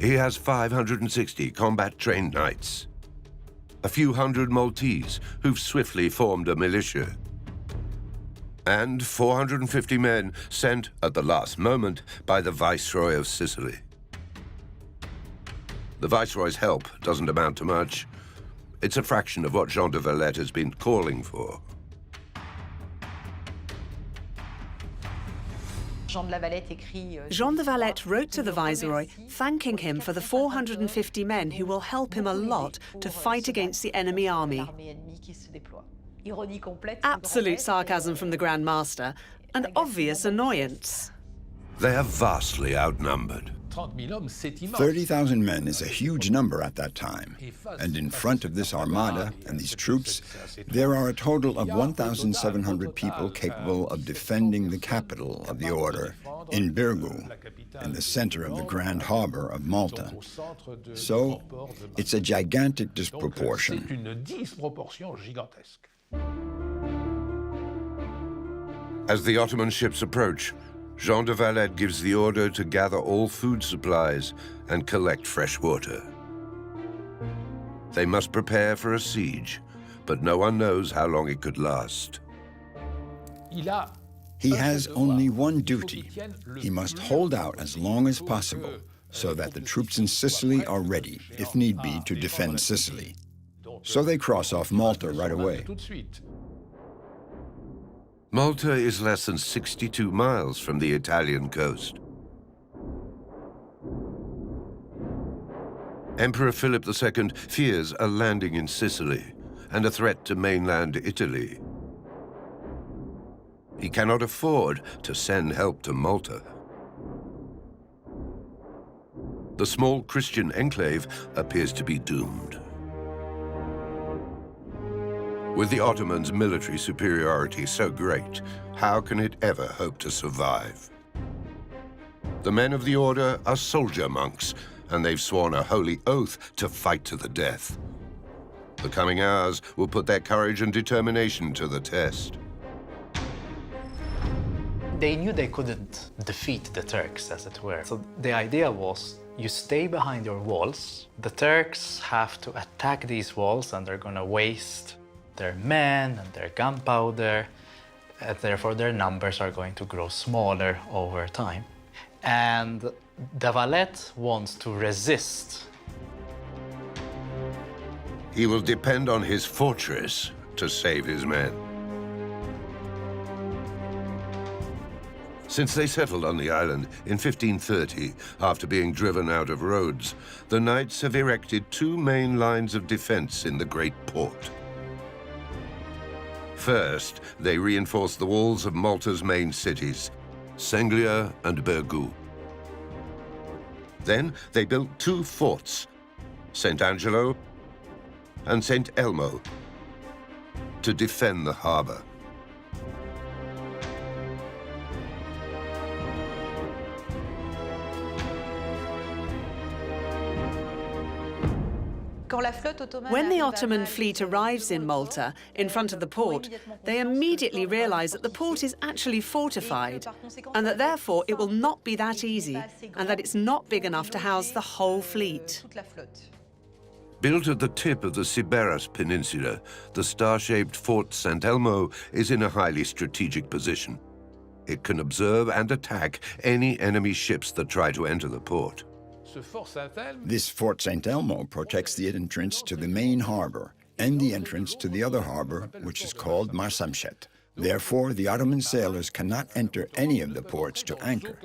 He has 560 combat-trained knights, a few hundred Maltese who've swiftly formed a militia, and 450 men sent at the last moment by the Viceroy of Sicily. The Viceroy's help doesn't amount to much. It's a fraction of what Jean de Valet has been calling for. Jean de Valet wrote to the Viceroy, thanking him for the 450 men who will help him a lot to fight against the enemy army. Absolute sarcasm from the Grand Master, and obvious annoyance. They are vastly outnumbered. 30,000 men is a huge number at that time. And in front of this armada and these troops, there are a total of 1,700 people capable of defending the capital of the order, in Birgu, in the center of the grand harbor of Malta. So, it's a gigantic disproportion. As the Ottoman ships approach, Jean de Valet gives the order to gather all food supplies and collect fresh water. They must prepare for a siege, but no one knows how long it could last. He has only one duty. He must hold out as long as possible, so that the troops in Sicily are ready, if need be, to defend Sicily. So they cross off Malta right away. Malta is less than 62 miles from the Italian coast. Emperor Philip II fears a landing in Sicily and a threat to mainland Italy. He cannot afford to send help to Malta. The small Christian enclave appears to be doomed. With the Ottomans' military superiority so great, how can it ever hope to survive? The men of the order are soldier monks, and they've sworn a holy oath to fight to the death. The coming hours will put their courage and determination to the test. They knew they couldn't defeat the Turks, as it were. So the idea was, you stay behind your walls. The Turks have to attack these walls, and they're going to waste their men and their gunpowder, and therefore their numbers are going to grow smaller over time. And de Valet wants to resist. He will depend on his fortress to save his men. Since they settled on the island in 1530, after being driven out of Rhodes, the knights have erected two main lines of defense in the great port. First, they reinforced the walls of Malta's main cities, Sanglia and Birgu. Then they built two forts, St. Angelo and St. Elmo, to defend the harbor. When the Ottoman fleet arrives in Malta, in front of the port, they immediately realize that the port is actually fortified, and that therefore it will not be that easy, and that it's not big enough to house the whole fleet. Built at the tip of the Sybaris Peninsula, the star-shaped Fort St. Elmo is in a highly strategic position. It can observe and attack any enemy ships that try to enter the port. This Fort St. Elmo protects the entrance to the main harbor and the entrance to the other harbor, which is called Marsamxet. Therefore, the Ottoman sailors cannot enter any of the ports to anchor.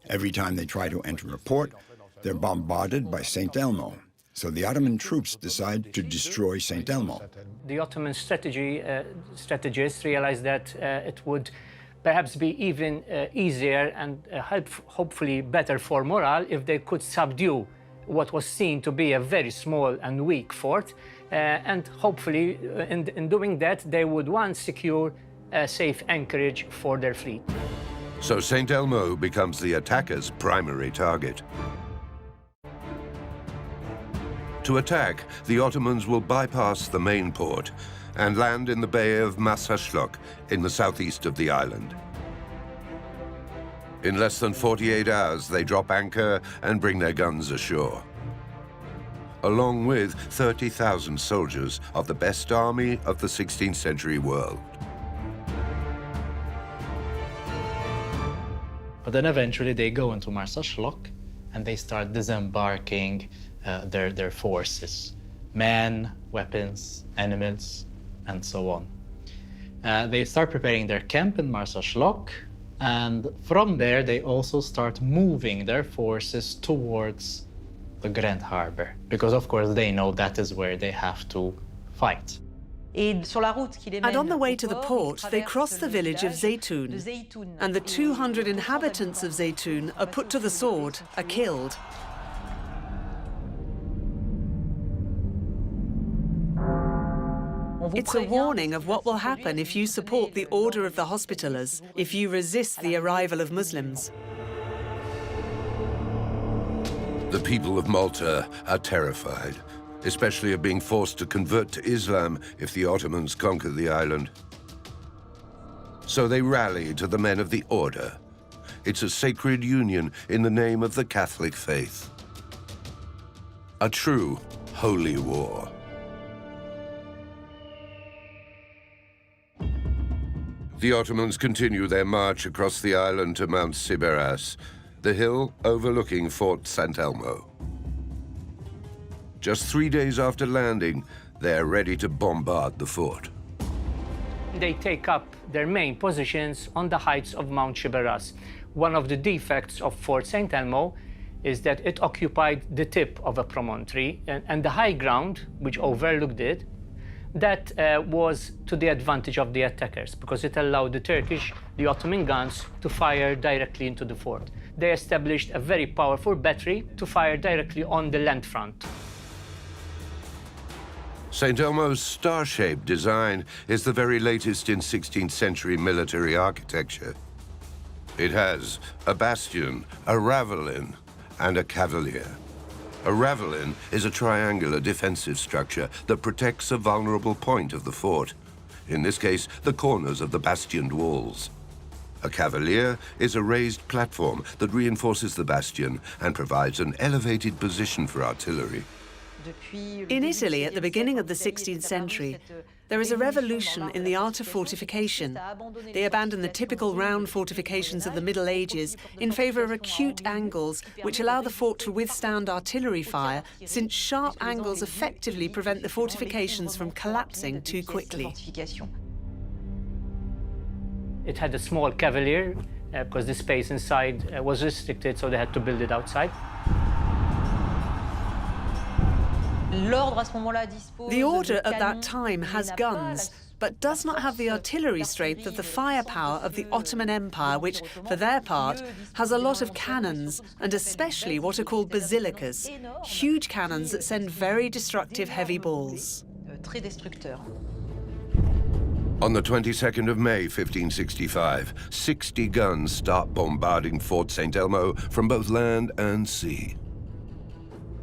Every time they try to enter a port, they're bombarded by St. Elmo. So the Ottoman troops decide to destroy St. Elmo. The Ottoman strategists realized that it would perhaps be even easier and hopefully better for morale if they could subdue what was seen to be a very small and weak fort. And hopefully, in doing that, they would, one, secure a safe anchorage for their fleet. So St. Elmo becomes the attacker's primary target. To attack, the Ottomans will bypass the main port and land in the bay of Massaslok in the southeast of the island. In less than 48 hours, they drop anchor and bring their guns ashore, along with 30,000 soldiers of the best army of the 16th century world. But then eventually they go into Marsaslok and they start disembarking their forces, men, weapons, animals, and so on. They start preparing their camp in Marsaslok, and from there they also start moving their forces towards the Grand Harbor, because of course they know that is where they have to fight. And on the way to the port, they cross the village of Zeytun, and the 200 inhabitants of Zeytun are put to the sword, are killed. It's a warning of what will happen if you support the Order of the Hospitallers, if you resist the arrival of Muslims. The people of Malta are terrified, especially of being forced to convert to Islam if the Ottomans conquer the island. So they rally to the men of the Order. It's a sacred union in the name of the Catholic faith. A true holy war. The Ottomans continue their march across the island to Mount Sybaris, the hill overlooking Fort St. Elmo. Just 3 days after landing, they're ready to bombard the fort. They take up their main positions on the heights of Mount Sybaris. One of the defects of Fort St. Elmo is that it occupied the tip of a promontory, and the high ground, which overlooked it, that was to the advantage of the attackers, because it allowed the Ottoman guns, to fire directly into the fort. They established a very powerful battery to fire directly on the land front. St. Elmo's star-shaped design is the very latest in 16th century military architecture. It has a bastion, a ravelin, and a cavalier. A ravelin is a triangular defensive structure that protects a vulnerable point of the fort, in this case, the corners of the bastioned walls. A cavalier is a raised platform that reinforces the bastion and provides an elevated position for artillery. In Italy, at the beginning of the 16th century, there is a revolution in the art of fortification. They abandon the typical round fortifications of the Middle Ages in favor of acute angles, which allow the fort to withstand artillery fire, since sharp angles effectively prevent the fortifications from collapsing too quickly. It had a small cavalier, because the space inside was restricted, so they had to build it outside. The order at that time has guns, but does not have the artillery strength of the firepower of the Ottoman Empire, which, for their part, has a lot of cannons, and especially what are called basilicas, huge cannons that send very destructive heavy balls. On the 22nd of May, 1565, 60 guns start bombarding Fort St. Elmo from both land and sea.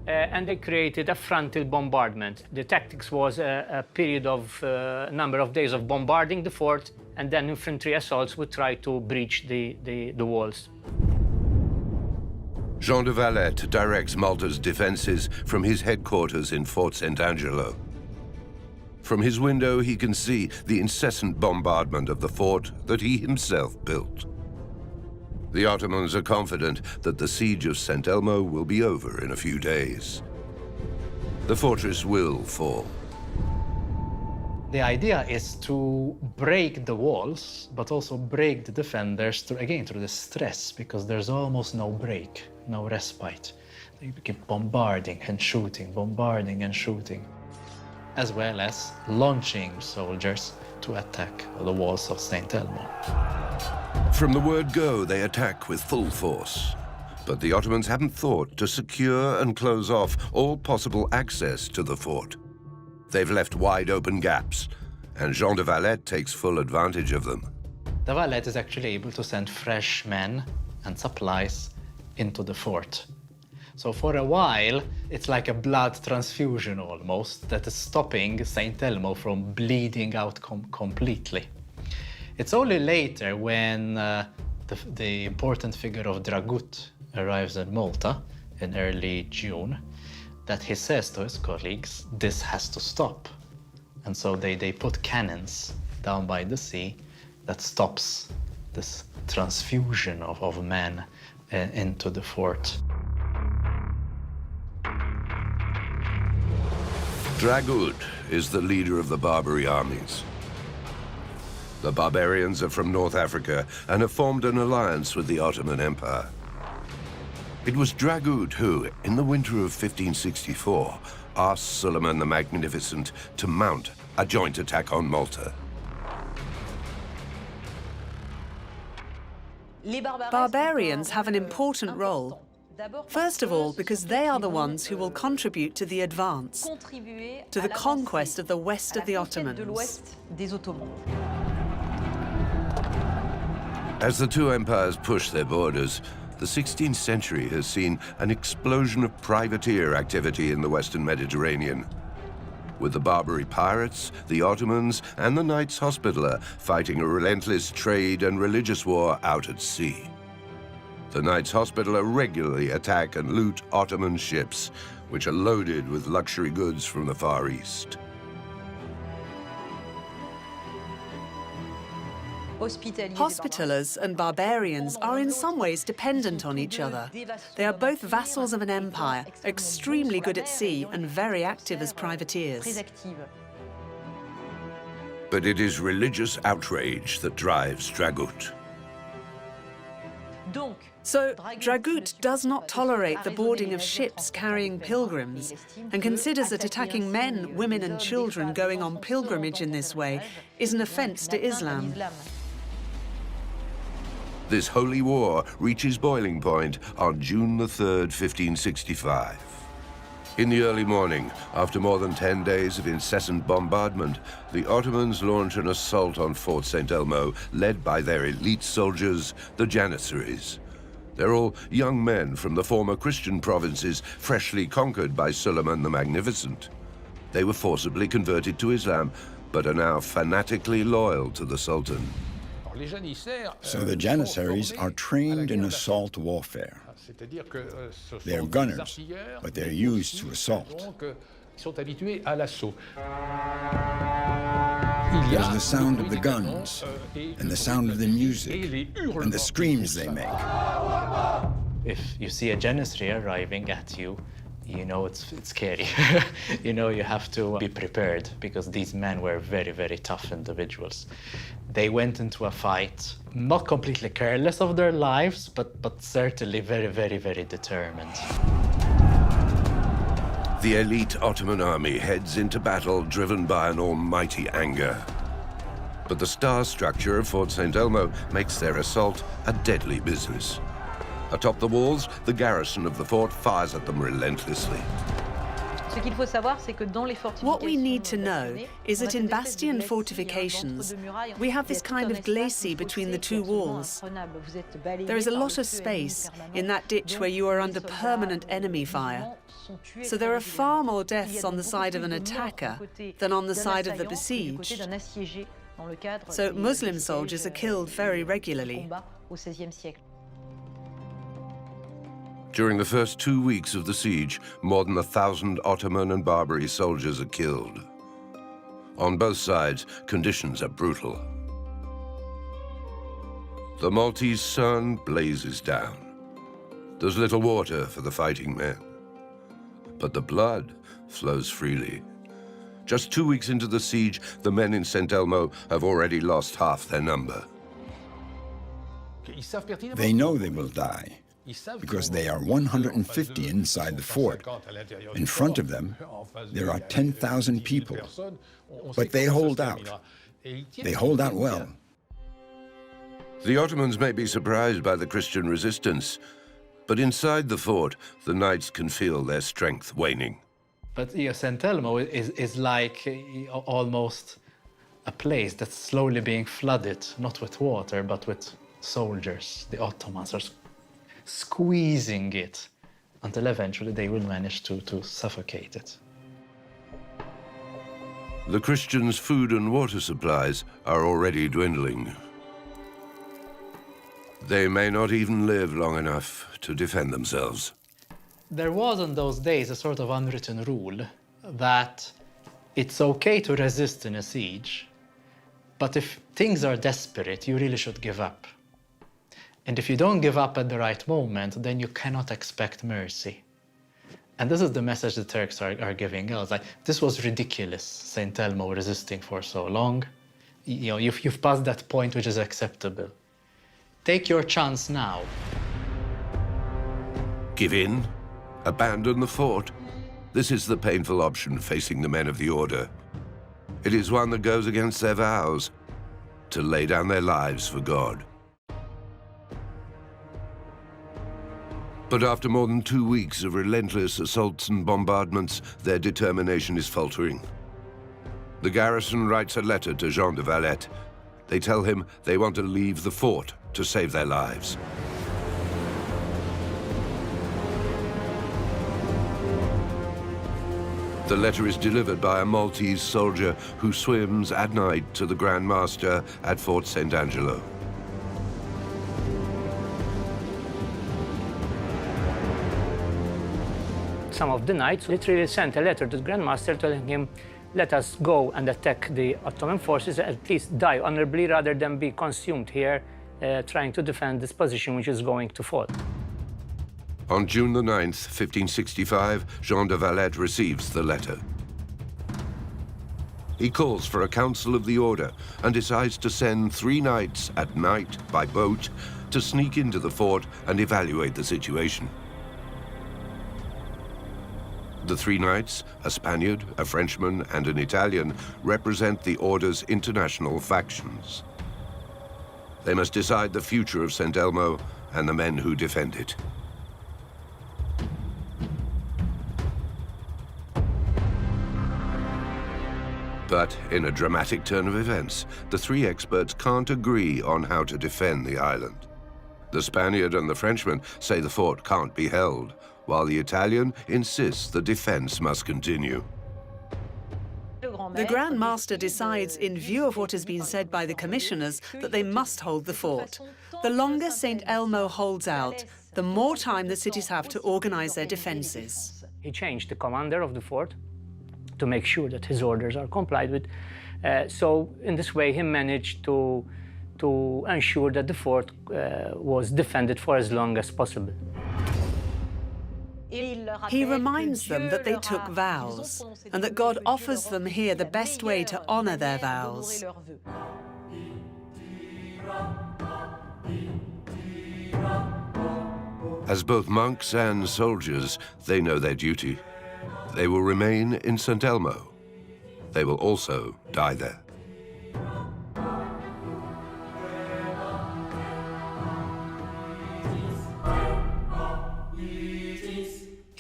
and they created a frontal bombardment. The tactics was a period of number of days of bombarding the fort, and then infantry assaults would try to breach the walls. Jean de Valette directs Malta's defenses from his headquarters in Fort Sant'Angelo. From his window, he can see the incessant bombardment of the fort that he himself built. The Ottomans are confident that the siege of St. Elmo will be over in a few days. The fortress will fall. The idea is to break the walls, but also break the defenders through the stress, because there's almost no break, no respite. They keep bombarding and shooting, as well as launching soldiers to attack the walls of St. Elmo. From the word go, they attack with full force. But the Ottomans haven't thought to secure and close off all possible access to the fort. They've left wide open gaps, and Jean de Valette takes full advantage of them. De Valette is actually able to send fresh men and supplies into the fort. So for a while, it's like a blood transfusion almost that is stopping St. Elmo from bleeding out completely. It's only later when the important figure of Dragut arrives in Malta in early June that he says to his colleagues, this has to stop. And so they put cannons down by the sea that stops this transfusion of men into the fort. Dragut is the leader of the Barbary armies. The barbarians are from North Africa and have formed an alliance with the Ottoman Empire. It was Dragut who, in the winter of 1564, asked Suleiman the Magnificent to mount a joint attack on Malta. Barbarians have an important role. First of all, because they are the ones who will contribute to the advance, to the conquest of the west of the Ottomans. As the two empires push their borders, the 16th century has seen an explosion of privateer activity in the Western Mediterranean, with the Barbary pirates, the Ottomans, and the Knights Hospitaller fighting a relentless trade and religious war out at sea. The Knights Hospitaller regularly attack and loot Ottoman ships, which are loaded with luxury goods from the Far East. Hospitallers and barbarians are in some ways dependent on each other. They are both vassals of an empire, extremely good at sea and very active as privateers. But it is religious outrage that drives Dragut. So, Dragut does not tolerate the boarding of ships carrying pilgrims and considers that attacking men, women and children going on pilgrimage in this way is an offense to Islam. This holy war reaches boiling point on June the 3rd, 1565. In the early morning, after more than 10 days of incessant bombardment, the Ottomans launch an assault on Fort St. Elmo, led by their elite soldiers, the Janissaries. They're all young men from the former Christian provinces freshly conquered by Suleiman the Magnificent. They were forcibly converted to Islam, but are now fanatically loyal to the Sultan. So the Janissaries are trained in assault warfare. They're gunners, but they're used to assault. There's the sound of the guns, and the sound of the music, and the screams they make. If you see a Janissary arriving at you, you know it's scary. You know you have to be prepared, because these men were very, very tough individuals. They went into a fight, not completely careless of their lives, but certainly very, very, very determined. The elite Ottoman army heads into battle driven by an almighty anger. But the star structure of Fort St. Elmo makes their assault a deadly business. Atop the walls, the garrison of the fort fires at them relentlessly. What we need to know is that in bastion fortifications, we have this kind of glacis between the two walls. There is a lot of space in that ditch where you are under permanent enemy fire. So there are far more deaths on the side of an attacker than on the side of the besieged. So Muslim soldiers are killed very regularly. During the first 2 weeks of the siege, more than 1,000 Ottoman and Barbary soldiers are killed. On both sides, conditions are brutal. The Maltese sun blazes down. There's little water for the fighting men. But the blood flows freely. Just 2 weeks into the siege, the men in St. Elmo have already lost half their number. They know they will die, because they are 150 inside the fort. In front of them, there are 10,000 people. But they hold out. They hold out well. The Ottomans may be surprised by the Christian resistance, but inside the fort, the knights can feel their strength waning. But St. Elmo is like almost a place that's slowly being flooded, not with water, but with soldiers. The Ottomans are squeezing it until eventually they will manage to suffocate it. The Christians' food and water supplies are already dwindling. They may not even live long enough to defend themselves. There was in those days a sort of unwritten rule that it's okay to resist in a siege, but if things are desperate, you really should give up. And if you don't give up at the right moment, then you cannot expect mercy. And this is the message the Turks are giving us. Like, this was ridiculous, St. Elmo resisting for so long. You know, you've passed that point which is acceptable. Take your chance now. Give in? Abandon the fort? This is the painful option facing the men of the Order. It is one that goes against their vows, to lay down their lives for God. But after more than 2 weeks of relentless assaults and bombardments, their determination is faltering. The garrison writes a letter to Jean de Valette. They tell him they want to leave the fort to save their lives. The letter is delivered by a Maltese soldier who swims at night to the Grand Master at Fort St. Angelo. Some of the knights literally sent a letter to the Grand Master telling him, let us go and attack the Ottoman forces, at least die honorably rather than be consumed here trying to defend this position which is going to fall. On June the 9th, 1565, Jean de Valette receives the letter. He calls for a council of the order and decides to send 3 knights at night by boat to sneak into the fort and evaluate the situation. The 3 knights, a Spaniard, a Frenchman, and an Italian, represent the order's international factions. They must decide the future of St. Elmo and the men who defend it. But in a dramatic turn of events, the 3 experts can't agree on how to defend the island. The Spaniard and the Frenchman say the fort can't be held, while the Italian insists the defense must continue. The Grand Master decides, in view of what has been said by the commissioners, that they must hold the fort. The longer St. Elmo holds out, the more time the cities have to organize their defenses. He changed the commander of the fort to make sure that his orders are complied with. So in this way, he managed to ensure that the fort was defended for as long as possible. He reminds them that they took vows, and that God offers them here the best way to honor their vows. As both monks and soldiers, they know their duty. They will remain in St. Elmo. They will also die there.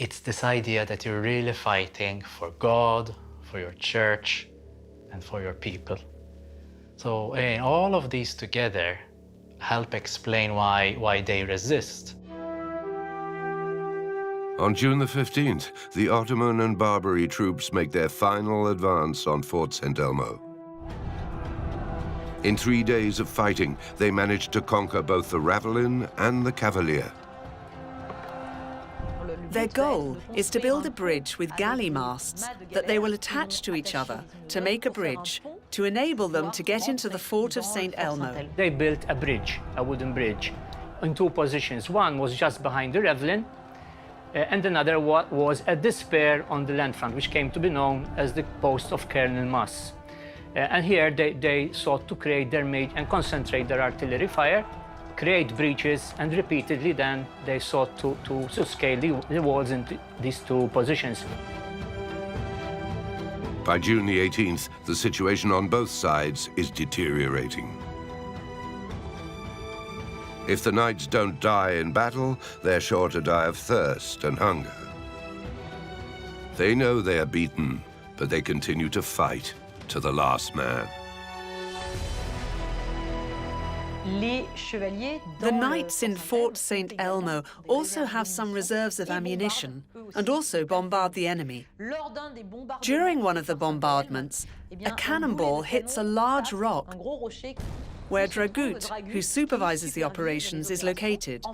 It's this idea that you're really fighting for God, for your church, and for your people. So all of these together help explain why they resist. On June the 15th, the Ottoman and Barbary troops make their final advance on Fort St. Elmo. In 3 days of fighting, they managed to conquer both the Ravelin and the Cavalier. Their goal is to build a bridge with galley masts that they will attach to each other to make a bridge to enable them to get into the fort of St. Elmo. They built a bridge, a wooden bridge, in two positions. One was just behind the Ravelin, and another was at the spur on the land front, which came to be known as the post of Colonel Moss. And here they sought to create their main and concentrate their artillery fire, create breaches, and repeatedly then they sought to scale the walls into these two positions. By June the 18th, the situation on both sides is deteriorating. If the knights don't die in battle, they're sure to die of thirst and hunger. They know they are beaten, but they continue to fight to the last man. The knights in Fort St. Elmo also have some reserves of ammunition and also bombard the enemy. During one of the bombardments, a cannonball hits a large rock where Dragut, who supervises the operations, is located.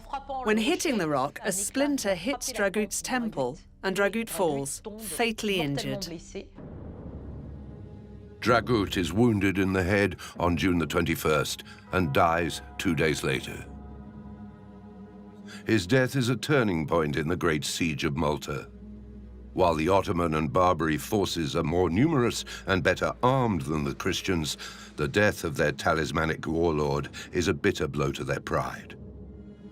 When hitting the rock, a splinter hits Dragut's temple and Dragut falls, fatally injured. Dragut is wounded in the head on June the 21st and dies 2 days later. His death is a turning point in the Great Siege of Malta. While the Ottoman and Barbary forces are more numerous and better armed than the Christians, the death of their talismanic warlord is a bitter blow to their pride.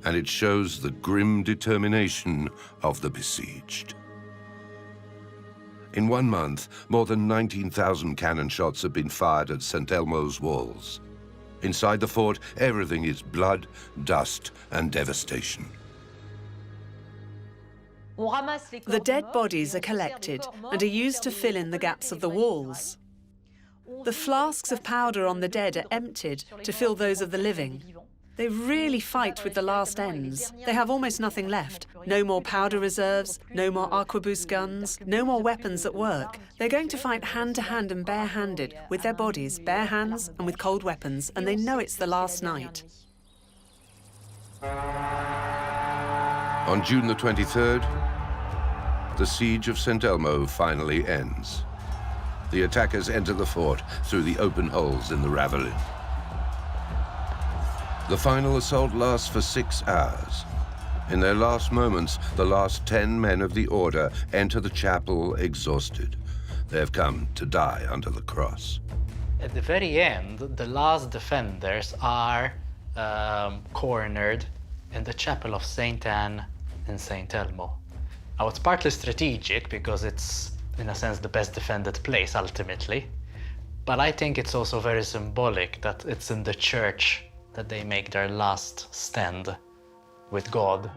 And it shows the grim determination of the besieged. In 1 month, more than 19,000 cannon shots have been fired at St. Elmo's walls. Inside the fort, everything is blood, dust, and devastation. The dead bodies are collected and are used to fill in the gaps of the walls. The flasks of powder on the dead are emptied to fill those of the living. They really fight with the last ends. They have almost nothing left. No more powder reserves, no more arquebus guns, no more weapons at work. They're going to fight hand to hand and barehanded, with their bodies, bare hands and with cold weapons, and they know it's the last night. On June the 23rd, the siege of St. Elmo finally ends. The attackers enter the fort through the open holes in the Ravelin. The final assault lasts for 6 hours. In their last moments, the last 10 men of the order enter the chapel exhausted. They have come to die under the cross. At the very end, the last defenders are cornered in the chapel of St. Anne in St. Elmo. Now, it's partly strategic because it's, in a sense, the best defended place ultimately. But I think it's also very symbolic that it's in the church that they make their last stand with God.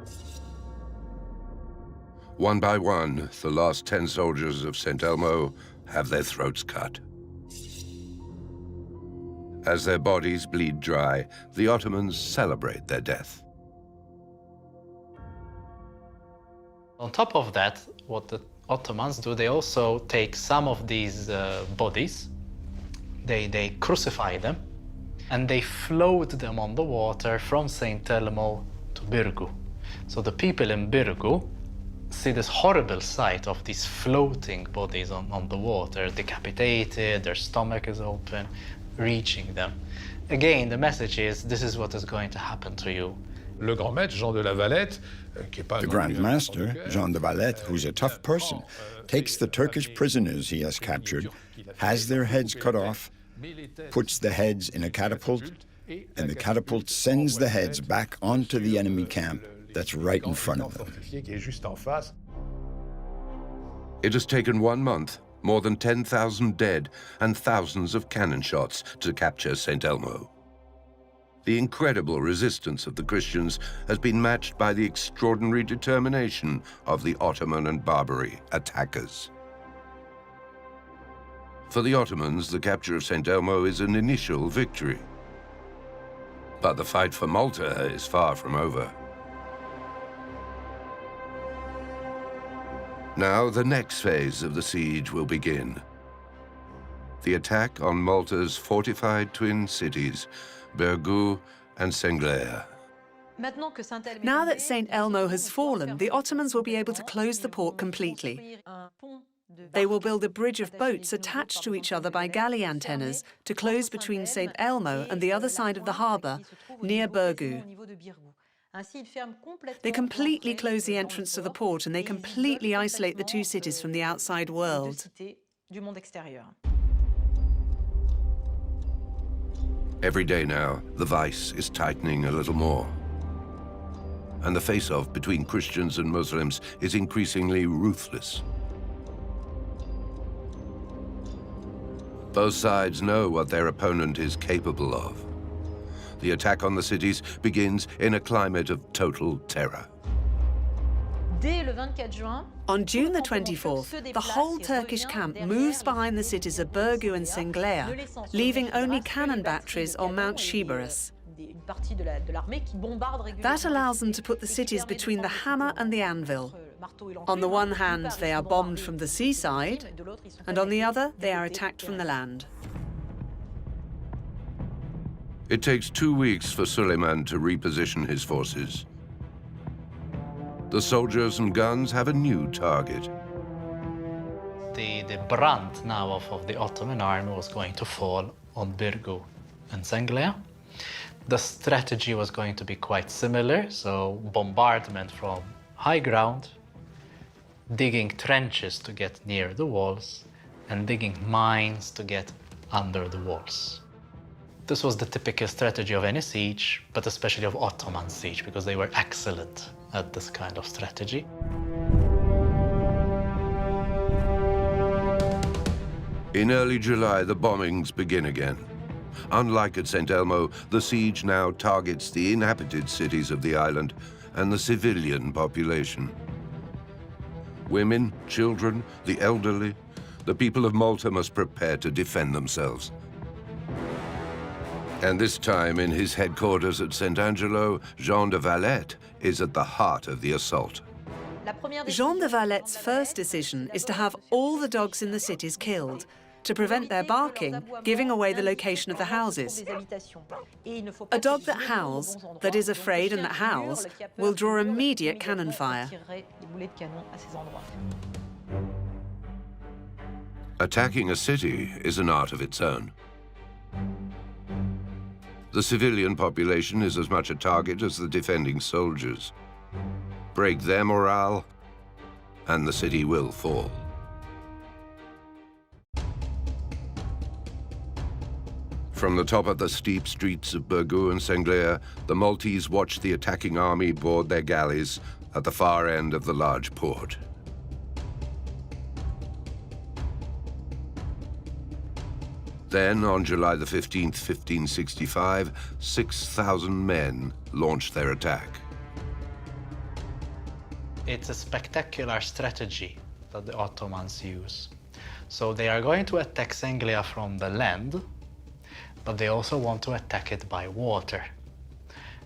One by one, the last 10 soldiers of St. Elmo have their throats cut. As their bodies bleed dry, the Ottomans celebrate their death. On top of that, what the Ottomans do, they also take some of these bodies, they crucify them, and they float them on the water from St. Elmo to Birgu. So the people in Birgu see this horrible sight of these floating bodies on the water, decapitated, their stomach is open, reaching them. Again, the message is, this is what is going to happen to you. The Grand Master, Jean de Valette, who's a tough person, takes the Turkish prisoners he has captured, has their heads cut off, puts the heads in a catapult, and the catapult sends the heads back onto the enemy camp that's right in front of them. It has taken 1 month, more than 10,000 dead, and thousands of cannon shots to capture St. Elmo. The incredible resistance of the Christians has been matched by the extraordinary determination of the Ottoman and Barbary attackers. For the Ottomans, the capture of St. Elmo is an initial victory. But the fight for Malta is far from over. Now, the next phase of the siege will begin. The attack on Malta's fortified twin cities, Birgu and Senglea. Now that St. Elmo has fallen, the Ottomans will be able to close the port completely. They will build a bridge of boats attached to each other by galley antennas to close between St. Elmo and the other side of the harbour, near Birgu. They completely close the entrance to the port and they completely isolate the two cities from the outside world. Every day now, the vice is tightening a little more. And the face-off between Christians and Muslims is increasingly ruthless. Both sides know what their opponent is capable of. The attack on the cities begins in a climate of total terror. On June the 24th, the whole Turkish camp moves behind the cities of Birgu and Senglea, leaving only cannon batteries on Mount Shibaris. That allows them to put the cities between the hammer and the anvil. On the one hand, they are bombed from the seaside, and on the other, they are attacked from the land. It takes 2 weeks for Suleiman to reposition his forces. The soldiers and guns have a new target. The brunt now of the Ottoman army was going to fall on Birgu and Senglea. The strategy was going to be quite similar, so bombardment from high ground, digging trenches to get near the walls, and digging mines to get under the walls. This was the typical strategy of any siege, but especially of Ottoman siege, because they were excellent at this kind of strategy. In early July, the bombings begin again. Unlike at St. Elmo, the siege now targets the inhabited cities of the island and the civilian population. Women, children, the elderly, the people of Malta must prepare to defend themselves. And this time, in his headquarters at St. Angelo, Jean de Valette is at the heart of the assault. Jean de Valette's first decision is to have all the dogs in the cities killed, to prevent their barking, giving away the location of the houses. A dog that howls, that is afraid and that howls, will draw immediate cannon fire. Attacking a city is an art of its own. The civilian population is as much a target as the defending soldiers. Break their morale, and the city will fall. From the top of the steep streets of Birgu and Senglea, the Maltese watch the attacking army board their galleys at the far end of the large port. Then, on July the 15th, 1565, 6,000 men launched their attack. It's a spectacular strategy that the Ottomans use. So they are going to attack Senglea from the land, but they also want to attack it by water.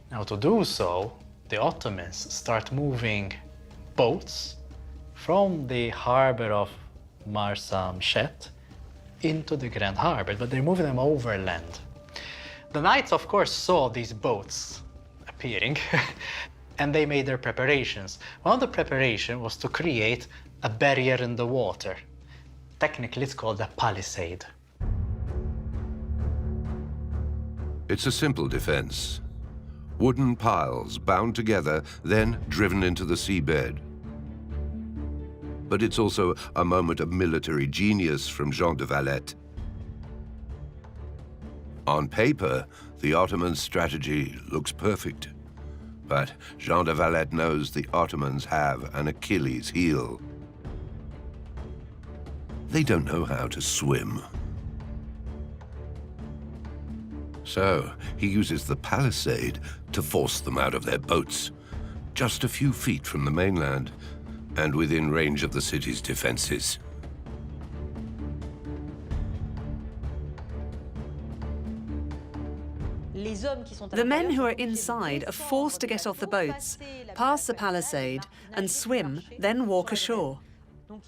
Now, to do so, the Ottomans start moving boats from the harbor of Marsa Mshet into the Grand Harbor, but they're moving them overland. The knights, of course, saw these boats appearing, and they made their preparations. One of the preparations was to create a barrier in the water. Technically, it's called a palisade. It's a simple defense. Wooden piles bound together, then driven into the seabed. But it's also a moment of military genius from Jean de Valette. On paper, the Ottoman strategy looks perfect. But Jean de Valette knows the Ottomans have an Achilles heel. They don't know how to swim. So he uses the palisade to force them out of their boats, just a few feet from the mainland and within range of the city's defenses. The men who are inside are forced to get off the boats, pass the palisade, and swim, then walk ashore.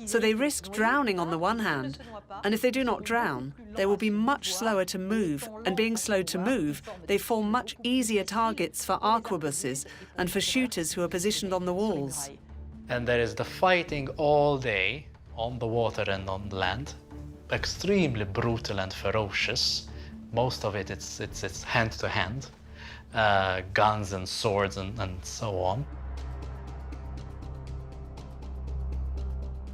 So they risk drowning on the one hand, and if they do not drown, they will be much slower to move, and being slow to move, they form much easier targets for arquebuses and for shooters who are positioned on the walls. And there is the fighting all day on the water and on land, extremely brutal and ferocious. Most of it's hand to hand, guns and swords and so on.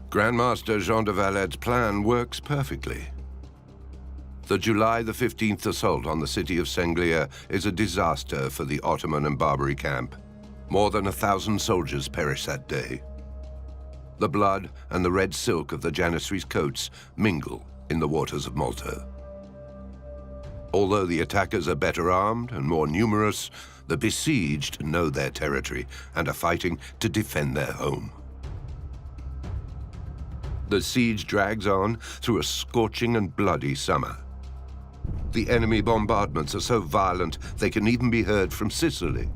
Grandmaster Jean de Valet's plan works perfectly. The July the 15th assault on the city of Senglia is a disaster for the Ottoman and Barbary camp. More than 1,000 soldiers perish that day. The blood and the red silk of the Janissaries' coats mingle in the waters of Malta. Although the attackers are better armed and more numerous, the besieged know their territory and are fighting to defend their home. The siege drags on through a scorching and bloody summer. The enemy bombardments are so violent they can even be heard from Sicily.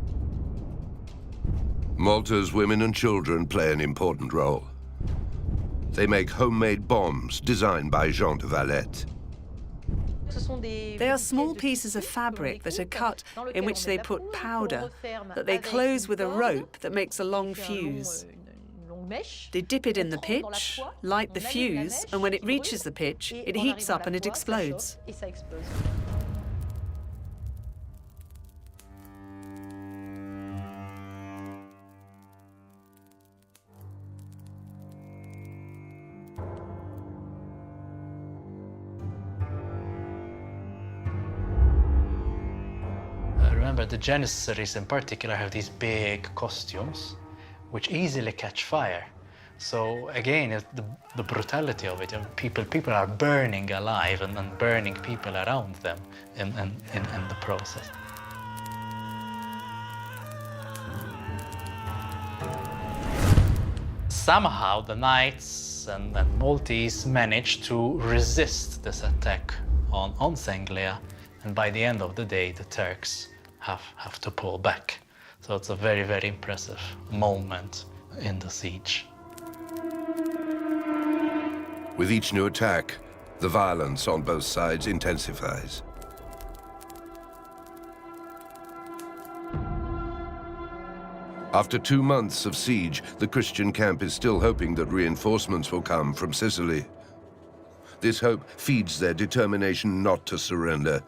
Malta's women and children play an important role. They make homemade bombs designed by Jean de Valet. They are small pieces of fabric that are cut in which they put powder, that they close with a rope that makes a long fuse. They dip it in the pitch, light the fuse, and when it reaches the pitch, it heats up and it explodes. Remember, the Janissaries in particular have these big costumes which easily catch fire. So again, it's the brutality of it. People are burning alive and burning people around them in the process. Somehow the Knights and Maltese managed to resist this attack on Senglia, and by the end of the day, the Turks have to pull back. So it's a very, very impressive moment in the siege. With each new attack, the violence on both sides intensifies. After 2 months of siege, the Christian camp is still hoping that reinforcements will come from Sicily. This hope feeds their determination not to surrender.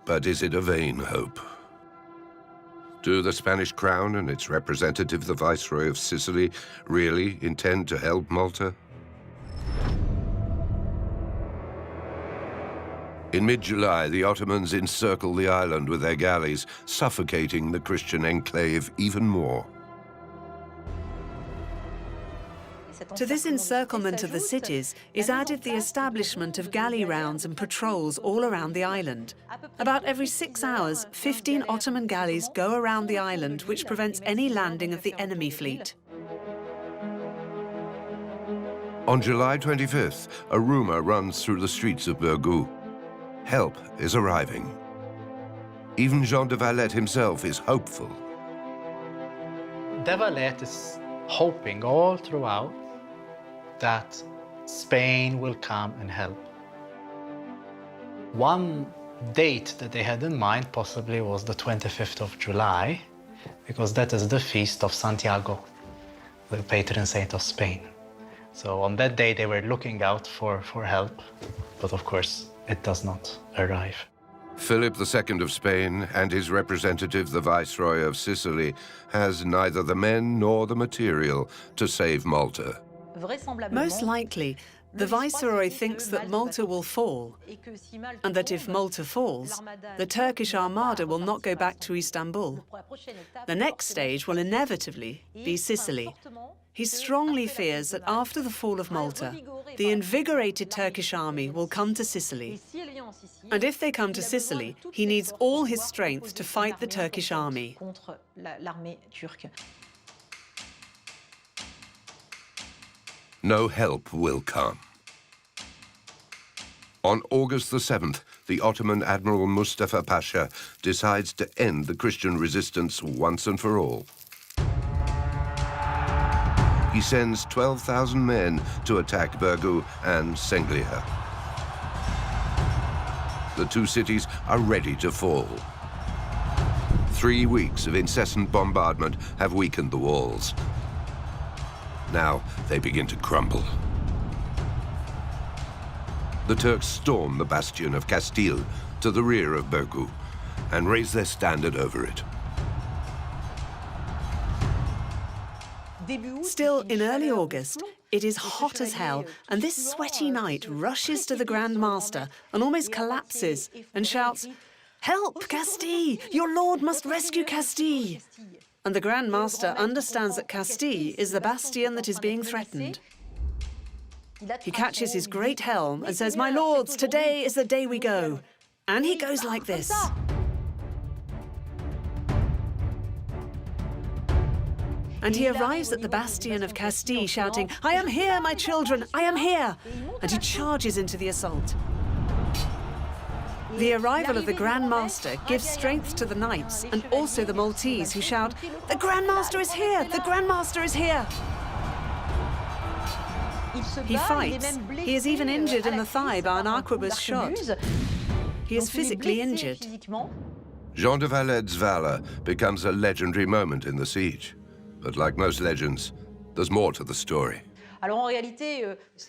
But is it a vain hope? Do the Spanish crown and its representative, the Viceroy of Sicily, really intend to help Malta? In mid-July, the Ottomans encircle the island with their galleys, suffocating the Christian enclave even more. To this encirclement of the cities is added the establishment of galley rounds and patrols all around the island. About every 6 hours, 15 Ottoman galleys go around the island, which prevents any landing of the enemy fleet. On July 25th, a rumor runs through the streets of Burgos. Help is arriving. Even Jean de Valet himself is hopeful. De Valet is hoping all throughout that Spain will come and help. One date that they had in mind possibly was the 25th of July, because that is the feast of Santiago, the patron saint of Spain. So on that day they were looking out for help, but of course it does not arrive. Philip II of Spain and his representative, the Viceroy of Sicily, has neither the men nor the material to save Malta. Most likely, the Viceroy thinks that Malta will fall, and that if Malta falls, the Turkish armada will not go back to Istanbul. The next stage will inevitably be Sicily. He strongly fears that after the fall of Malta, the invigorated Turkish army will come to Sicily. And if they come to Sicily, he needs all his strength to fight the Turkish army. No help will come. On August the 7th, the Ottoman Admiral Mustafa Pasha decides to end the Christian resistance once and for all. He sends 12,000 men to attack Birgu and Senglia. The two cities are ready to fall. 3 weeks of incessant bombardment have weakened the walls. Now they begin to crumble. The Turks storm the bastion of Castile to the rear of Birgu and raise their standard over it. Still, in early August, it is hot as hell, and this sweaty knight rushes to the Grand Master and almost collapses and shouts, "Help, Castile! Your lord must rescue Castile!" And the Grand Master understands that Castile is the bastion that is being threatened. He catches his great helm and says, "My lords, today is the day we go." And he goes like this. And he arrives at the bastion of Castile shouting, "I am here, my children, I am here!" And he charges into the assault. The arrival of the Grand Master gives strength to the knights and also the Maltese who shout, "The Grand Master is here! The Grand Master is here!" He fights. He is even injured in the thigh by an arquebus shot. He is physically injured. Jean de Valed's valor becomes a legendary moment in the siege. But like most legends, there's more to the story.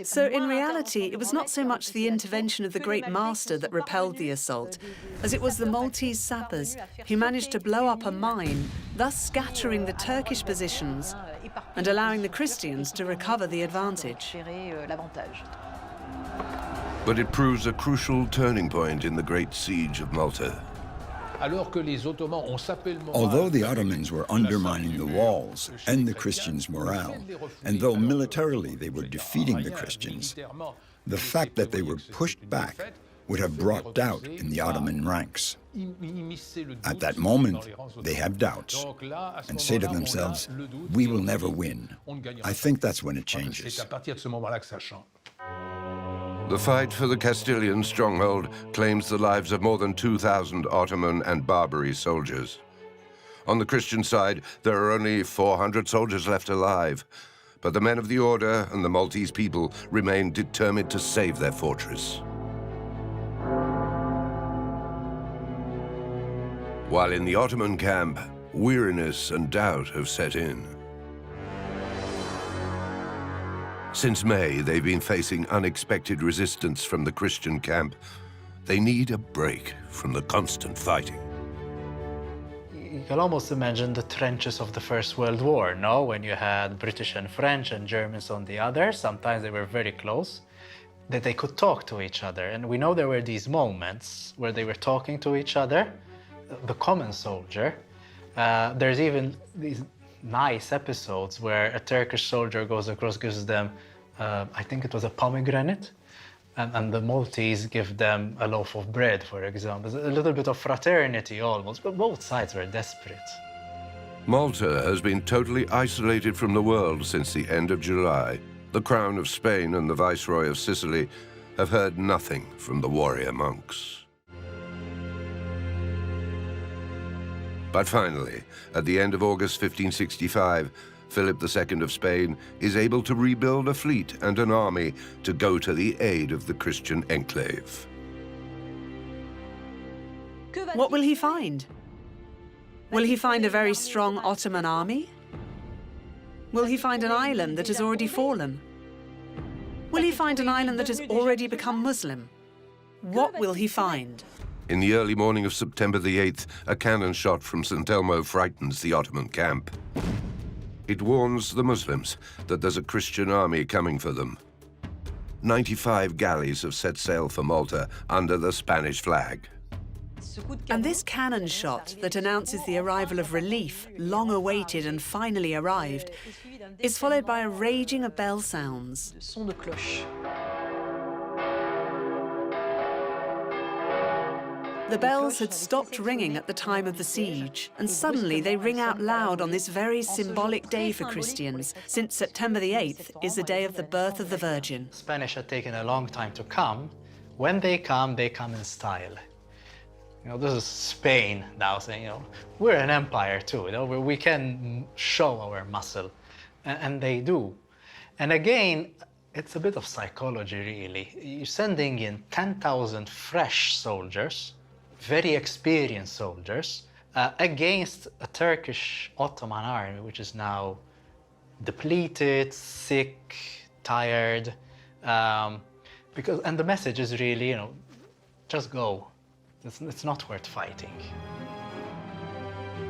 So in reality, it was not so much the intervention of the Great Master that repelled the assault, as it was the Maltese sappers who managed to blow up a mine, thus scattering the Turkish positions and allowing the Christians to recover the advantage. But it proves a crucial turning point in the Great Siege of Malta. Although the Ottomans were undermining the walls and the Christians' morale, and though militarily they were defeating the Christians, the fact that they were pushed back would have brought doubt in the Ottoman ranks. At that moment, they have doubts and say to themselves, "We will never win." I think that's when it changes. The fight for the Castilian stronghold claims the lives of more than 2,000 Ottoman and Barbary soldiers. On the Christian side, there are only 400 soldiers left alive, but the men of the order and the Maltese people remain determined to save their fortress. While in the Ottoman camp, weariness and doubt have set in. Since May, they've been facing unexpected resistance from the Christian camp. They need a break from the constant fighting. You can almost imagine the trenches of the First World War, no? When you had British and French and Germans on the other, sometimes they were very close, that they could talk to each other. And we know there were these moments where they were talking to each other, the common soldier. There's even these nice episodes where a Turkish soldier goes across, gives them, I think it was a pomegranate, and the Maltese give them a loaf of bread, for example. There's a little bit of fraternity almost, but both sides were desperate. Malta has been totally isolated from the world since the end of July. The Crown of Spain and the Viceroy of Sicily have heard nothing from the warrior monks. But finally, at the end of August 1565, Philip II of Spain is able to rebuild a fleet and an army to go to the aid of the Christian enclave. What will he find? Will he find a very strong Ottoman army? Will he find an island that has already fallen? Will he find an island that has already become Muslim? What will he find? In the early morning of September the 8th, a cannon shot from St. Elmo frightens the Ottoman camp. It warns the Muslims that there's a Christian army coming for them. 95 galleys have set sail for Malta under the Spanish flag. And this cannon shot that announces the arrival of relief, long awaited and finally arrived, is followed by a raging of bell sounds. The bells had stopped ringing at the time of the siege, and suddenly they ring out loud on this very symbolic day for Christians, since September the 8th is the day of the birth of the Virgin. Spanish had taken a long time to come. When they come in style. You know, this is Spain now saying, you know, we're an empire too, you know, we can show our muscle, and they do. And again, it's a bit of psychology, really. You're sending in 10,000 fresh soldiers, very experienced soldiers, against a Turkish Ottoman army, which is now depleted, sick, tired, and the message is really, you know, just go. It's not worth fighting.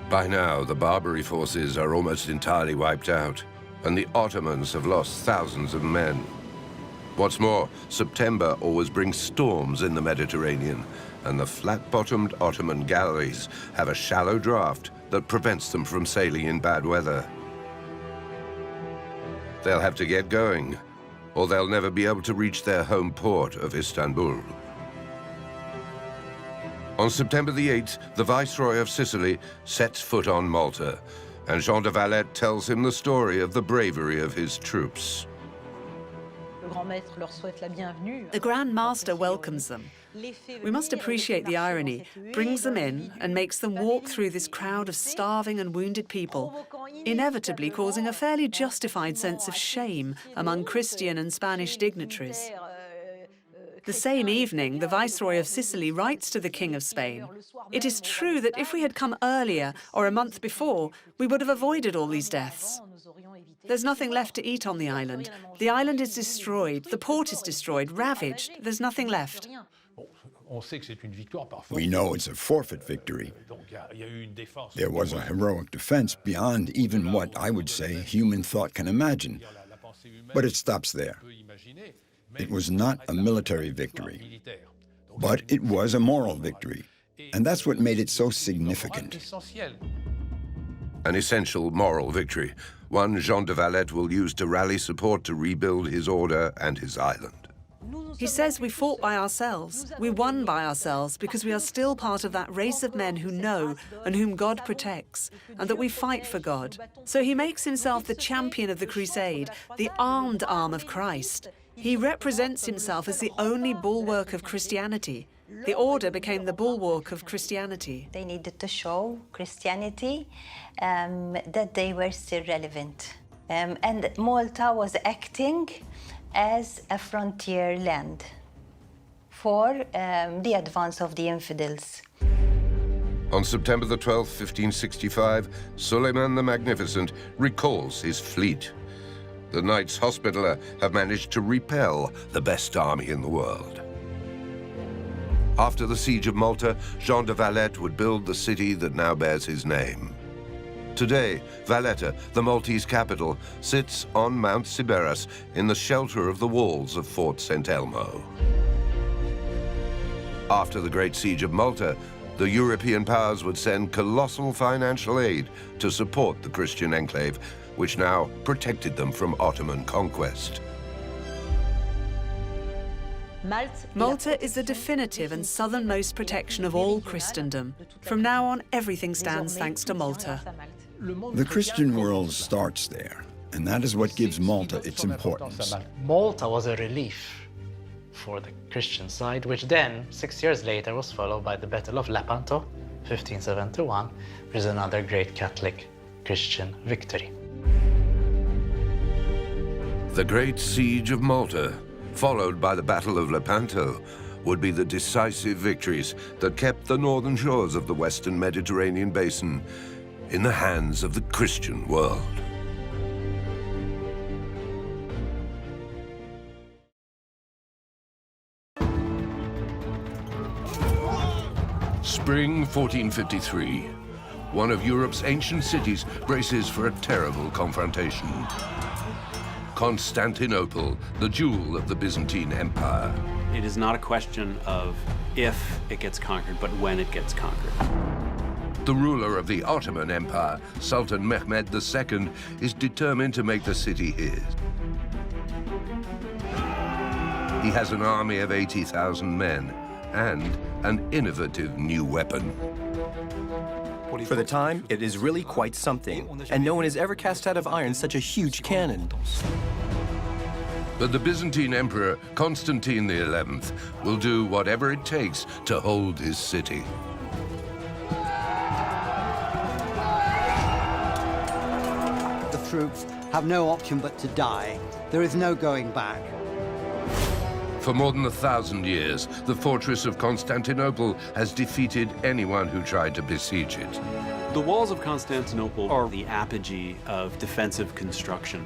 By now, the Barbary forces are almost entirely wiped out, and the Ottomans have lost thousands of men. What's more, September always brings storms in the Mediterranean, and the flat-bottomed Ottoman galleys have a shallow draft that prevents them from sailing in bad weather. They'll have to get going, or they'll never be able to reach their home port of Istanbul. On September the 8th, the Viceroy of Sicily sets foot on Malta, and Jean de Valette tells him the story of the bravery of his troops. The Grand Master welcomes them. We must appreciate the irony, brings them in and makes them walk through this crowd of starving and wounded people, inevitably causing a fairly justified sense of shame among Christian and Spanish dignitaries. The same evening, the Viceroy of Sicily writes to the King of Spain, "It is true that if we had come earlier or a month before, we would have avoided all these deaths. There's nothing left to eat on the island. The island is destroyed, the port is destroyed, ravaged. There's nothing left." We know it's a forfeit victory. There was a heroic defense beyond even what I would say human thought can imagine. But it stops there. It was not a military victory, but it was a moral victory. And that's what made it so significant. An essential moral victory, one Jean de Valette will use to rally support to rebuild his order and his island. He says we fought by ourselves, we won by ourselves because we are still part of that race of men who know and whom God protects, and that we fight for God. So he makes himself the champion of the crusade, the armed arm of Christ. He represents himself as the only bulwark of Christianity. The order became the bulwark of Christianity. They needed to show Christianity that they were still relevant. And Malta was acting as a frontier land for the advance of the infidels. On September the 12th, 1565, Suleiman the Magnificent recalls his fleet. The Knights Hospitaller have managed to repel the best army in the world. After the siege of Malta, Jean de Valette would build the city that now bears his name. Today, Valletta, the Maltese capital, sits on Mount Siberus in the shelter of the walls of Fort St. Elmo. After the Great Siege of Malta, the European powers would send colossal financial aid to support the Christian enclave, which now protected them from Ottoman conquest. Malta is the definitive and southernmost protection of all Christendom. From now on, everything stands thanks to Malta. The Christian world starts there, and that is what gives Malta its importance. Malta was a relief for the Christian side, which then, 6 years later, was followed by the Battle of Lepanto, 1571, which is another great Catholic Christian victory. The Great Siege of Malta, followed by the Battle of Lepanto, would be the decisive victories that kept the northern shores of the Western Mediterranean basin in the hands of the Christian world. Spring 1453. One of Europe's ancient cities braces for a terrible confrontation. Constantinople, the jewel of the Byzantine Empire. It is not a question of if it gets conquered, but when it gets conquered. The ruler of the Ottoman Empire, Sultan Mehmed II, is determined to make the city his. He has an army of 80,000 men and an innovative new weapon. For the time, it is really quite something, and no one has ever cast out of iron such a huge cannon. But the Byzantine Emperor, Constantine XI, will do whatever it takes to hold his city. The troops have no option but to die. There is no going back. For more than 1,000 years, the fortress of Constantinople has defeated anyone who tried to besiege it. The walls of Constantinople are the apogee of defensive construction.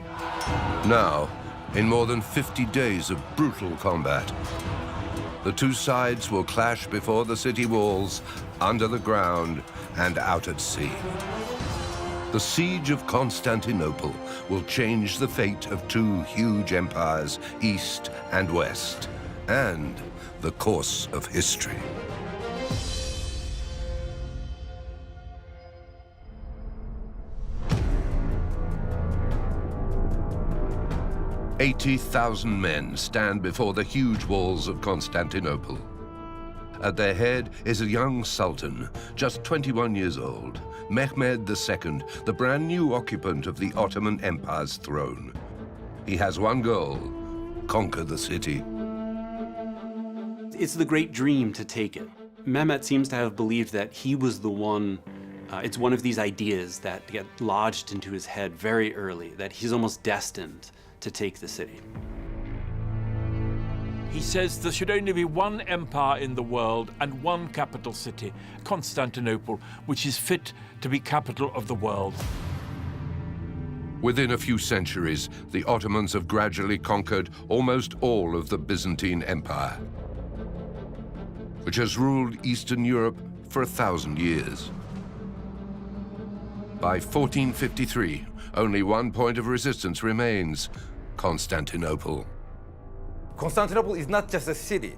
Now, in more than 50 days of brutal combat, the two sides will clash before the city walls, under the ground, and out at sea. The siege of Constantinople will change the fate of two huge empires, East and West, and the course of history. "80,000 men stand before the huge walls of Constantinople. At their head is a young sultan, just 21 years old, Mehmed II, the brand new occupant of the Ottoman Empire's throne. He has one goal: conquer the city. It's the great dream to take it. Mehmet seems to have believed that he was the one. It's one of these ideas that get lodged into his head very early, that he's almost destined to take the city. He says there should only be one empire in the world and one capital city, Constantinople, which is fit to be capital of the world. Within a few centuries, the Ottomans have gradually conquered almost all of the Byzantine Empire, which has ruled Eastern Europe for 1,000 years. By 1453, only one point of resistance remains: Constantinople. Constantinople is not just a city.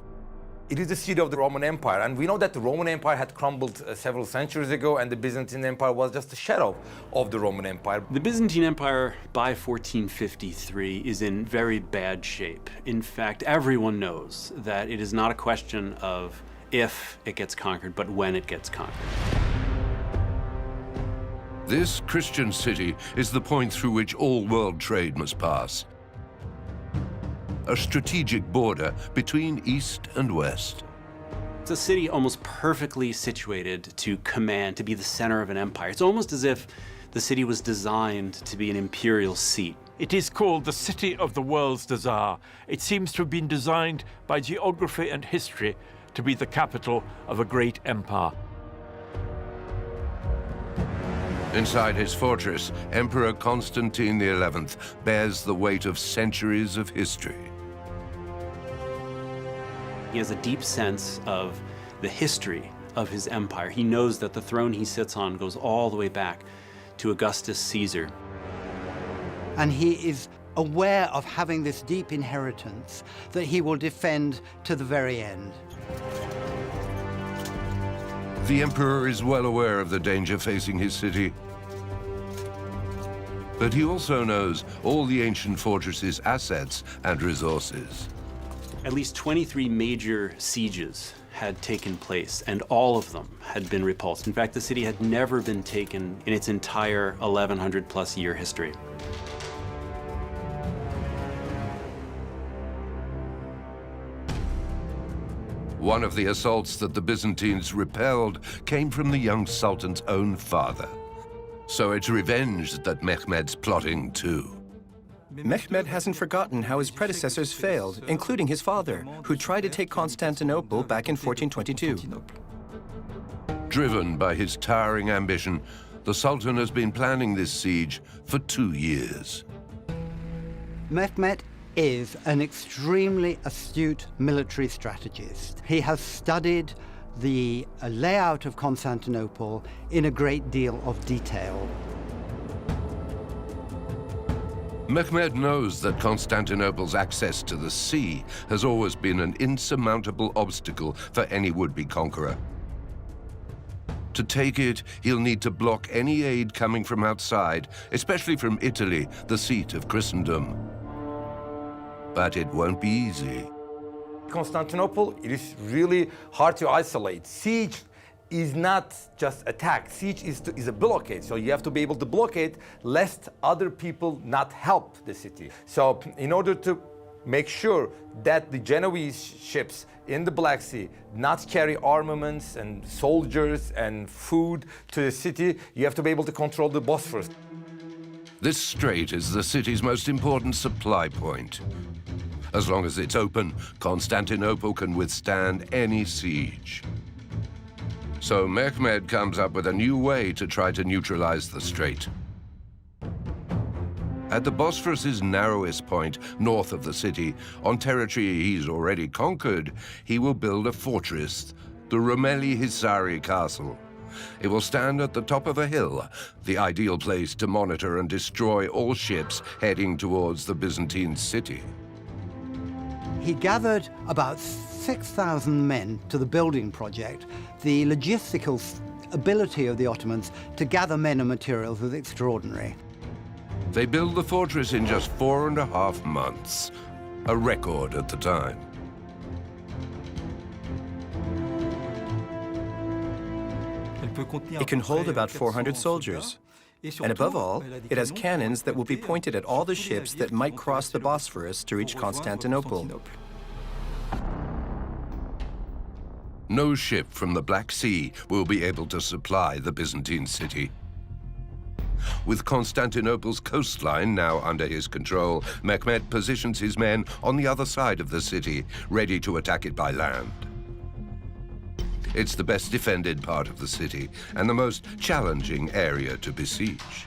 It is the seat of the Roman Empire. And we know that the Roman Empire had crumbled several centuries ago, and the Byzantine Empire was just a shadow of the Roman Empire. The Byzantine Empire, by 1453, is in very bad shape. In fact, everyone knows that it is not a question of if it gets conquered, but when it gets conquered. This Christian city is the point through which all world trade must pass. A strategic border between East and West. It's a city almost perfectly situated to command, to be the center of an empire. It's almost as if the city was designed to be an imperial seat. It is called the City of the World's Desire. It seems to have been designed by geography and history to be the capital of a great empire. Inside his fortress, Emperor Constantine XI bears the weight of centuries of history. He has a deep sense of the history of his empire. He knows that the throne he sits on goes all the way back to Augustus Caesar. And he is aware of having this deep inheritance that he will defend to the very end. The emperor is well aware of the danger facing his city. But he also knows all the ancient fortress's assets and resources. At least 23 major sieges had taken place, and all of them had been repulsed. In fact, the city had never been taken in its entire 1,100+ year history. One of the assaults that the Byzantines repelled came from the young sultan's own father. So it's revenge that Mehmed's plotting too. Mehmed hasn't forgotten how his predecessors failed, including his father, who tried to take Constantinople back in 1422. Driven by his towering ambition, the Sultan has been planning this siege for 2 years. Mehmed is an extremely astute military strategist. He has studied the layout of Constantinople in a great deal of detail. Mehmed knows that Constantinople's access to the sea has always been an insurmountable obstacle for any would-be conqueror. To take it, he'll need to block any aid coming from outside, especially from Italy, the seat of Christendom. But it won't be easy. Constantinople, it is really hard to isolate. Siege is not just attack. Siege is a blockade. So you have to be able to blockade lest other people not help the city. So in order to make sure that the Genoese ships in the Black Sea not carry armaments and soldiers and food to the city, you have to be able to control the Bosphorus. This strait is the city's most important supply point. As long as it's open, Constantinople can withstand any siege. So Mehmed comes up with a new way to try to neutralize the strait. At the Bosphorus's narrowest point, north of the city, on territory he's already conquered, he will build a fortress, the Rumeli Hisari Castle. It will stand at the top of a hill, the ideal place to monitor and destroy all ships heading towards the Byzantine city. He gathered about 6,000 men to the building project. The logistical ability of the Ottomans to gather men and materials was extraordinary. They build the fortress in just 4.5 months, a record at the time. It can hold about 400 soldiers. And above all, it has cannons that will be pointed at all the ships that might cross the Bosphorus to reach Constantinople. No ship from the Black Sea will be able to supply the Byzantine city. With Constantinople's coastline now under his control, Mehmed positions his men on the other side of the city, ready to attack it by land. It's the best defended part of the city and the most challenging area to besiege.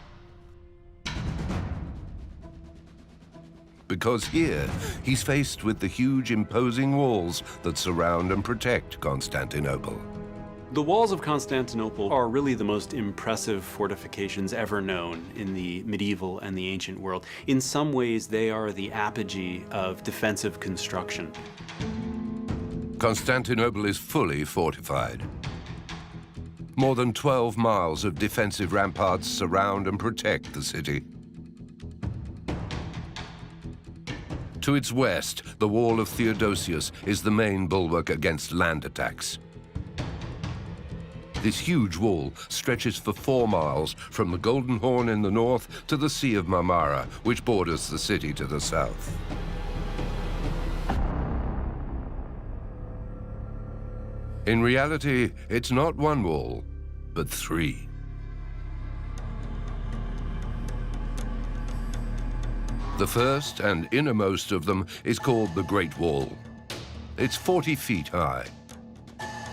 Because here, he's faced with the huge imposing walls that surround and protect Constantinople. The walls of Constantinople are really the most impressive fortifications ever known in the medieval and the ancient world. In some ways, they are the apogee of defensive construction. Constantinople is fully fortified. More than 12 miles of defensive ramparts surround and protect the city. To its west, the wall of Theodosius is the main bulwark against land attacks. This huge wall stretches for 4 miles from the Golden Horn in the north to the Sea of Marmara, which borders the city to the south. In reality, it's not one wall, but 3. The first and innermost of them is called the Great Wall. It's 40 feet high.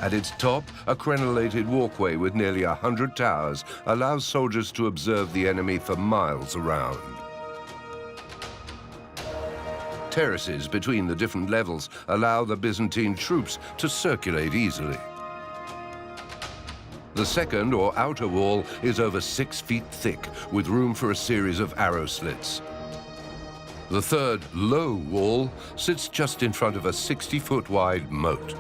At its top, a crenellated walkway with nearly 100 towers allows soldiers to observe the enemy for miles around. Terraces between the different levels allow the Byzantine troops to circulate easily. The second, or outer wall, is over 6 feet thick, with room for a series of arrow slits. The third, low wall, sits just in front of a 60-foot wide moat.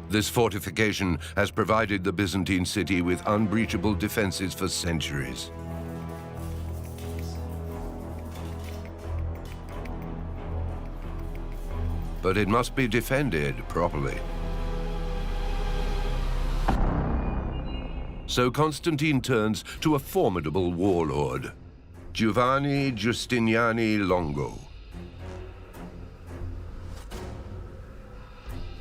This fortification has provided the Byzantine city with unbreachable defenses for centuries. But it must be defended properly. So Constantine turns to a formidable warlord, Giovanni Giustiniani Longo.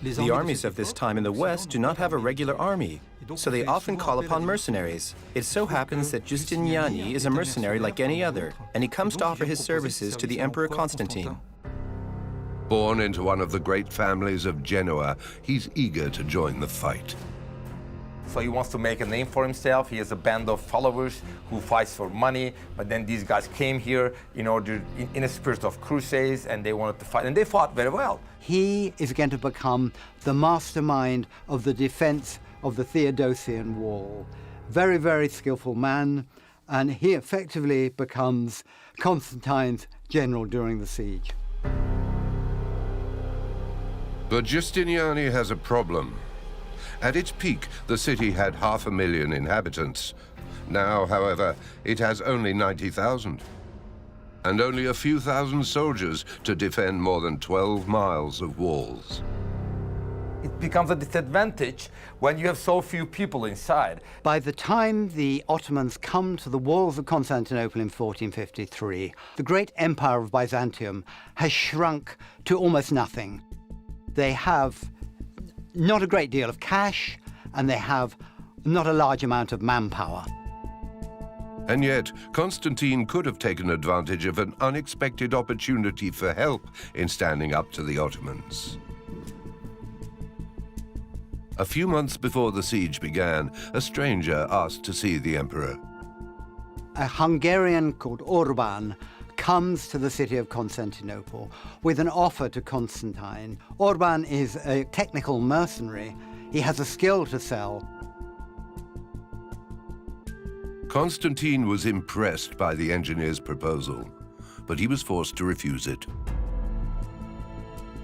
The armies of this time in the West do not have a regular army, so they often call upon mercenaries. It so happens that Giustiniani is a mercenary like any other, and he comes to offer his services to the Emperor Constantine. Born into one of the great families of Genoa, he's eager to join the fight. So he wants to make a name for himself. He has a band of followers who fights for money, but then these guys came here in a spirit of crusades, and they wanted to fight, and they fought very well. He is going to become the mastermind of the defense of the Theodosian wall. Very, very skillful man, and he effectively becomes Constantine's general during the siege. But Giustiniani has a problem. At its peak, the city had 500,000 inhabitants. Now, however, it has only 90,000. And only a few thousand soldiers to defend more than 12 miles of walls. It becomes a disadvantage when you have so few people inside. By the time the Ottomans come to the walls of Constantinople in 1453, the great empire of Byzantium has shrunk to almost nothing. They have not a great deal of cash, and they have not a large amount of manpower. And yet, Constantine could have taken advantage of an unexpected opportunity for help in standing up to the Ottomans. A few months before the siege began, a stranger asked to see the emperor. A Hungarian called Orban comes to the city of Constantinople with an offer to Constantine. Orban is a technical mercenary. He has a skill to sell. Constantine was impressed by the engineer's proposal, but he was forced to refuse it.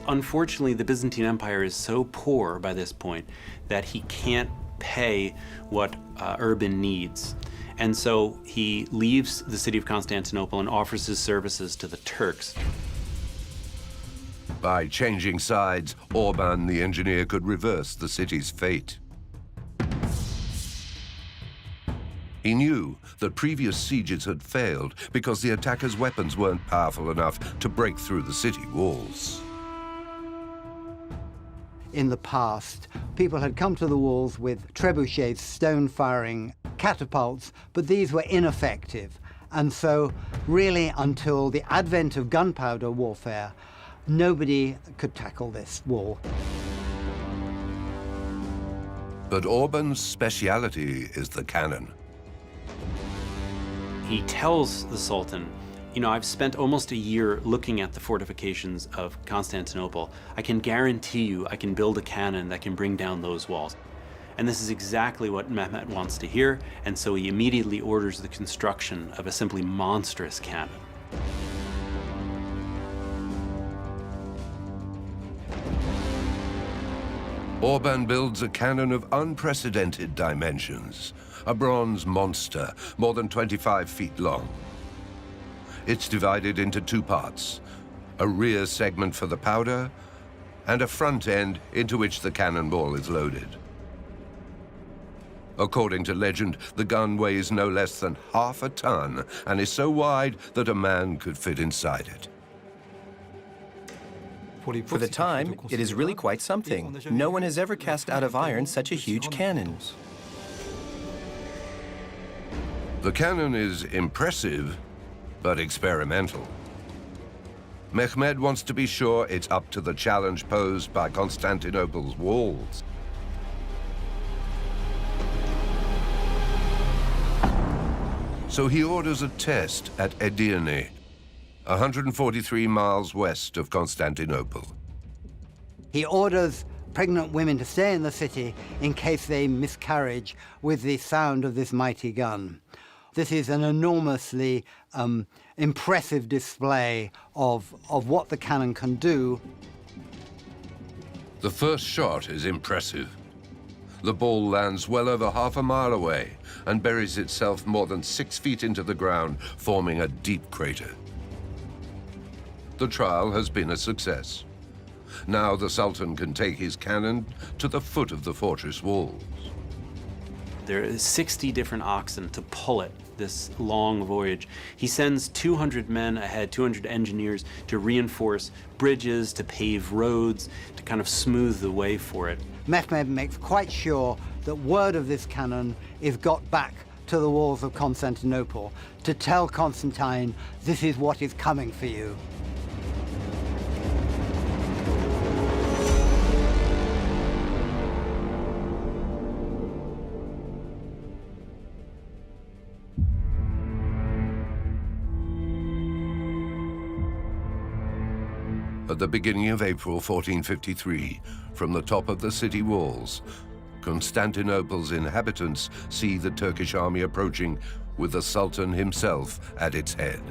Unfortunately, the Byzantine Empire is so poor by this point that he can't pay what Urban needs. And so he leaves the city of Constantinople and offers his services to the Turks. By changing sides, Orban the engineer could reverse the city's fate. He knew that previous sieges had failed because the attackers' weapons weren't powerful enough to break through the city walls. In the past, people had come to the walls with trebuchets, stone-firing catapults, but these were ineffective. And so, really, until the advent of gunpowder warfare, nobody could tackle this wall. But Orban's speciality is the cannon. He tells the Sultan, you know, I've spent almost a year looking at the fortifications of Constantinople. I can guarantee you I can build a cannon that can bring down those walls. And this is exactly what Mehmet wants to hear, and so he immediately orders the construction of a simply monstrous cannon. Orban builds a cannon of unprecedented dimensions, a bronze monster more than 25 feet long. It's divided into two parts, a rear segment for the powder and a front end into which the cannonball is loaded. According to legend, the gun weighs no less than half a ton and is so wide that a man could fit inside it. For the time, it is really quite something. No one has ever cast out of iron such a huge cannon. The cannon is impressive, but experimental. Mehmed wants to be sure it's up to the challenge posed by Constantinople's walls. So he orders a test at Edirne, 143 miles west of Constantinople. He orders pregnant women to stay in the city in case they miscarriage with the sound of this mighty gun. This is an enormously impressive display of what the cannon can do. The first shot is impressive. The ball lands well over half a mile away and buries itself more than 6 feet into the ground, forming a deep crater. The trial has been a success. Now the Sultan can take his cannon to the foot of the fortress walls. There are 60 different oxen to pull it this long voyage. He sends 200 men ahead, 200 engineers to reinforce bridges, to pave roads, to kind of smooth the way for it. Mehmed makes quite sure that word of this cannon is got back to the walls of Constantinople to tell Constantine, this is what is coming for you. At the beginning of April 1453, from the top of the city walls, Constantinople's inhabitants see the Turkish army approaching with the Sultan himself at its head.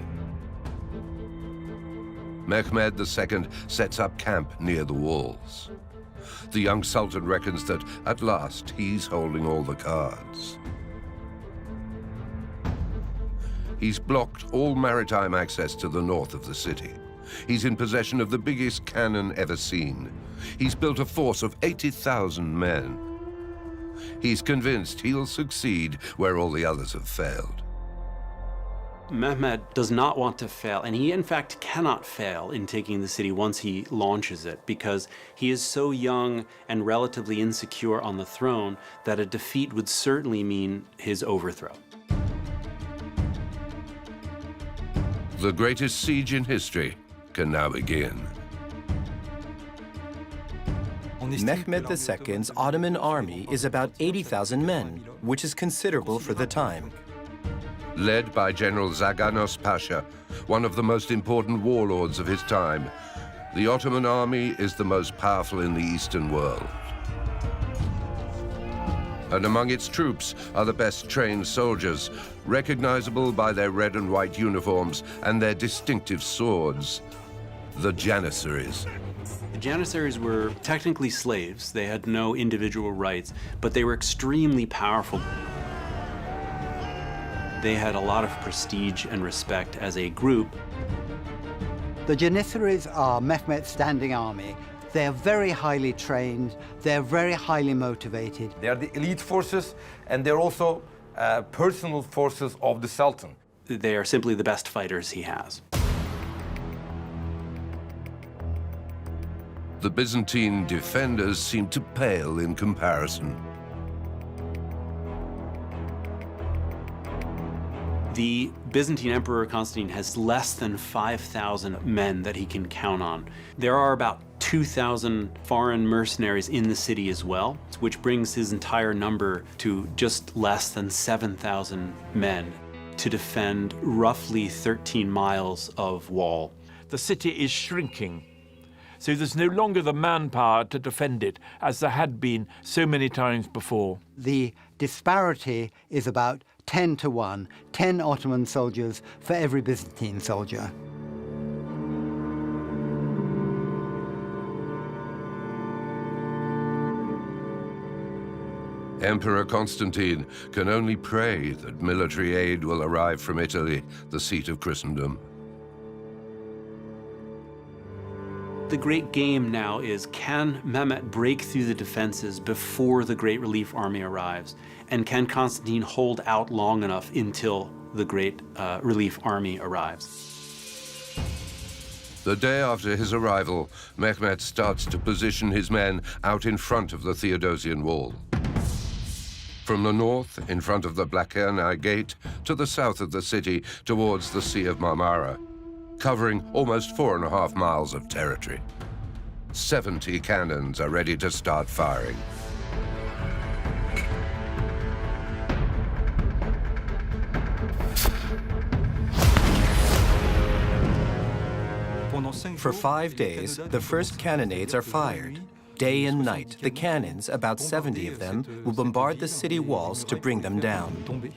Mehmed II sets up camp near the walls. The young Sultan reckons that, at last, he's holding all the cards. He's blocked all maritime access to the north of the city. He's in possession of the biggest cannon ever seen. He's built a force of 80,000 men. He's convinced he'll succeed where all the others have failed. Mehmed does not want to fail, and he in fact cannot fail in taking the city once he launches it, because he is so young and relatively insecure on the throne that a defeat would certainly mean his overthrow. The greatest siege in history can now begin. Mehmed II's Ottoman army is about 80,000 men, which is considerable for the time. Led by General Zaganos Pasha, one of the most important warlords of his time, the Ottoman army is the most powerful in the Eastern world. And among its troops are the best trained soldiers, recognizable by their red and white uniforms and their distinctive swords, the Janissaries. The Janissaries were technically slaves. They had no individual rights, but they were extremely powerful. They had a lot of prestige and respect as a group. The Janissaries are Mehmed's standing army. They're very highly trained, they're very highly motivated. They're the elite forces, and they're also personal forces of the Sultan. They are simply the best fighters he has. The Byzantine defenders seem to pale in comparison. The Byzantine Emperor Constantine has less than 5,000 men that he can count on. There are about 2,000 foreign mercenaries in the city as well, which brings his entire number to just less than 7,000 men to defend roughly 13 miles of wall. The city is shrinking, so there's no longer the manpower to defend it, as there had been so many times before. The disparity is about 10 to 1, 10 Ottoman soldiers for every Byzantine soldier. Emperor Constantine can only pray that military aid will arrive from Italy, the seat of Christendom. The great game now is, can Mehmet break through the defenses before the Great Relief Army arrives? And can Constantine hold out long enough until the Great Relief Army arrives? The day after his arrival, Mehmed starts to position his men out in front of the Theodosian Wall. From the north, in front of the Blachernae Gate, to the south of the city, towards the Sea of Marmara, covering almost 4.5 miles of territory. 70 cannons are ready to start firing. For 5 days, the first cannonades are fired. Day and night, the cannons, about 70 of them, will bombard the city walls to bring them down.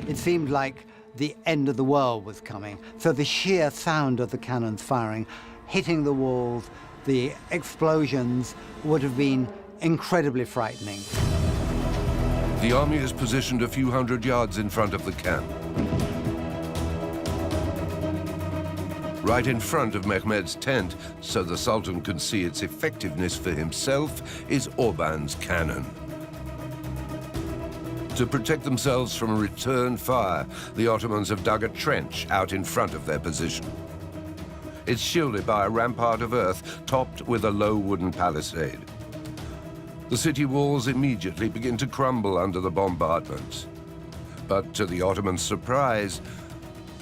It seemed like the end of the world was coming. So the sheer sound of the cannons firing, hitting the walls, the explosions would have been incredibly frightening. The army is positioned a few hundred yards in front of the camp. Right in front of Mehmed's tent, so the Sultan can see its effectiveness for himself, is Orban's cannon. To protect themselves from a return fire, the Ottomans have dug a trench out in front of their position. It's shielded by a rampart of earth topped with a low wooden palisade. The city walls immediately begin to crumble under the bombardments. But to the Ottomans' surprise,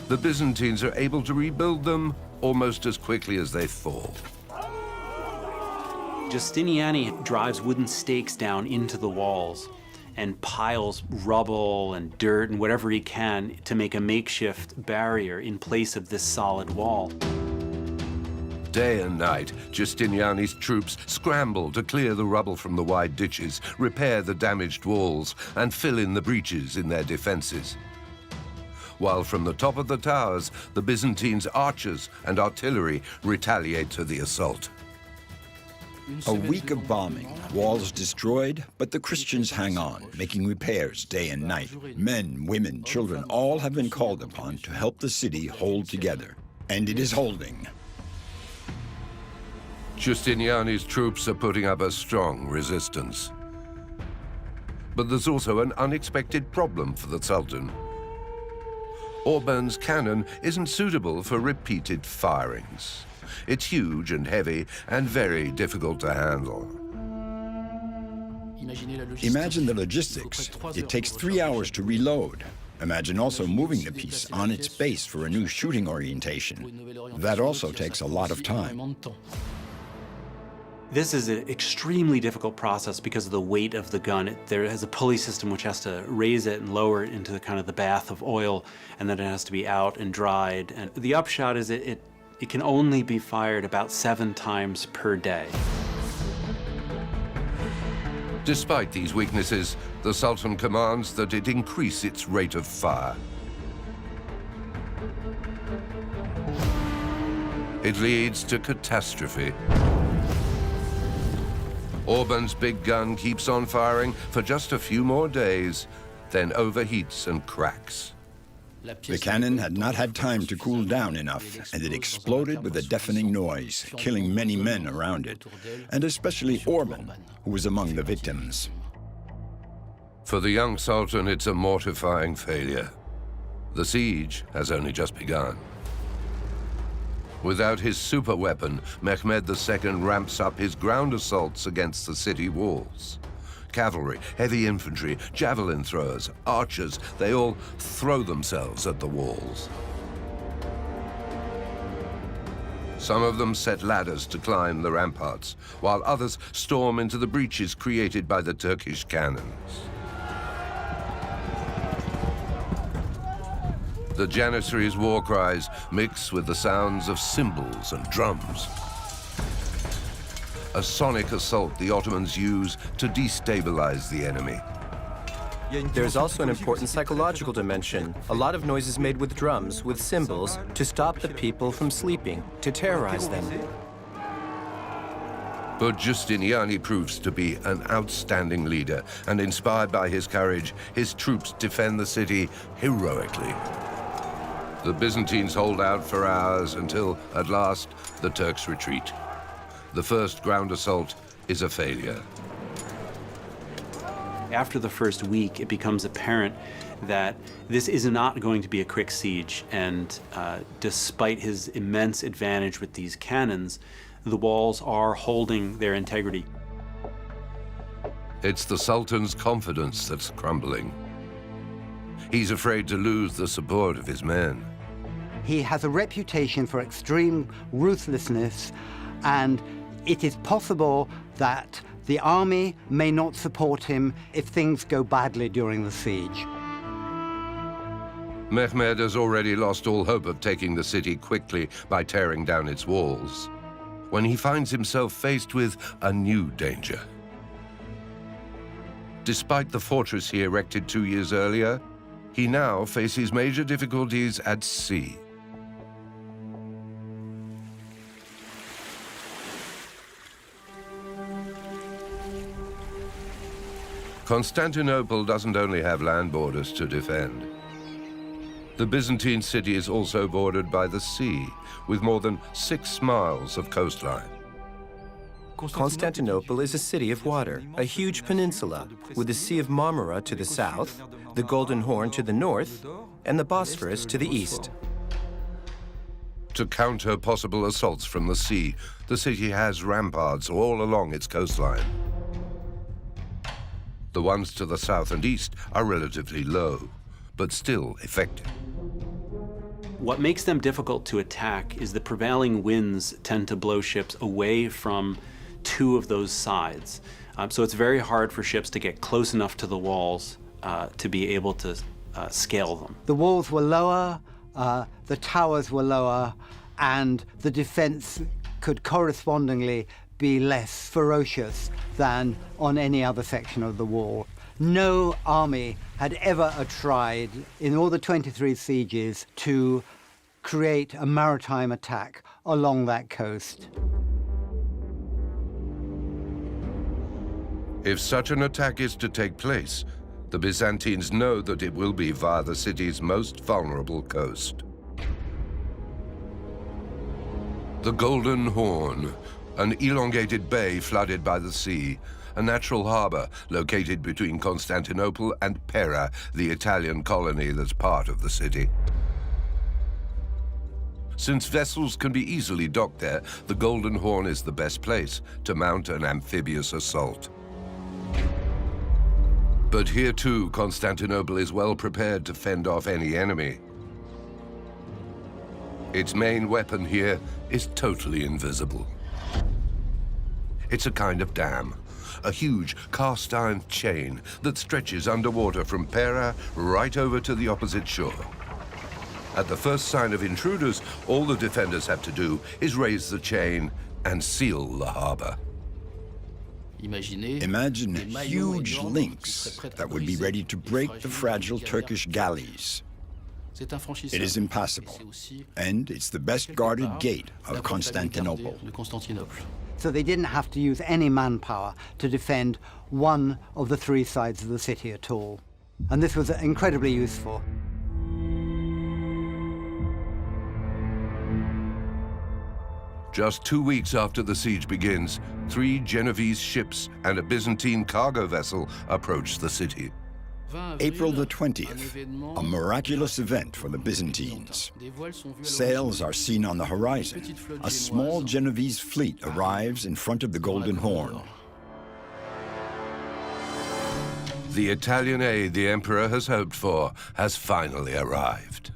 the Byzantines are able to rebuild them almost as quickly as they fall. Justiniani drives wooden stakes down into the walls and piles rubble and dirt and whatever he can to make a makeshift barrier in place of this solid wall. Day and night, Justiniani's troops scramble to clear the rubble from the wide ditches, repair the damaged walls, and fill in the breaches in their defenses. While from the top of the towers, the Byzantines' archers and artillery retaliate to the assault. A week of bombing, walls destroyed, but the Christians hang on, making repairs day and night. Men, women, children, all have been called upon to help the city hold together. And it is holding. Giustiniani's troops are putting up a strong resistance. But there's also an unexpected problem for the Sultan. Orban's cannon isn't suitable for repeated firings. It's huge and heavy and very difficult to handle. Imagine the logistics. It takes 3 hours to reload. Imagine also moving the piece on its base for a new shooting orientation. That also takes a lot of time. This is an extremely difficult process because of the weight of the gun. There has a pulley system which has to raise it and lower it into the kind of the bath of oil, and then it has to be out and dried. And the upshot is it can only be fired about 7 times per day. Despite these weaknesses, the Sultan commands that it increase its rate of fire. It leads to catastrophe. Orban's big gun keeps on firing for just a few more days, then overheats and cracks. The cannon had not had time to cool down enough, and it exploded with a deafening noise, killing many men around it, and especially Orban, who was among the victims. For the young Sultan, it's a mortifying failure. The siege has only just begun. Without his superweapon, Mehmed II ramps up his ground assaults against the city walls. Cavalry, heavy infantry, javelin throwers, archers, they all throw themselves at the walls. Some of them set ladders to climb the ramparts, while others storm into the breaches created by the Turkish cannons. The Janissaries' war cries mix with the sounds of cymbals and drums. A sonic assault the Ottomans use to destabilize the enemy. There's also an important psychological dimension. A lot of noise is made with drums, with cymbals, to stop the people from sleeping, to terrorize them. But Giustiniani proves to be an outstanding leader, and inspired by his courage, his troops defend the city heroically. The Byzantines hold out for hours until, at last, the Turks retreat. The first ground assault is a failure. After the first week, it becomes apparent that this is not going to be a quick siege, and despite his immense advantage with these cannons, the walls are holding their integrity. It's the Sultan's confidence that's crumbling. He's afraid to lose the support of his men. He has a reputation for extreme ruthlessness, and it is possible that the army may not support him if things go badly during the siege. Mehmed has already lost all hope of taking the city quickly by tearing down its walls, when he finds himself faced with a new danger. Despite the fortress he erected 2 years earlier, he now faces major difficulties at sea. Constantinople doesn't only have land borders to defend. The Byzantine city is also bordered by the sea, with more than 6 miles of coastline. Constantinople is a city of water, a huge peninsula, with the Sea of Marmara to the south, the Golden Horn to the north, and the Bosphorus to the east. To counter possible assaults from the sea, the city has ramparts all along its coastline. The ones to the south and east are relatively low, but still effective. What makes them difficult to attack is the prevailing winds tend to blow ships away from 2 of those sides. So it's very hard for ships to get close enough to the walls to be able to scale them. The walls were lower, the towers were lower, and the defense could correspondingly be less ferocious than on any other section of the wall. No army had ever tried, in all the 23 sieges, to create a maritime attack along that coast. If such an attack is to take place, the Byzantines know that it will be via the city's most vulnerable coast. The Golden Horn, an elongated bay flooded by the sea, a natural harbor located between Constantinople and Pera, the Italian colony that's part of the city. Since vessels can be easily docked there, the Golden Horn is the best place to mount an amphibious assault. But here too, Constantinople is well prepared to fend off any enemy. Its main weapon here is totally invisible. It's a kind of dam, a huge cast iron chain that stretches underwater from Pera right over to the opposite shore. At the first sign of intruders, all the defenders have to do is raise the chain and seal the harbor. Imagine huge links that would be ready to break the fragile Turkish galleys. It is impassable, and it's the best guarded gate of Constantinople. So they didn't have to use any manpower to defend one of the three sides of the city at all. And this was incredibly useful. Just 2 weeks after the siege begins, 3 Genovese ships and a Byzantine cargo vessel approach the city. April the 20th, a miraculous event for the Byzantines. Sails are seen on the horizon. A small Genovese fleet arrives in front of the Golden Horn. The Italian aid the emperor has hoped for has finally arrived.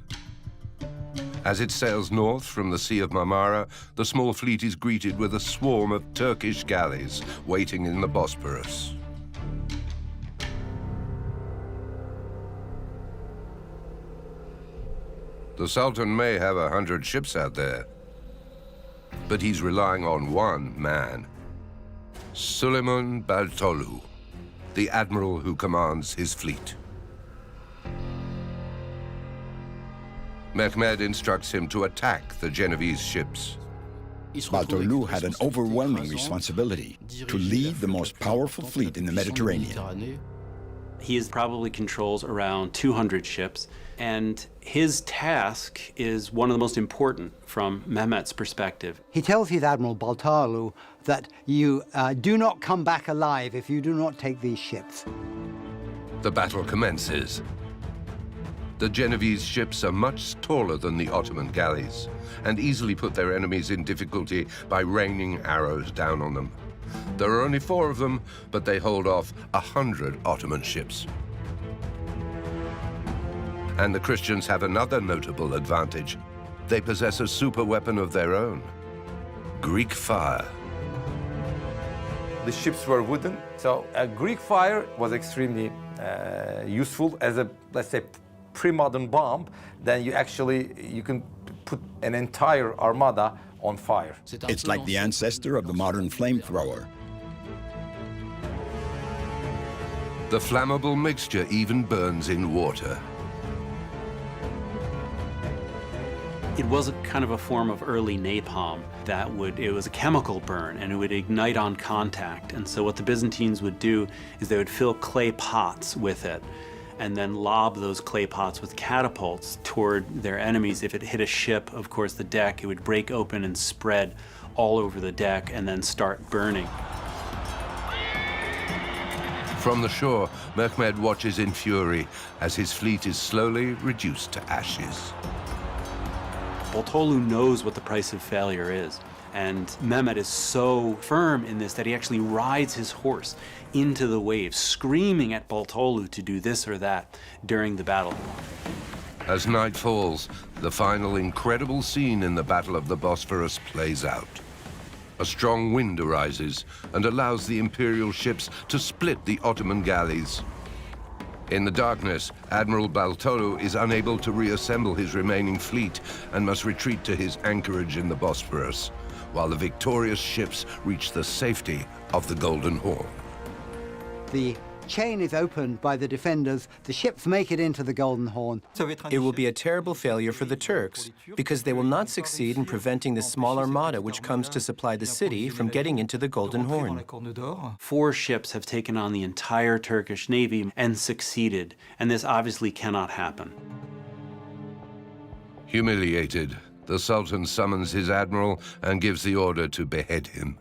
As it sails north from the Sea of Marmara, the small fleet is greeted with a swarm of Turkish galleys waiting in the Bosporus. The Sultan may have 100 ships out there, but he's relying on one man, Suleiman Baltolu, the admiral who commands his fleet. Mehmed instructs him to attack the Genovese ships. Baltolu had an overwhelming responsibility to lead the most powerful fleet in the Mediterranean. He probably controls around 200 ships, and his task is one of the most important from Mehmet's perspective. He tells his admiral Baltolu that you do not come back alive if you do not take these ships. The battle commences. The Genovese ships are much taller than the Ottoman galleys and easily put their enemies in difficulty by raining arrows down on them. There are only 4 of them, but they hold off 100 Ottoman ships. And the Christians have another notable advantage. They possess a super weapon of their own, Greek fire. The ships were wooden, so Greek fire was extremely useful as a, let's say, pre-modern bomb. Then you can put an entire armada on fire. It's like the ancestor of the modern flamethrower. The flammable mixture even burns in water. It was kind of a form of early napalm it was a chemical burn and it would ignite on contact. And so what the Byzantines would do is they would fill clay pots with it and then lob those clay pots with catapults toward their enemies. If it hit a ship, of course, the deck, it would break open and spread all over the deck and then start burning. From the shore, Mehmed watches in fury as his fleet is slowly reduced to ashes. Baltolu knows what the price of failure is, and Mehmed is so firm in this that he actually rides his horse into the waves, screaming at Baltolu to do this or that during the battle. As night falls, the final incredible scene in the Battle of the Bosphorus plays out. A strong wind arises and allows the imperial ships to split the Ottoman galleys. In the darkness, Admiral Baltolu is unable to reassemble his remaining fleet and must retreat to his anchorage in the Bosporus, while the victorious ships reach the safety of the Golden Horn. The chain is opened by the defenders, the ships make it into the Golden Horn. It will be a terrible failure for the Turks, because they will not succeed in preventing the small armada which comes to supply the city from getting into the Golden Horn. 4 ships have taken on the entire Turkish navy and succeeded, and this obviously cannot happen. Humiliated, the Sultan summons his admiral and gives the order to behead him.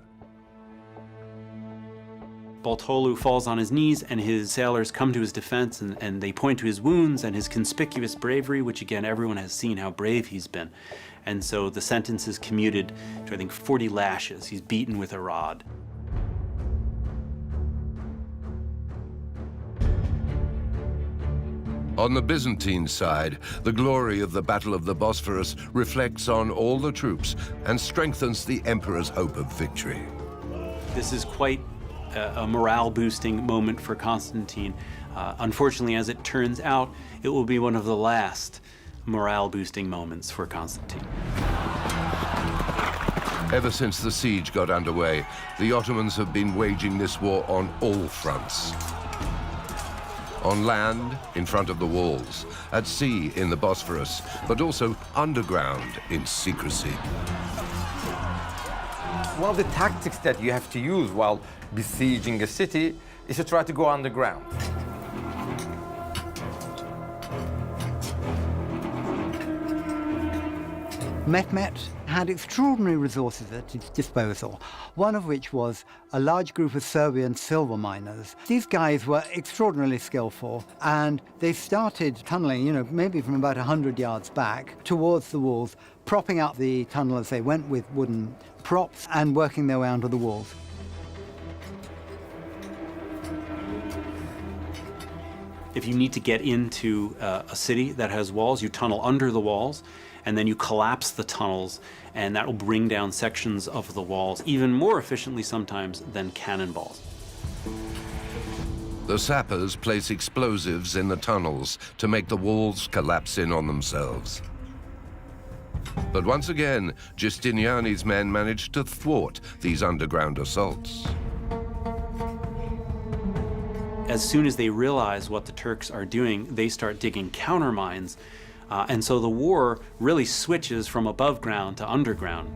Boltolu falls on his knees, and his sailors come to his defense, and they point to his wounds and his conspicuous bravery, which again, everyone has seen how brave he's been. And so the sentence is commuted to, I think, 40 lashes. He's beaten with a rod. On the Byzantine side, the glory of the Battle of the Bosphorus reflects on all the troops and strengthens the emperor's hope of victory. This is quite a morale-boosting moment for Constantine. Unfortunately, as it turns out, it will be one of the last morale-boosting moments for Constantine. Ever since the siege got underway, the Ottomans have been waging this war on all fronts. On land, in front of the walls, at sea in the Bosphorus, but also underground in secrecy. One of the tactics that you have to use while besieging a city is to try to go underground. Mehmet had extraordinary resources at his disposal, one of which was a large group of Serbian silver miners. These guys were extraordinarily skillful, and they started tunneling, maybe from about 100 yards back towards the walls, propping up the tunnel as they went with wooden props and working their way onto the walls. If you need to get into a city that has walls, you tunnel under the walls, and then you collapse the tunnels, and that will bring down sections of the walls even more efficiently sometimes than cannonballs. The sappers place explosives in the tunnels to make the walls collapse in on themselves. But once again, Giustiniani's men managed to thwart these underground assaults. As soon as they realize what the Turks are doing, they start digging countermines. And so the war really switches from above ground to underground.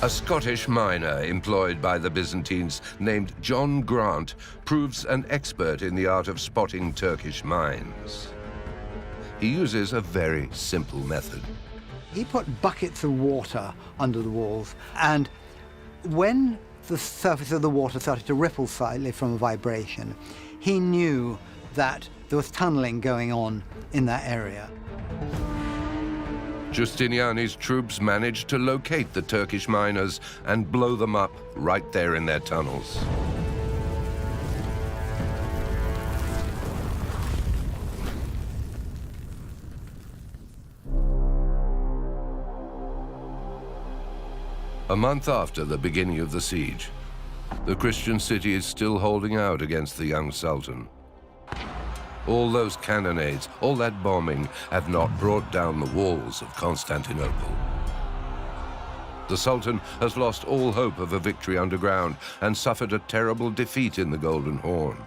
A Scottish miner employed by the Byzantines named John Grant proves an expert in the art of spotting Turkish mines. He uses a very simple method. He put buckets of water under the walls, and when the surface of the water started to ripple slightly from a vibration, he knew that there was tunneling going on in that area. Giustiniani's troops managed to locate the Turkish miners and blow them up right there in their tunnels. A month after the beginning of the siege, the Christian city is still holding out against the young Sultan. All those cannonades, all that bombing, have not brought down the walls of Constantinople. The Sultan has lost all hope of a victory underground and suffered a terrible defeat in the Golden Horn.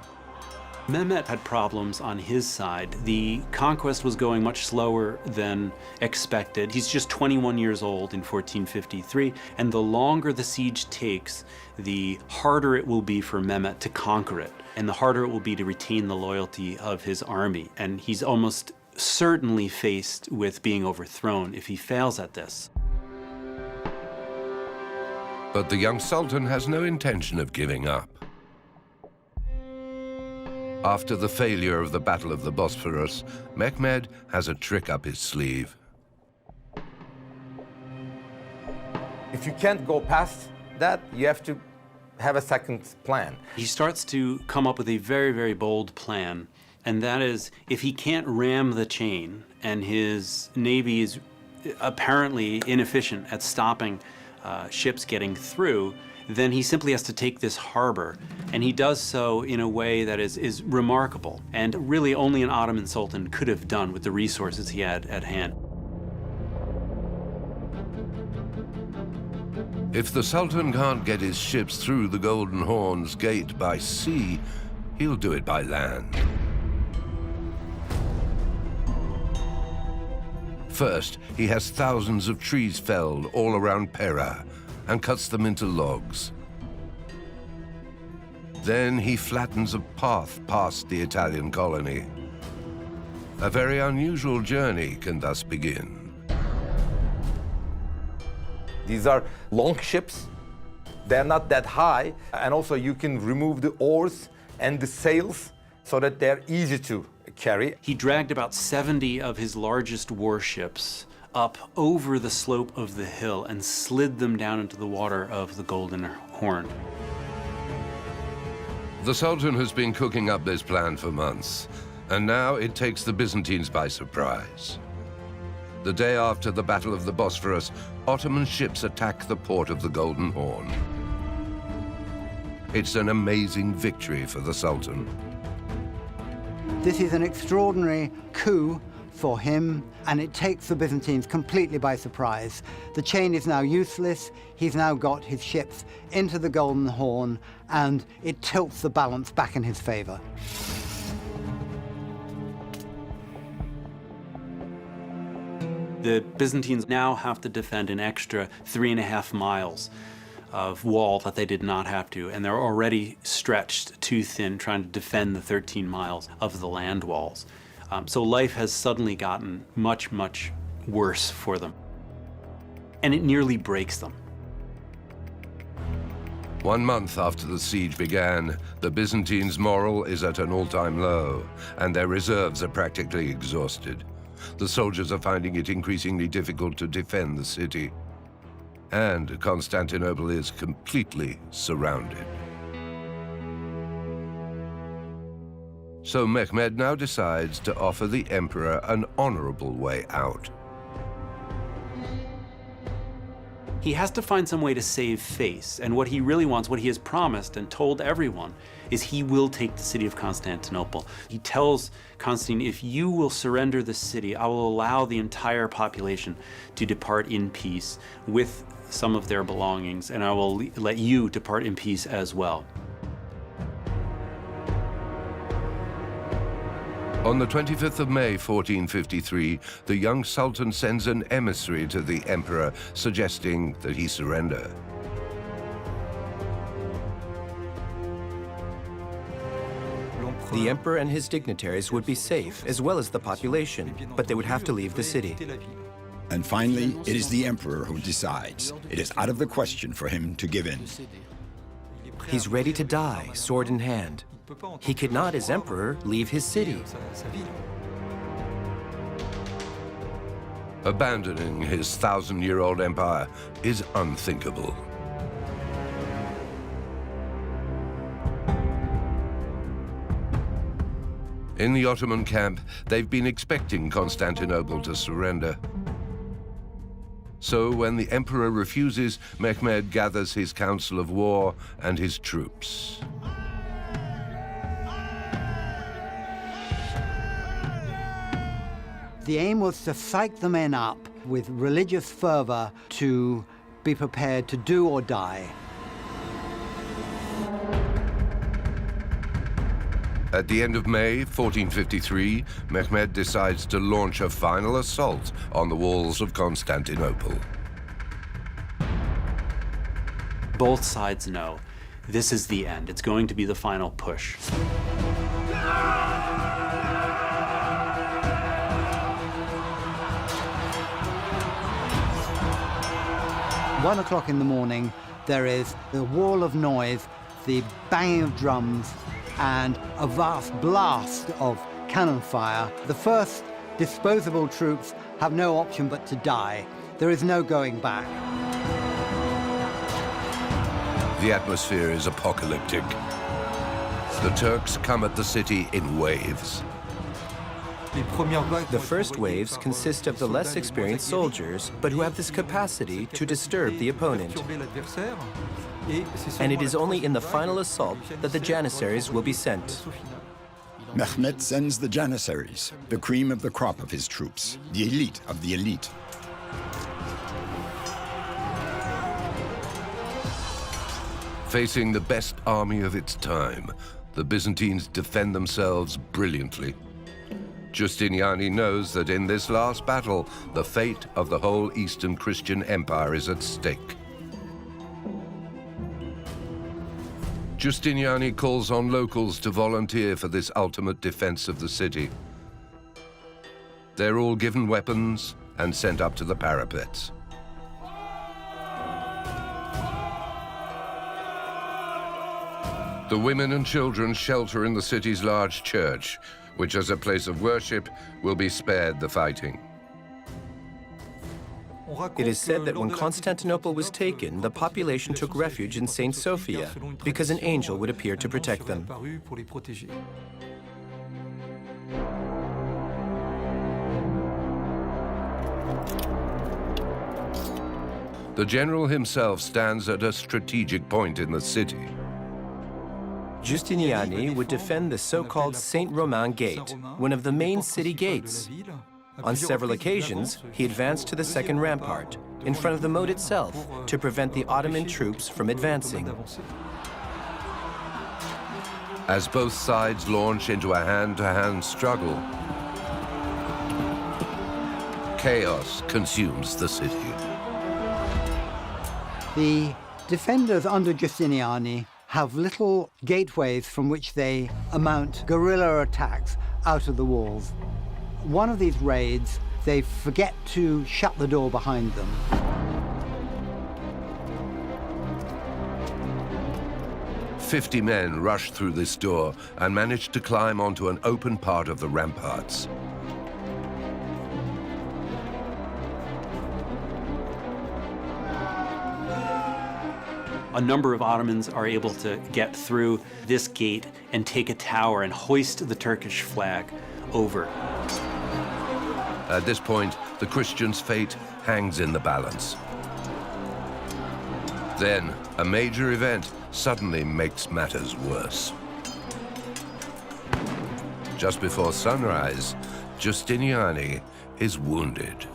Mehmet had problems on his side. The conquest was going much slower than expected. He's just 21 years old in 1453, and the longer the siege takes, the harder it will be for Mehmet to conquer it, and the harder it will be to retain the loyalty of his army. And he's almost certainly faced with being overthrown if he fails at this. But the young Sultan has no intention of giving up. After the failure of the Battle of the Bosphorus, Mehmed has a trick up his sleeve. If you can't go past that, you have to have a second plan. He starts to come up with a very, very bold plan, and that is, if he can't ram the chain, and his navy is apparently inefficient at stopping ships getting through, then he simply has to take this harbor. And he does so in a way that is remarkable, and really only an Ottoman Sultan could have done with the resources he had at hand. If the Sultan can't get his ships through the Golden Horn's gate by sea, he'll do it by land. First, he has thousands of trees felled all around Pera and cuts them into logs. Then he flattens a path past the Italian colony. A very unusual journey can thus begin. These are long ships. They're not that high. And also you can remove the oars and the sails so that they're easy to carry. He dragged about 70 of his largest warships up over the slope of the hill and slid them down into the water of the Golden Horn. The Sultan has been cooking up this plan for months, and now it takes the Byzantines by surprise. The day after the Battle of the Bosphorus, Ottoman ships attack the port of the Golden Horn. It's an amazing victory for the Sultan. This is an extraordinary coup for him, and it takes the Byzantines completely by surprise. The chain is now useless. He's now got his ships into the Golden Horn, and it tilts the balance back in his favor. The Byzantines now have to defend an extra 3.5 miles of wall that they did not have to, and they're already stretched too thin trying to defend the 13 miles of the land walls. So life has suddenly gotten much, much worse for them. And it nearly breaks them. 1 month after the siege began, the Byzantines' morale is at an all-time low, and their reserves are practically exhausted. The soldiers are finding it increasingly difficult to defend the city. And Constantinople is completely surrounded. So Mehmed now decides to offer the emperor an honorable way out. He has to find some way to save face, and what he really wants, what he has promised and told everyone, is he will take the city of Constantinople. He tells Constantine, if you will surrender the city, I will allow the entire population to depart in peace with some of their belongings, and I will let you depart in peace as well. On the 25th of May, 1453, the young Sultan sends an emissary to the emperor, suggesting that he surrender. The emperor and his dignitaries would be safe, as well as the population, but they would have to leave the city. And finally, it is the emperor who decides. It is out of the question for him to give in. He's ready to die, sword in hand. He could not, as emperor, leave his city. Abandoning his 1,000-year-old empire is unthinkable. In the Ottoman camp, they've been expecting Constantinople to surrender. So when the emperor refuses, Mehmed gathers his council of war and his troops. The aim was to psych the men up with religious fervor to be prepared to do or die. At the end of May 1453, Mehmed decides to launch a final assault on the walls of Constantinople. Both sides know this is the end. It's going to be the final push. 1 o'clock in the morning, there is a wall of noise, the banging of drums, and a vast blast of cannon fire. The first disposable troops have no option but to die. There is no going back. The atmosphere is apocalyptic. The Turks come at the city in waves. The first waves consist of the less experienced soldiers, but who have this capacity to disturb the opponent. And it is only in the final assault that the Janissaries will be sent. Mehmed sends the Janissaries, the cream of the crop of his troops, the elite of the elite. Facing the best army of its time, the Byzantines defend themselves brilliantly. Giustiniani knows that in this last battle, the fate of the whole Eastern Christian Empire is at stake. Giustiniani calls on locals to volunteer for this ultimate defense of the city. They're all given weapons and sent up to the parapets. The women and children shelter in the city's large church, which as a place of worship will be spared the fighting. It is said that when Constantinople was taken, the population took refuge in St. Sophia because an angel would appear to protect them. The general himself stands at a strategic point in the city. Giustiniani would defend the so-called Saint Romain Gate, one of the main city gates. On several occasions, he advanced to the second rampart, in front of the moat itself, to prevent the Ottoman troops from advancing. As both sides launch into a hand-to-hand struggle, chaos consumes the city. The defenders under Giustiniani have little gateways from which they mount guerrilla attacks out of the walls. One of these raids, they forget to shut the door behind them. "50 men rush through this door and manage to climb onto an open part of the ramparts. A number of Ottomans are able to get through this gate and take a tower and hoist the Turkish flag over. At this point, the Christians' fate hangs in the balance. Then, a major event suddenly makes matters worse. Just before sunrise, Giustiniani is wounded.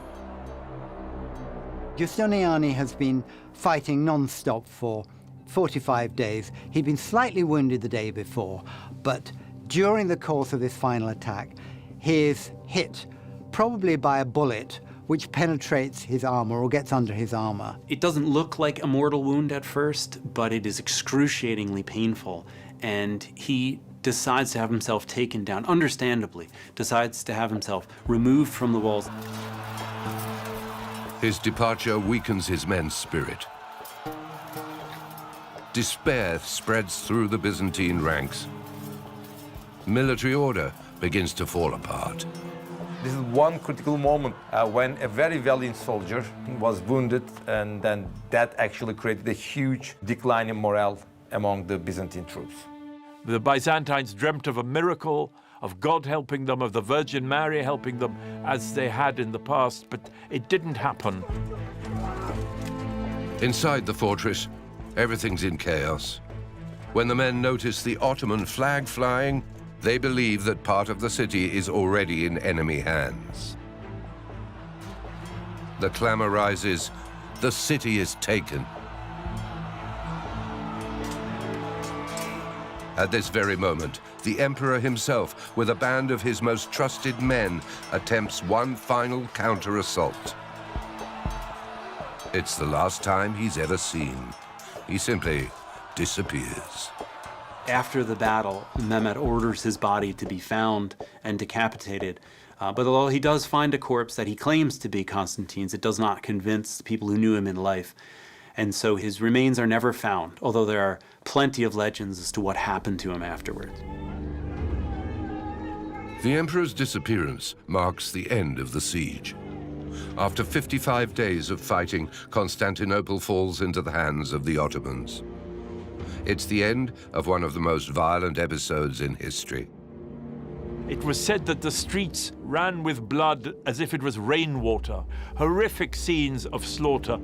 Giustiniani has been fighting non-stop for 45 days. He'd been slightly wounded the day before, but during the course of this final attack, he is hit probably by a bullet which penetrates his armor or gets under his armor. It doesn't look like a mortal wound at first, but it is excruciatingly painful, and he decides to have himself taken down, understandably, decides to have himself removed from the walls. His departure weakens his men's spirit. Despair spreads through the Byzantine ranks. Military order begins to fall apart. This is one critical moment when a very valiant soldier was wounded, and then that actually created a huge decline in morale among the Byzantine troops. The Byzantines dreamt of a miracle, of God helping them, of the Virgin Mary helping them, as they had in the past, but it didn't happen. Inside the fortress, everything's in chaos. When the men notice the Ottoman flag flying, they believe that part of the city is already in enemy hands. The clamor rises, the city is taken. At this very moment, the emperor himself, with a band of his most trusted men, attempts one final counter-assault. It's the last time he's ever seen. He simply disappears. After the battle, Mehmet orders his body to be found and decapitated. But although he does find a corpse that he claims to be Constantine's, it does not convince people who knew him in life. And so his remains are never found, although there are plenty of legends as to what happened to him afterwards. The emperor's disappearance marks the end of the siege. After 55 days of fighting, Constantinople falls into the hands of the Ottomans. It's the end of one of the most violent episodes in history. It was said that the streets ran with blood as if it was rainwater, horrific scenes of slaughter.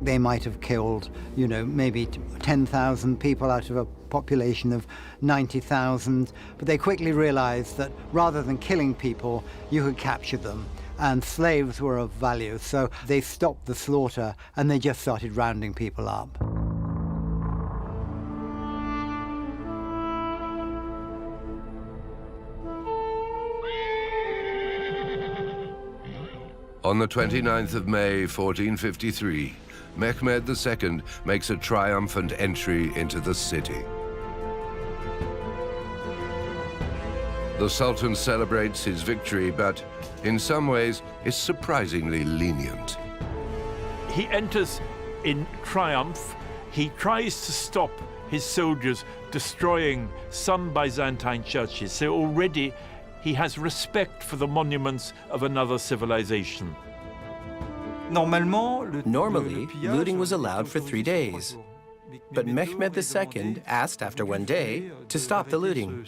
They might have killed, you know, maybe 10,000 people out of a population of 90,000, but they quickly realized that rather than killing people, you could capture them. and slaves were of value, so they stopped the slaughter and they just started rounding people up. On the 29th of May, 1453, Mehmed II makes a triumphant entry into the city. The Sultan celebrates his victory, but in some ways is surprisingly lenient. He enters in triumph. He tries to stop his soldiers destroying some Byzantine churches. So already he has respect for the monuments of another civilization. Normally, looting was allowed for 3 days. But Mehmed II asked after 1 day to stop the looting.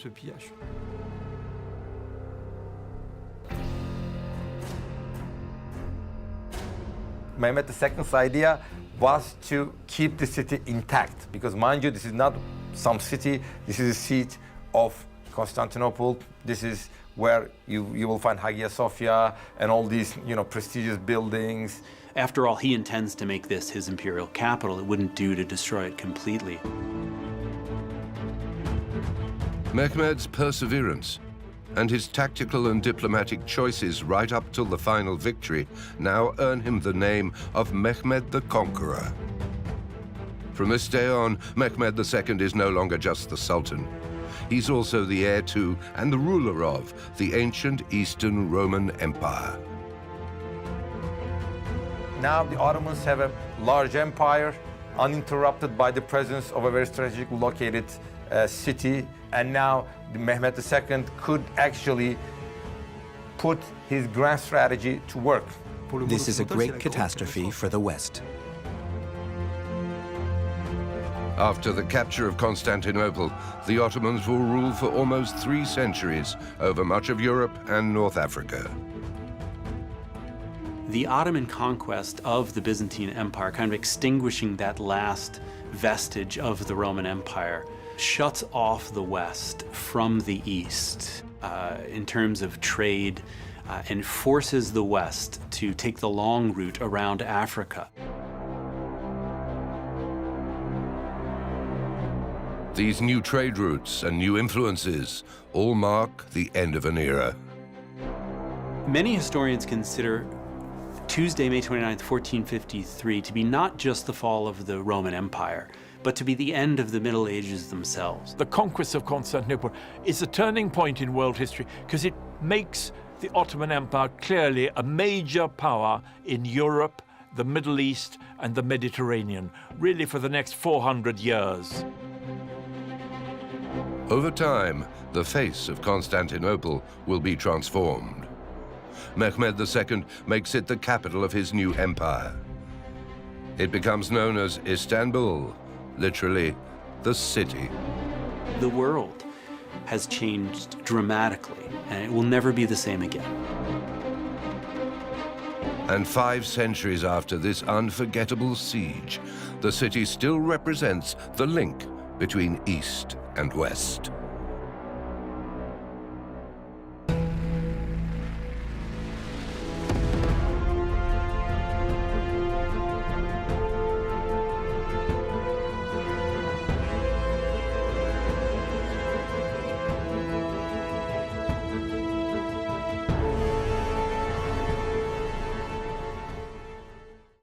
Mehmed II's idea was to keep the city intact, because mind you, this is not some city, this is a seat of Constantinople. This is where you will find Hagia Sophia and all these, prestigious buildings. After all, he intends to make this his imperial capital. It wouldn't do to destroy it completely. Mehmed's perseverance and his tactical and diplomatic choices right up till the final victory now earn him the name of Mehmed the Conqueror. From this day on, Mehmed II is no longer just the Sultan. He's also the heir to and the ruler of the ancient Eastern Roman Empire. Now the Ottomans have a large empire, uninterrupted by the presence of a very strategically located city, and now Mehmed II could actually put his grand strategy to work. This is a great catastrophe for the West. After the capture of Constantinople, the Ottomans will rule for almost 3 centuries over much of Europe and North Africa. The Ottoman conquest of the Byzantine Empire, kind of extinguishing that last vestige of the Roman Empire, shuts off the West from the East in terms of trade and forces the West to take the long route around Africa. These new trade routes and new influences all mark the end of an era. Many historians consider Tuesday, May 29th, 1453, to be not just the fall of the Roman Empire, but to be the end of the Middle Ages themselves. The conquest of Constantinople is a turning point in world history because it makes the Ottoman Empire clearly a major power in Europe, the Middle East, and the Mediterranean, really for the next 400 years. Over time, the face of Constantinople will be transformed. Mehmed II makes it the capital of his new empire. It becomes known as Istanbul, literally, the city. The world has changed dramatically, and it will never be the same again. And 5 centuries after this unforgettable siege, the city still represents the link between East and West.